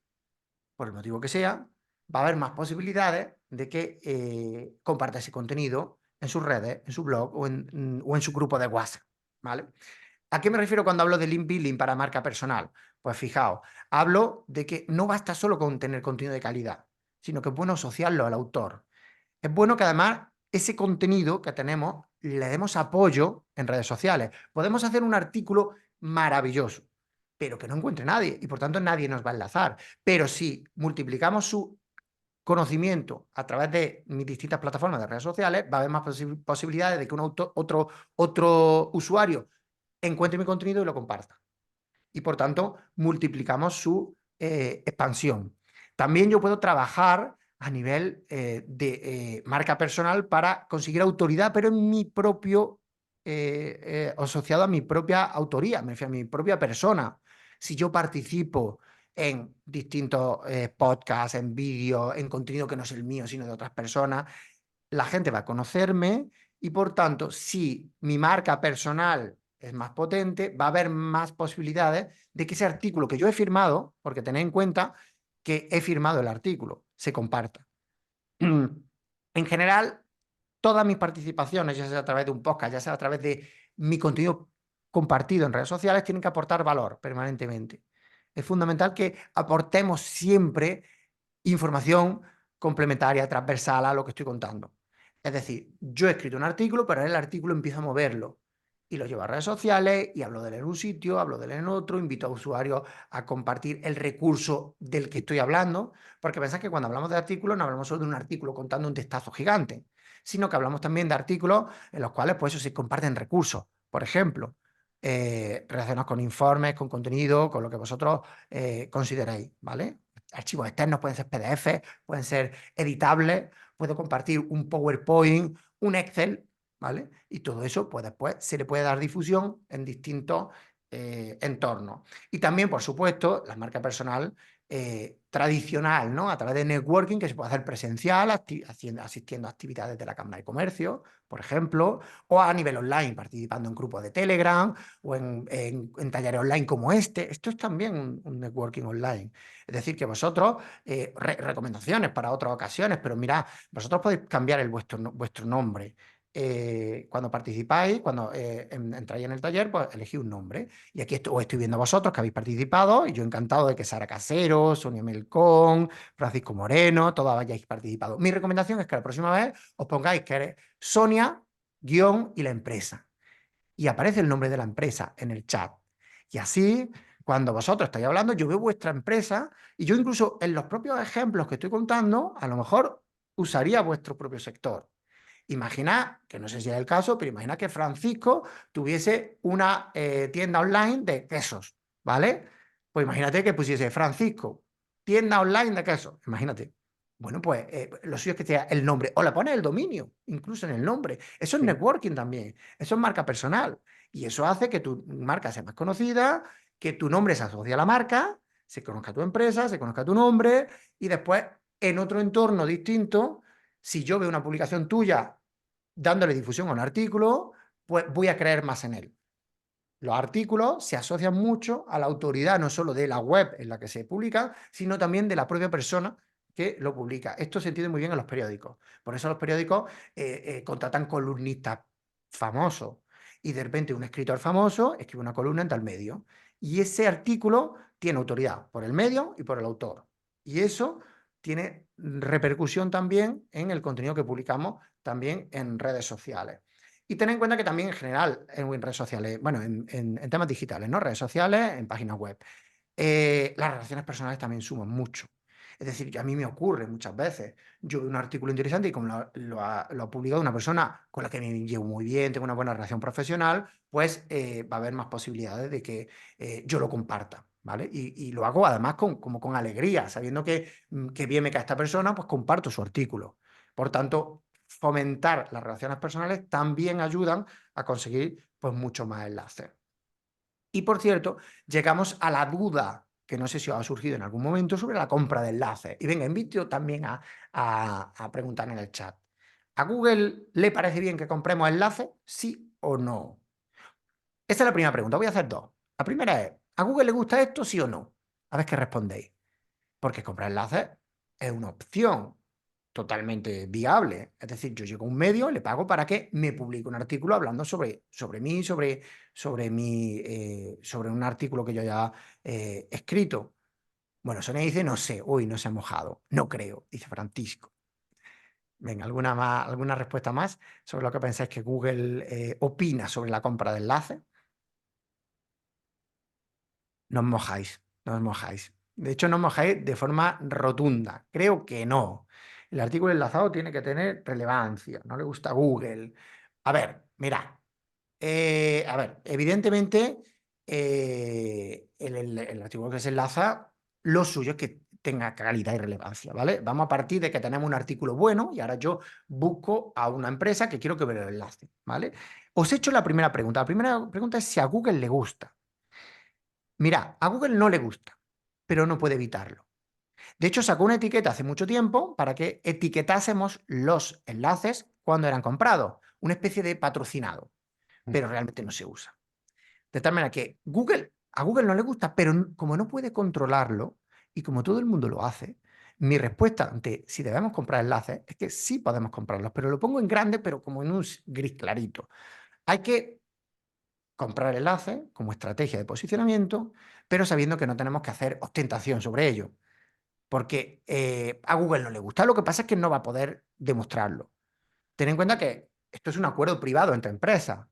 por el motivo que sea, va a haber más posibilidades de que comparta ese contenido en sus redes, en su blog o en su grupo de WhatsApp, ¿vale? ¿A qué me refiero cuando hablo de link building para marca personal? Pues fijaos, hablo de que no basta solo con tener contenido de calidad, sino que es bueno asociarlo al autor. Es bueno que además ese contenido que tenemos le demos apoyo en redes sociales. Podemos hacer un artículo maravilloso, pero que no encuentre nadie y por tanto nadie nos va a enlazar. Pero si multiplicamos su conocimiento a través de mis distintas plataformas de redes sociales, va a haber más posibilidades de que otro usuario encuentre mi contenido y lo comparta. Y por tanto, multiplicamos su expansión. También yo puedo trabajar a nivel de marca personal para conseguir autoridad, pero en mi propio, asociado a mi propia autoría, me refiero a mi propia persona. Si yo participo en distintos podcasts, en vídeos, en contenido que no es el mío, sino de otras personas, la gente va a conocerme y por tanto, si mi marca personal es más potente, va a haber más posibilidades de que ese artículo que yo he firmado, porque tened en cuenta que he firmado el artículo, se comparta. En general, todas mis participaciones, ya sea a través de un podcast, ya sea a través de mi contenido compartido en redes sociales, tienen que aportar valor permanentemente. Es fundamental que aportemos siempre información complementaria, transversal a lo que estoy contando. Es decir, yo he escrito un artículo, pero en el artículo empiezo a moverlo y lo llevo a redes sociales y hablo de él en un sitio, hablo de él en otro, invito a usuarios a compartir el recurso del que estoy hablando, porque pensad que cuando hablamos de artículos no hablamos solo de un artículo contando un textazo gigante, sino que hablamos también de artículos en los cuales pues eso se comparten recursos. Por ejemplo, relacionados con informes, con contenido, con lo que vosotros consideréis, ¿vale? Archivos externos, pueden ser PDF, pueden ser editables, puedo compartir un PowerPoint, un Excel, ¿vale? Y todo eso, pues después se le puede dar difusión en distintos entornos. Y también, por supuesto, la marca personal tradicional, ¿no? A través de networking que se puede hacer presencial, asistiendo a actividades de la Cámara de Comercio, por ejemplo, o a nivel online, participando en grupos de Telegram o en talleres online como este. Esto es también un networking online. Es decir, que vosotros, recomendaciones para otras ocasiones, pero mirad, vosotros podéis cambiar vuestro nombre. Cuando participáis, cuando entráis en el taller, pues elegís un nombre. Y aquí os estoy viendo a vosotros que habéis participado, y yo encantado de que Sara Casero, Sonia Melcón, Francisco Moreno, todos hayáis participado. Mi recomendación es que la próxima vez os pongáis que eres Sonia, guión y la empresa. Y aparece el nombre de la empresa en el chat. Y así, cuando vosotros estáis hablando, yo veo vuestra empresa y yo incluso en los propios ejemplos que estoy contando, a lo mejor usaría vuestro propio sector. Imaginad, que no sé si es el caso, pero imaginad que Francisco tuviese una tienda online de quesos, ¿vale? Pues imagínate que pusiese Francisco, tienda online de quesos, imagínate. Bueno, pues lo suyo es que sea el nombre, o le pones el dominio, incluso en el nombre. Eso es Sí. networking también, eso es marca personal. Y eso hace que tu marca sea más conocida, que tu nombre se asocie a la marca, se conozca tu empresa, se conozca tu nombre, y después en otro entorno distinto, si yo veo una publicación tuya dándole difusión a un artículo, pues voy a creer más en él. Los artículos se asocian mucho a la autoridad no solo de la web en la que se publica, sino también de la propia persona que lo publica. Esto se entiende muy bien en los periódicos. Por eso los periódicos contratan columnistas famosos y de repente un escritor famoso escribe una columna en tal medio y ese artículo tiene autoridad por el medio y por el autor. Y eso tiene repercusión también en el contenido que publicamos también en redes sociales. Y ten en cuenta que también en general en redes sociales, bueno, en temas digitales, ¿no? Redes sociales, en páginas web. Las relaciones personales también suman mucho. Es decir, que a mí me ocurre muchas veces. Yo veo un artículo interesante y como lo ha publicado una persona con la que me llevo muy bien, tengo una buena relación profesional, pues va a haber más posibilidades de que yo lo comparta, ¿vale? Y lo hago además como con alegría, sabiendo que bien me cae esta persona, pues comparto su artículo. Por tanto, fomentar las relaciones personales también ayudan a conseguir pues mucho más enlaces. Y por cierto, llegamos a la duda, que no sé si os ha surgido en algún momento, sobre la compra de enlaces. Y venga, invito también a preguntar en el chat. ¿A Google le parece bien que compremos enlaces? ¿Sí o no? Esa es la primera pregunta. Voy a hacer dos. La primera es, ¿a Google le gusta esto, sí o no? A ver qué respondéis. porque comprar enlaces es una opción totalmente viable. Es decir, yo llego a un medio, le pago para que me publique un artículo hablando sobre mí, sobre un artículo que yo haya escrito. Bueno, Sonia dice, no sé, uy, no se ha mojado. No creo, dice Francisco. Venga, ¿alguna respuesta más sobre lo que pensáis que Google opina sobre la compra de enlaces? No os mojáis, no os mojáis. De hecho, no os mojáis de forma rotunda. Creo que no. El artículo enlazado tiene que tener relevancia. No le gusta a Google. A ver, mirad. A ver, evidentemente, el artículo que se enlaza, lo suyo es que tenga calidad y relevancia, ¿vale? Vamos a partir de que tenemos un artículo bueno y ahora yo busco a una empresa que quiero que me lo enlace, ¿vale? Os he hecho la primera pregunta. La primera pregunta es si a Google le gusta. Mira, a Google no le gusta, pero no puede evitarlo. De hecho, sacó una etiqueta hace mucho tiempo para que etiquetásemos los enlaces cuando eran comprados, una especie de patrocinado, pero realmente no se usa. De tal manera que a Google no le gusta, pero como no puede controlarlo y como todo el mundo lo hace, mi respuesta ante si debemos comprar enlaces es que sí podemos comprarlos, pero lo pongo en grande, pero como en un gris clarito. Hay que comprar enlaces como estrategia de posicionamiento, pero sabiendo que no tenemos que hacer ostentación sobre ello, porque a Google no le gusta. Lo que pasa es que no va a poder demostrarlo. Ten en cuenta que esto es un acuerdo privado entre empresas.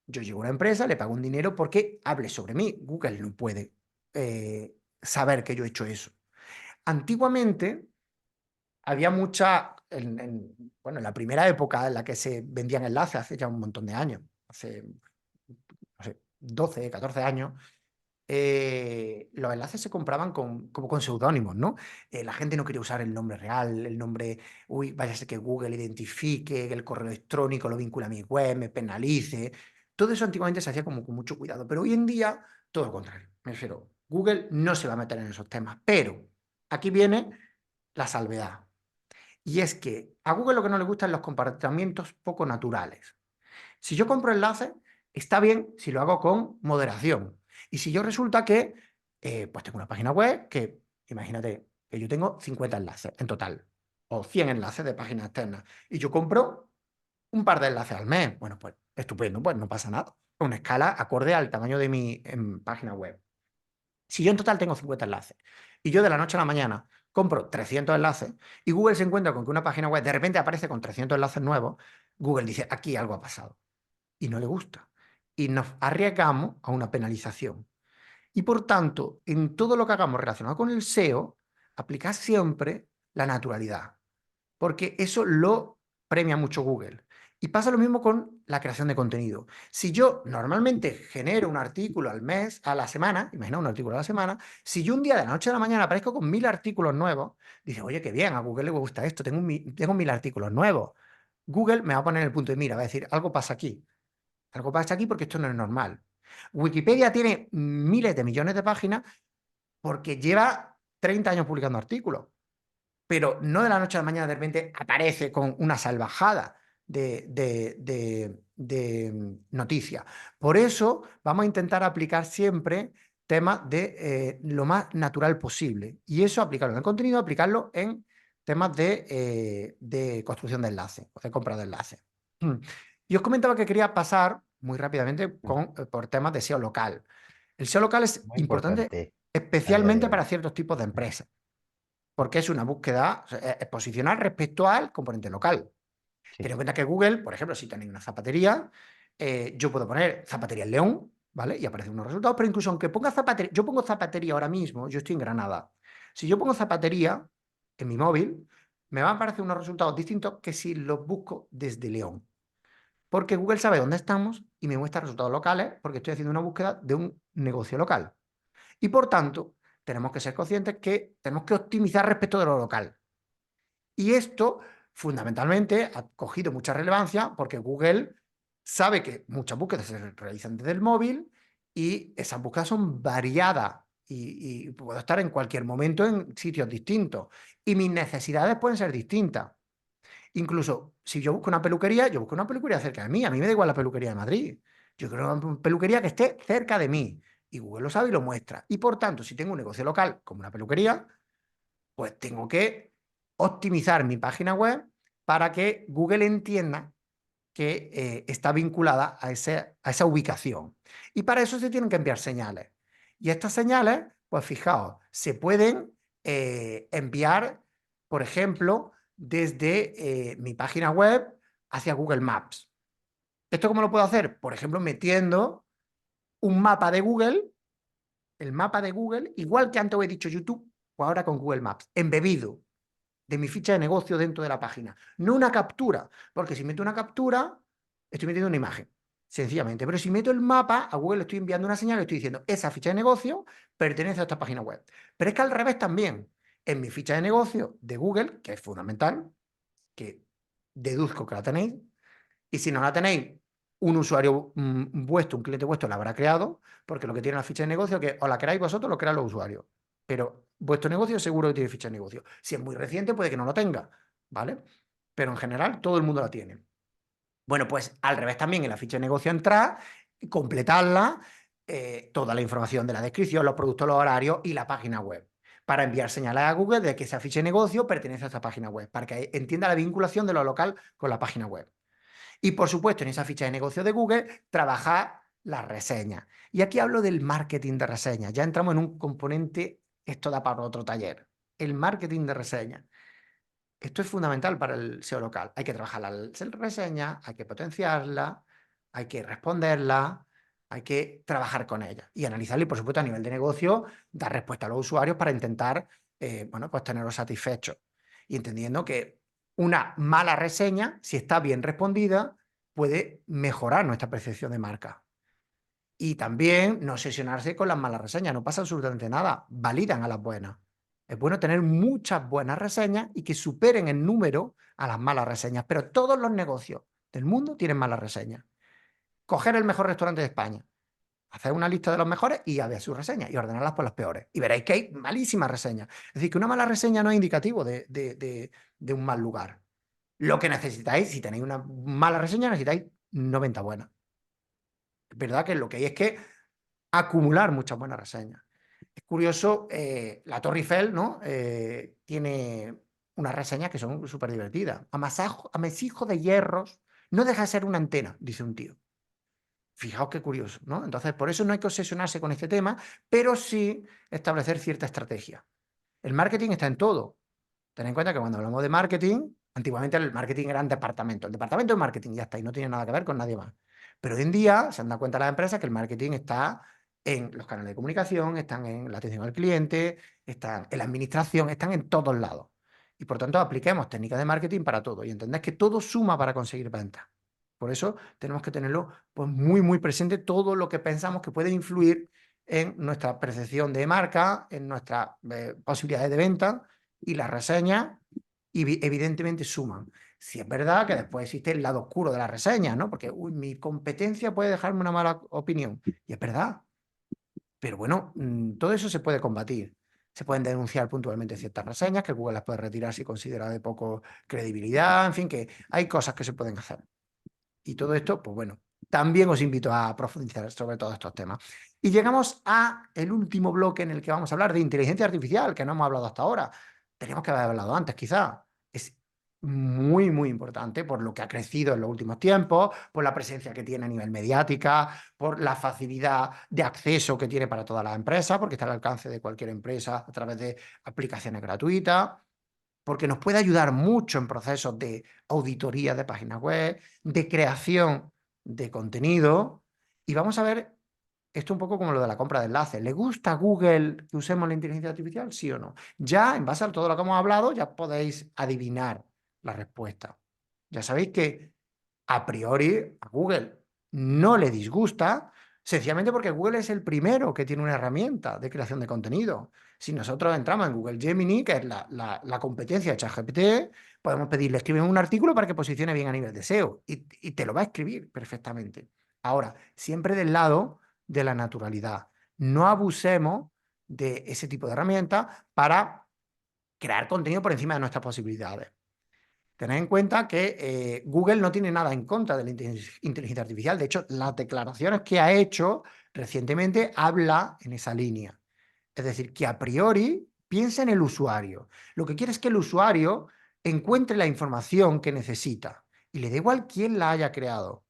Yo llego a una empresa, le pago un dinero porque hable sobre mí. Google no puede saber que yo he hecho eso. Antiguamente había bueno, en la primera época en la que se vendían enlaces, hace ya un montón de años, hace, no sé, 12, 14 años, los enlaces se compraban como con seudónimos, ¿no? La gente no quería usar el nombre real, el nombre, uy, vaya a ser que Google identifique, que el correo electrónico lo vincula a mi web, me penalice. Todo eso antiguamente se hacía como con mucho cuidado, pero hoy en día todo lo contrario. Me refiero, Google no se va a meter en esos temas, pero aquí viene la salvedad. Y es que a Google lo que no le gustan los comportamientos poco naturales. Si yo compro enlaces, está bien si lo hago con moderación. Y si yo resulta que, pues tengo una página web que, imagínate, que yo tengo 50 enlaces en total, o 100 enlaces de páginas externas, y yo compro un par de enlaces al mes, bueno, pues estupendo, pues no pasa nada. Una escala acorde al tamaño de mi página web. Si yo en total tengo 50 enlaces y yo de la noche a la mañana compro 300 enlaces y Google se encuentra con que una página web de repente aparece con 300 enlaces nuevos, Google dice, aquí algo ha pasado y no le gusta. Y nos arriesgamos a una penalización. Y por tanto, en todo lo que hagamos relacionado con el SEO, aplicar siempre la naturalidad, porque eso lo premia mucho Google. Y pasa lo mismo con la creación de contenido. Si yo normalmente genero un artículo al mes, a la semana, imagina un artículo a la semana, si yo un día de la noche a la mañana aparezco con 1000 artículos nuevos, dice, oye, qué bien, a Google le gusta esto, tengo 1000 artículos nuevos. Google me va a poner el punto de mira, va a decir, algo pasa aquí. Algo pasa aquí porque esto no es normal. Wikipedia tiene miles de millones de páginas porque lleva 30 años publicando artículos, pero no de la noche a la mañana de repente aparece con una salvajada de noticias. Por eso vamos a intentar aplicar siempre temas de lo más natural posible. Y eso aplicarlo en el contenido, aplicarlo en temas de construcción de enlaces o de compra de enlaces. Y os comentaba que quería pasar muy rápidamente por temas de SEO local. El SEO local es Muy importante importante a día de especialmente para hoy. ciertos tipos de empresas, porque es una búsqueda, o sea, es posicionar respecto al componente local. Sí, Ten en cuenta que Google, por ejemplo, si tenéis una zapatería, yo puedo poner zapatería en León, ¿vale? Y aparecen unos resultados, pero incluso aunque ponga zapatería, yo pongo zapatería ahora mismo, yo estoy en Granada. Si yo pongo zapatería en mi móvil, me van a aparecer unos resultados distintos que si los busco desde León. Porque Google sabe dónde estamos y me muestra resultados locales porque estoy haciendo una búsqueda de un negocio local. Y por tanto, tenemos que ser conscientes que tenemos que optimizar respecto de lo local. Y esto, fundamentalmente, ha cogido mucha relevancia porque Google sabe que muchas búsquedas se realizan desde el móvil y esas búsquedas son variadas y puedo estar en cualquier momento en sitios distintos y mis necesidades pueden ser distintas. Incluso si yo busco una peluquería, yo busco una peluquería cerca de mí. A mí me da igual la peluquería de Madrid. Yo quiero una peluquería que esté cerca de mí. Y Google lo sabe y lo muestra. Y por tanto, si tengo un negocio local como una peluquería, Pues tengo que optimizar mi página web para que Google entienda que está vinculada a esa ubicación. Y para eso se tienen que enviar señales. Y estas señales, pues fijaos, se pueden enviar, por ejemplo, desde mi página web hacia Google Maps. ¿Esto cómo lo puedo hacer? Por ejemplo, metiendo un mapa de Google, el mapa de Google, igual que antes os he dicho YouTube, pues ahora con Google Maps, embebido de mi ficha de negocio dentro de la página. No una captura, porque si meto una captura, estoy metiendo una imagen, sencillamente. Pero si meto el mapa, a Google le estoy enviando una señal, le estoy diciendo, esa ficha de negocio pertenece a esta página web. Pero es que al revés también, en mi ficha de negocio de Google, que es fundamental, que deduzco que la tenéis, y si no la tenéis, un usuario vuestro, un cliente vuestro la habrá creado, porque lo que tiene la ficha de negocio es que o la creáis vosotros o lo crean los usuarios. Pero vuestro negocio seguro que tiene ficha de negocio. Si es muy reciente, puede que no lo tenga, ¿vale? Pero en general todo el mundo la tiene. Bueno, pues al revés también en la ficha de negocio entrar, completarla, toda la información de la descripción, los productos, los horarios y la página web, para enviar señales a Google de que esa ficha de negocio pertenece a esta página web, para que entienda la vinculación de lo local con la página web. Y por supuesto, en esa ficha de negocio de Google, trabajar las reseñas. Y aquí hablo del marketing de reseñas. Ya entramos en un componente, esto da para otro taller. El marketing de reseñas. Esto es fundamental para el SEO local. Hay que trabajar las reseñas, hay que potenciarla, hay que responderla, hay que trabajar con ella y analizarla y, por supuesto, a nivel de negocio, dar respuesta a los usuarios para intentar, bueno, pues tenerlos satisfechos. Y entendiendo que una mala reseña, si está bien respondida, puede mejorar nuestra percepción de marca. Y también no obsesionarse con las malas reseñas, no pasa absolutamente nada, validan a las buenas. Es bueno tener muchas buenas reseñas y que superen en número a las malas reseñas, pero todos los negocios del mundo tienen malas reseñas. Coger el mejor restaurante de España, hacer una lista de los mejores y a ver sus reseñas y ordenarlas por las peores. Y veréis que hay malísimas reseñas. Es decir, que una mala reseña no es indicativo de un mal lugar. Lo que necesitáis, si tenéis una mala reseña, necesitáis 90 buenas. Es verdad que lo que hay es que acumular muchas buenas reseñas. Es curioso, la Torre Eiffel, ¿no? Tiene unas reseñas que son súper divertidas. Amasijo de hierros no deja de ser una antena, dice un tío. Fijaos qué curioso, ¿no? Entonces, por eso no hay que obsesionarse con este tema, pero sí establecer cierta estrategia. El marketing está en todo. Ten en cuenta que cuando hablamos de marketing, antiguamente el marketing era un departamento. El departamento de marketing ya está y no tiene nada que ver con nadie más. Pero hoy en día se han dado cuenta las empresas que el marketing está en los canales de comunicación, están en la atención al cliente, están en la administración, están en todos lados. Y por tanto apliquemos técnicas de marketing para todo y entendés que todo suma para conseguir ventas. Por eso tenemos que tenerlo pues, muy, muy presente todo lo que pensamos que puede influir en nuestra percepción de marca, en nuestras posibilidades de venta y las reseñas evidentemente suman. Si es verdad que después existe el lado oscuro de la reseña, ¿no? Porque uy, mi competencia puede dejarme una mala opinión. Y es verdad. Pero bueno, todo eso se puede combatir. Se pueden denunciar puntualmente ciertas reseñas, que Google las puede retirar si considera de poco credibilidad, en fin, que hay cosas que se pueden hacer. Y todo esto, pues bueno, también os invito a profundizar sobre todos estos temas. Y llegamos a el último bloque en el que vamos a hablar de inteligencia artificial, que no hemos hablado hasta ahora. Tenemos que haber hablado antes, quizá. Es muy, muy importante por lo que ha crecido en los últimos tiempos, por la presencia que tiene a nivel mediática, por la facilidad de acceso que tiene para todas las empresas, porque está al alcance de cualquier empresa a través de aplicaciones gratuitas, porque nos puede ayudar mucho en procesos de auditoría de páginas web, de creación de contenido. Y vamos a ver esto un poco como lo de la compra de enlaces. ¿Le gusta a Google que usemos la inteligencia artificial? ¿Sí o no? Ya, en base a todo lo que hemos hablado, ya podéis adivinar la respuesta. Ya sabéis que a priori a Google no le disgusta, sencillamente porque Google es el primero que tiene una herramienta de creación de contenido. Si nosotros entramos en Google Gemini, que es la competencia de ChatGPT, podemos pedirle, escribe un artículo para que posicione bien a nivel de SEO y te lo va a escribir perfectamente. Ahora, siempre del lado de la naturalidad. No abusemos de ese tipo de herramientas para crear contenido por encima de nuestras posibilidades. Tened en cuenta que Google no tiene nada en contra de la inteligencia artificial. De hecho, las declaraciones que ha hecho recientemente habla en esa línea. Es decir, que a priori piensa en el usuario. Lo que quiere es que el usuario encuentre la información que necesita y le da igual quién la haya creado,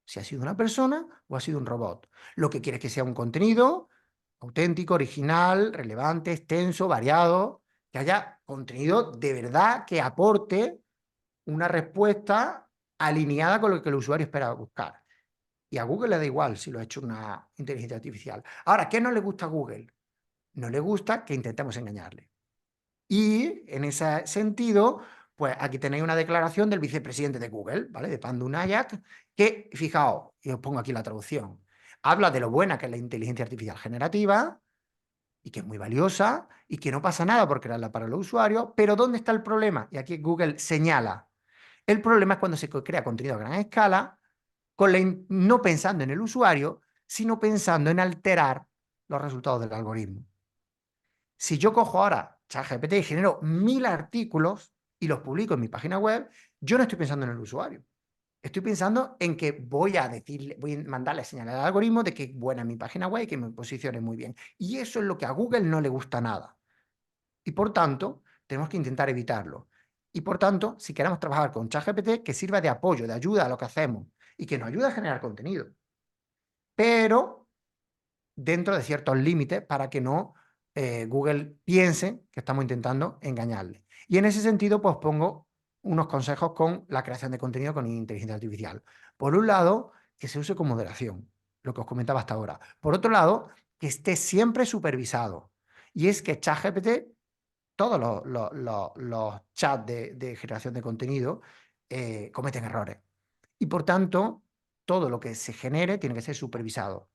si ha sido una persona o ha sido un robot. Lo que quiere es que sea un contenido auténtico, original, relevante, extenso, variado, que haya contenido de verdad que aporte una respuesta alineada con lo que el usuario espera buscar. Y a Google le da igual si lo ha hecho una inteligencia artificial. Ahora, ¿qué no le gusta a Google? No le gusta que intentemos engañarle. Y en ese sentido, pues aquí tenéis una declaración del vicepresidente de Google, ¿vale? De Pandu Nayak, que, fijaos, y os pongo aquí la traducción, habla de lo buena que es la inteligencia artificial generativa y que es muy valiosa y que no pasa nada por crearla para los usuarios, pero ¿dónde está el problema? Y aquí Google señala, el problema es cuando se crea contenido a gran escala, no pensando en el usuario, sino pensando en alterar los resultados del algoritmo. Si yo cojo ahora ChatGPT y genero 1000 artículos y los publico en mi página web, yo no estoy pensando en el usuario. Estoy pensando en que voy a mandarle señal al algoritmo de que es buena mi página web y que me posicione muy bien. Y eso es lo que a Google no le gusta nada. Y por tanto, tenemos que intentar evitarlo. Y por tanto, si queremos trabajar con ChatGPT, que sirva de apoyo, de ayuda a lo que hacemos y que nos ayude a generar contenido. Pero dentro de ciertos límites para que no Google piense que estamos intentando engañarle. Y en ese sentido, pues pongo unos consejos con la creación de contenido con inteligencia artificial. Por un lado, que se use con moderación, lo que os comentaba hasta ahora. Por otro lado, que esté siempre supervisado. Y es que ChatGPT, todos los chats de generación de contenido cometen errores. Y por tanto, todo lo que se genere tiene que ser supervisado.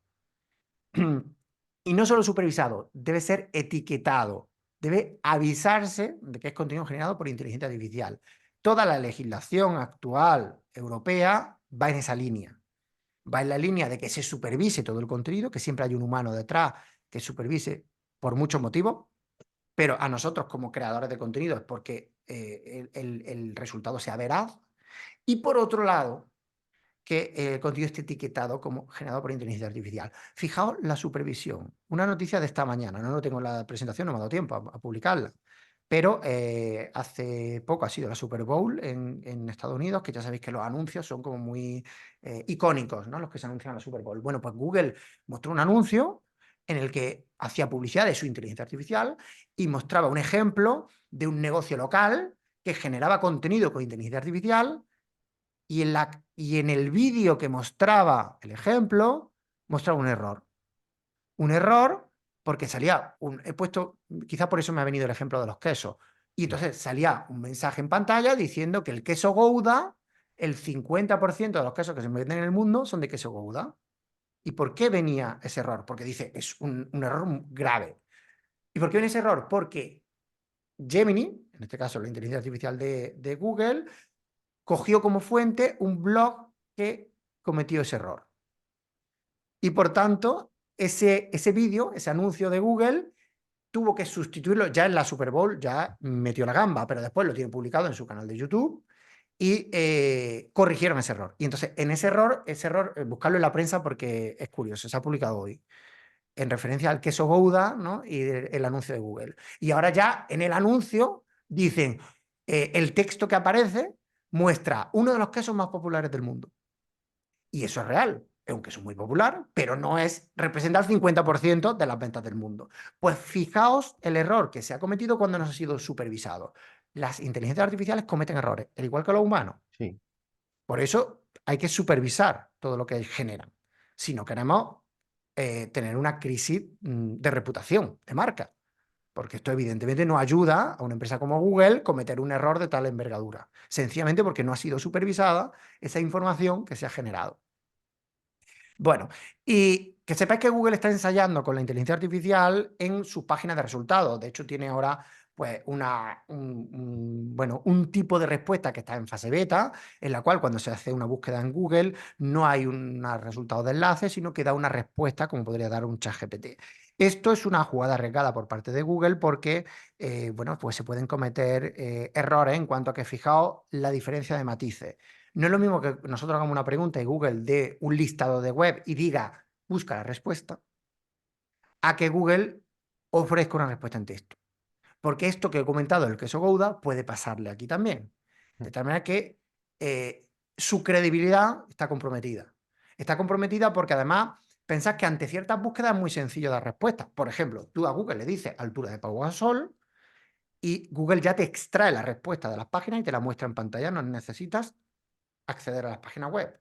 Y no solo supervisado, debe ser etiquetado, debe avisarse de que es contenido generado por inteligencia artificial. Toda la legislación actual europea va en esa línea. Va en la línea de que se supervise todo el contenido, que siempre hay un humano detrás que supervise por muchos motivos, pero a nosotros como creadores de contenido es porque el resultado sea veraz. Y por otro lado, que el contenido esté etiquetado como generado por inteligencia artificial. Fijaos la supervisión. Una noticia de esta mañana, no lo tengo en la presentación, no me ha dado tiempo a publicarla, pero hace poco ha sido la Super Bowl en Estados Unidos, que ya sabéis que los anuncios son como muy icónicos, ¿no? Los que se anuncian en la Super Bowl. Bueno, pues Google mostró un anuncio en el que hacía publicidad de su inteligencia artificial y mostraba un ejemplo de un negocio local que generaba contenido con inteligencia artificial y en el vídeo que mostraba el ejemplo, mostraba un error. Un error porque salía, he puesto, quizás por eso me ha venido el ejemplo de los quesos, y entonces salía un mensaje en pantalla diciendo que el queso Gouda, el 50% de los quesos que se venden en el mundo son de queso Gouda. ¿Y por qué venía ese error? Porque dice, es un error grave. ¿Y por qué viene ese error? Porque Gemini, en este caso la inteligencia artificial de Google, cogió como fuente un blog que cometió ese error. Y por tanto, ese vídeo, ese anuncio de Google, tuvo que sustituirlo ya en la Super Bowl, ya metió la gamba, pero después lo tiene publicado en su canal de YouTube y corrigieron ese error. Y entonces, en ese error, buscarlo en la prensa porque es curioso, se ha publicado hoy, en referencia al queso Gouda, ¿no? Y el anuncio de Google. Y ahora ya en el anuncio dicen, el texto que aparece muestra uno de los quesos más populares del mundo. Y eso es real. Es un queso muy popular, pero no representa el 50% de las ventas del mundo. Pues fijaos el error que se ha cometido cuando no ha sido supervisado. Las inteligencias artificiales cometen errores, al igual que los humanos. Sí. Por eso hay que supervisar todo lo que generan. Si no queremos tener una crisis de reputación, de marca. Porque esto evidentemente no ayuda a una empresa como Google a cometer un error de tal envergadura. Sencillamente porque no ha sido supervisada esa información que se ha generado. Bueno, y que sepáis que Google está ensayando con la inteligencia artificial en sus páginas de resultados. De hecho, tiene ahora pues un tipo de respuesta que está en fase beta, en la cual cuando se hace una búsqueda en Google no hay un resultado de enlace, sino que da una respuesta como podría dar un ChatGPT. Esto es una jugada arriesgada por parte de Google porque pues se pueden cometer errores en cuanto a que fijaos la diferencia de matices. No es lo mismo que nosotros hagamos una pregunta y Google dé un listado de web y diga, busca la respuesta, a que Google ofrezca una respuesta en texto. porque esto que he comentado del queso Gouda puede pasarle aquí también. De tal manera que su credibilidad está comprometida. Está comprometida porque además pensás que ante ciertas búsquedas es muy sencillo dar respuesta. Por ejemplo, tú a Google le dices altura de Pau Gasol y Google ya te extrae la respuesta de las páginas y te la muestra en pantalla. No necesitas acceder a las páginas web.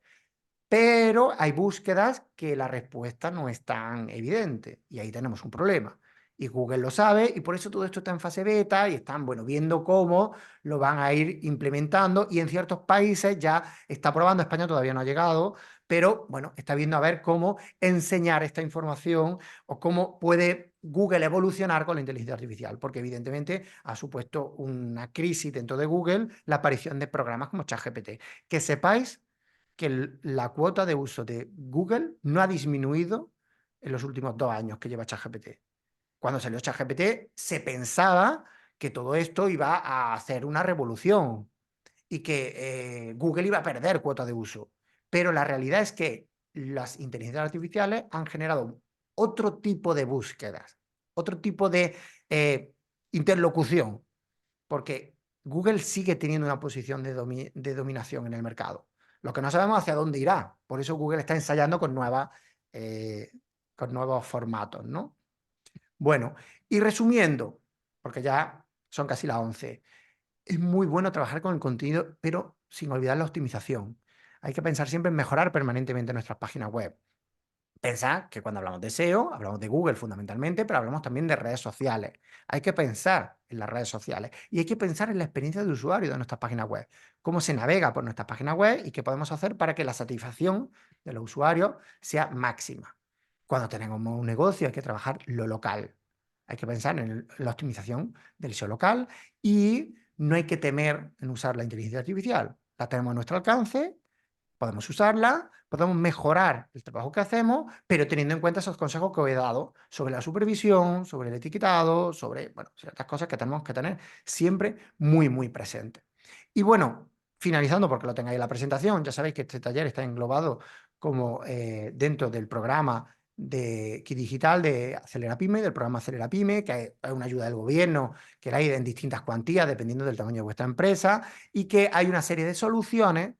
Pero hay búsquedas que la respuesta no es tan evidente y ahí tenemos un problema. Y Google lo sabe y por eso todo esto está en fase beta y están, bueno, viendo cómo lo van a ir implementando y en ciertos países ya está probando, España todavía no ha llegado, pero bueno, está viendo a ver cómo enseñar esta información o cómo puede Google evolucionar con la inteligencia artificial, porque evidentemente ha supuesto una crisis dentro de Google la aparición de programas como ChatGPT. Que sepáis que la cuota de uso de Google no ha disminuido en los últimos 2 años que lleva ChatGPT. Cuando salió ChatGPT se pensaba que todo esto iba a hacer una revolución y que Google iba a perder cuota de uso. Pero la realidad es que las inteligencias artificiales han generado otro tipo de búsquedas, otro tipo de interlocución, porque Google sigue teniendo una posición de dominación en el mercado. Lo que no sabemos hacia dónde irá. Por eso Google está ensayando eh, con nuevos formatos, ¿no? Bueno, y resumiendo, porque ya son casi las 11, es muy bueno trabajar con el contenido, pero sin olvidar la optimización. Hay que pensar siempre en mejorar permanentemente nuestras páginas web. Pensad que cuando hablamos de SEO, hablamos de Google fundamentalmente, pero hablamos también de redes sociales. Hay que pensar en las redes sociales y hay que pensar en la experiencia de usuario de nuestras páginas web, cómo se navega por nuestras páginas web y qué podemos hacer para que la satisfacción de los usuarios sea máxima. Cuando tenemos un negocio hay que trabajar lo local. Hay que pensar en la optimización del SEO local y no hay que temer en usar la inteligencia artificial. La tenemos a nuestro alcance, podemos usarla, podemos mejorar el trabajo que hacemos, pero teniendo en cuenta esos consejos que os he dado sobre la supervisión, sobre el etiquetado, sobre, bueno, ciertas cosas que tenemos que tener siempre muy, muy presentes. Y bueno, finalizando, porque lo tengáis en la presentación, ya sabéis que este taller está englobado como dentro del programa de Kit Digital de Acelera Pyme, del programa Acelera Pyme, que es una ayuda del gobierno que la hay en distintas cuantías dependiendo del tamaño de vuestra empresa y que hay una serie de soluciones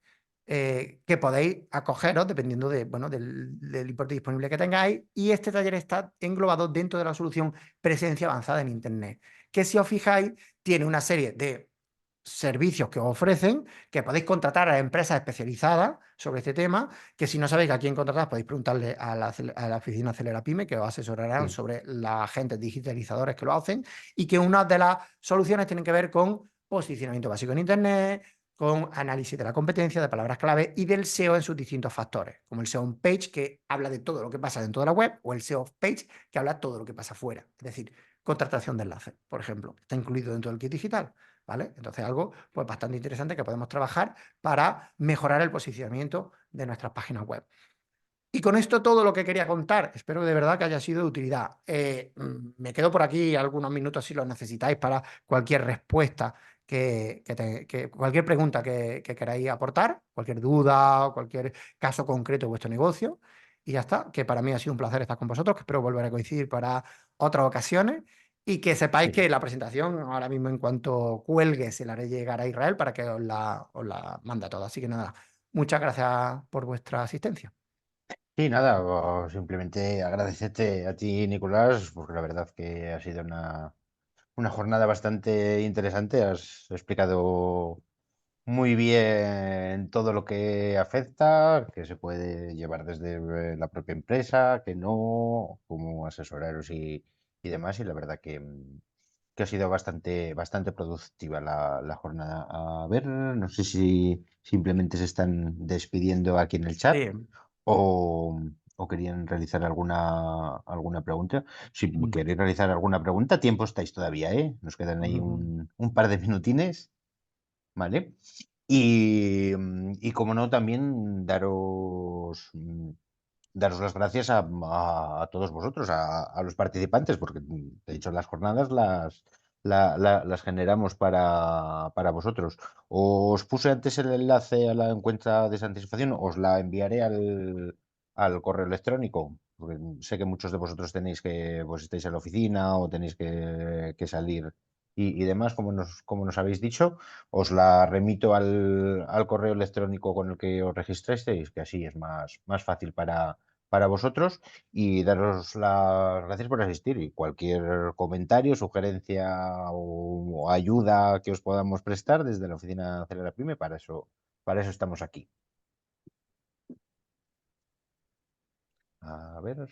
que podéis acogeros dependiendo de, bueno, del importe disponible que tengáis. Y este taller está englobado dentro de la solución Presencia Avanzada en Internet, que si os fijáis tiene una serie de servicios que os ofrecen, que podéis contratar a empresas especializadas sobre este tema, que si no sabéis a quién contratar podéis preguntarle a la oficina Acelera Pyme, que os asesorarán Sí. sobre los agentes digitalizadores que lo hacen, y que una de las soluciones tienen que ver con posicionamiento básico en Internet, con análisis de la competencia, de palabras clave y del SEO en sus distintos factores, como el SEO on page, que habla de todo lo que pasa dentro de la web, o el SEO off page, que habla de todo lo que pasa fuera. Es decir, contratación de enlaces, por ejemplo, está incluido dentro del kit digital, ¿vale? Entonces, algo pues, bastante interesante que podemos trabajar para mejorar el posicionamiento de nuestras páginas web. Y con esto todo lo que quería contar. Espero de verdad que haya sido de utilidad. Me quedo por aquí algunos minutos si lo necesitáis para cualquier respuesta, cualquier pregunta que queráis aportar, cualquier duda o cualquier caso concreto de vuestro negocio. Y ya está, que para mí ha sido un placer estar con vosotros, que espero volver a coincidir para otras ocasiones. Y que sepáis Sí. que la presentación, ahora mismo en cuanto cuelgue, se la haré llegar a Israel para que os la mande a todos. Así que nada, muchas gracias por vuestra asistencia. Sí, nada, simplemente agradecerte a ti, Nicolás, porque la verdad que ha sido una jornada bastante interesante. Has explicado muy bien todo lo que afecta, que se puede llevar desde la propia empresa, que no, como asesoraros y demás. Y la verdad que ha sido bastante productiva la jornada. A ver, no sé si simplemente se están despidiendo aquí en el chat Sí. o querían realizar alguna pregunta. Si queréis realizar alguna pregunta, tiempo estáis todavía, ¿eh? Nos quedan ahí Ujú. un par de minutines, ¿vale? Y como no, también daros las gracias a todos vosotros, a los participantes, porque de hecho las jornadas las generamos para vosotros. Os puse antes el enlace a la encuesta de satisfacción, os la enviaré al correo electrónico, porque sé que muchos de vosotros tenéis que, pues estáis en la oficina o tenéis que salir. y demás, como nos habéis dicho, os la remito al correo electrónico con el que os registrasteis, que así es más fácil para vosotros, y daros las gracias por asistir. Y cualquier comentario, sugerencia o ayuda que os podamos prestar desde la oficina de Acelera Pyme, para eso estamos aquí. A ver.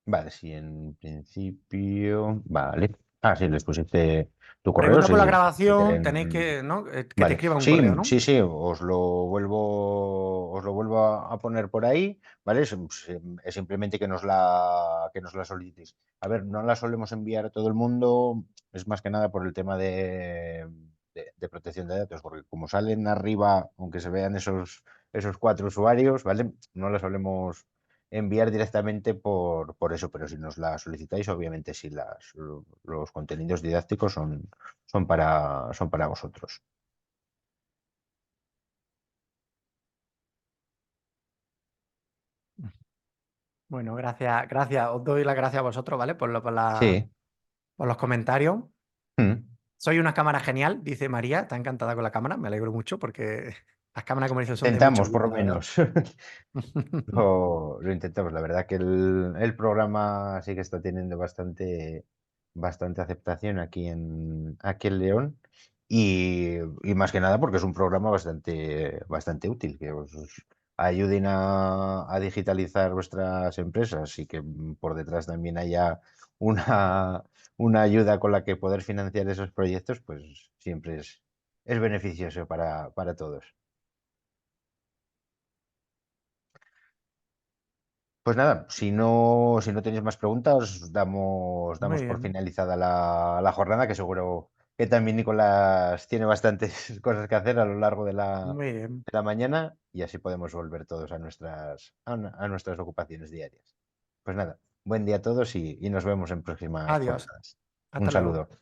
Vale, sí, en principio. Vale. Ah, sí, les pusiste tu correo, Pregunta por sí, la sí. Si grabación, tenéis quieren. que, ¿no? Que te Vale, escriba un sí, correo, ¿no? sí, sí, os lo vuelvo a poner por ahí, ¿vale? Es simplemente que nos la solicitéis. A ver, no la solemos enviar a todo el mundo, es más que nada por el tema de protección de datos, porque como salen arriba, aunque se vean esos 4 usuarios, ¿vale? No la solemos enviar directamente por eso, pero si nos la solicitáis, obviamente sí, los contenidos didácticos son para vosotros. Bueno, gracias, gracias. Os doy las gracias a vosotros, ¿vale? Sí. Por los comentarios. Mm. Soy una cámara genial, dice María. Está encantada con la cámara. Me alegro mucho porque las cámaras de comercio son de mucha Intentamos, por ayuda, lo la verdad. menos. Lo intentamos. La verdad que el programa sí que está teniendo bastante aceptación aquí en León. Y más que nada porque es un programa bastante útil, que os ayuden a digitalizar vuestras empresas y que por detrás también haya una, una ayuda con la que poder financiar esos proyectos, pues siempre es beneficioso para todos. Pues nada, si no tenéis más preguntas, damos Muy por bien, finalizada la jornada, que seguro que también Nicolás tiene bastantes cosas que hacer a lo largo de la, muy bien. de la mañana y así podemos volver todos a nuestras ocupaciones diarias. Pues nada, buen día a todos y nos vemos en próximas Adiós. jornadas. Un Hasta luego. saludo.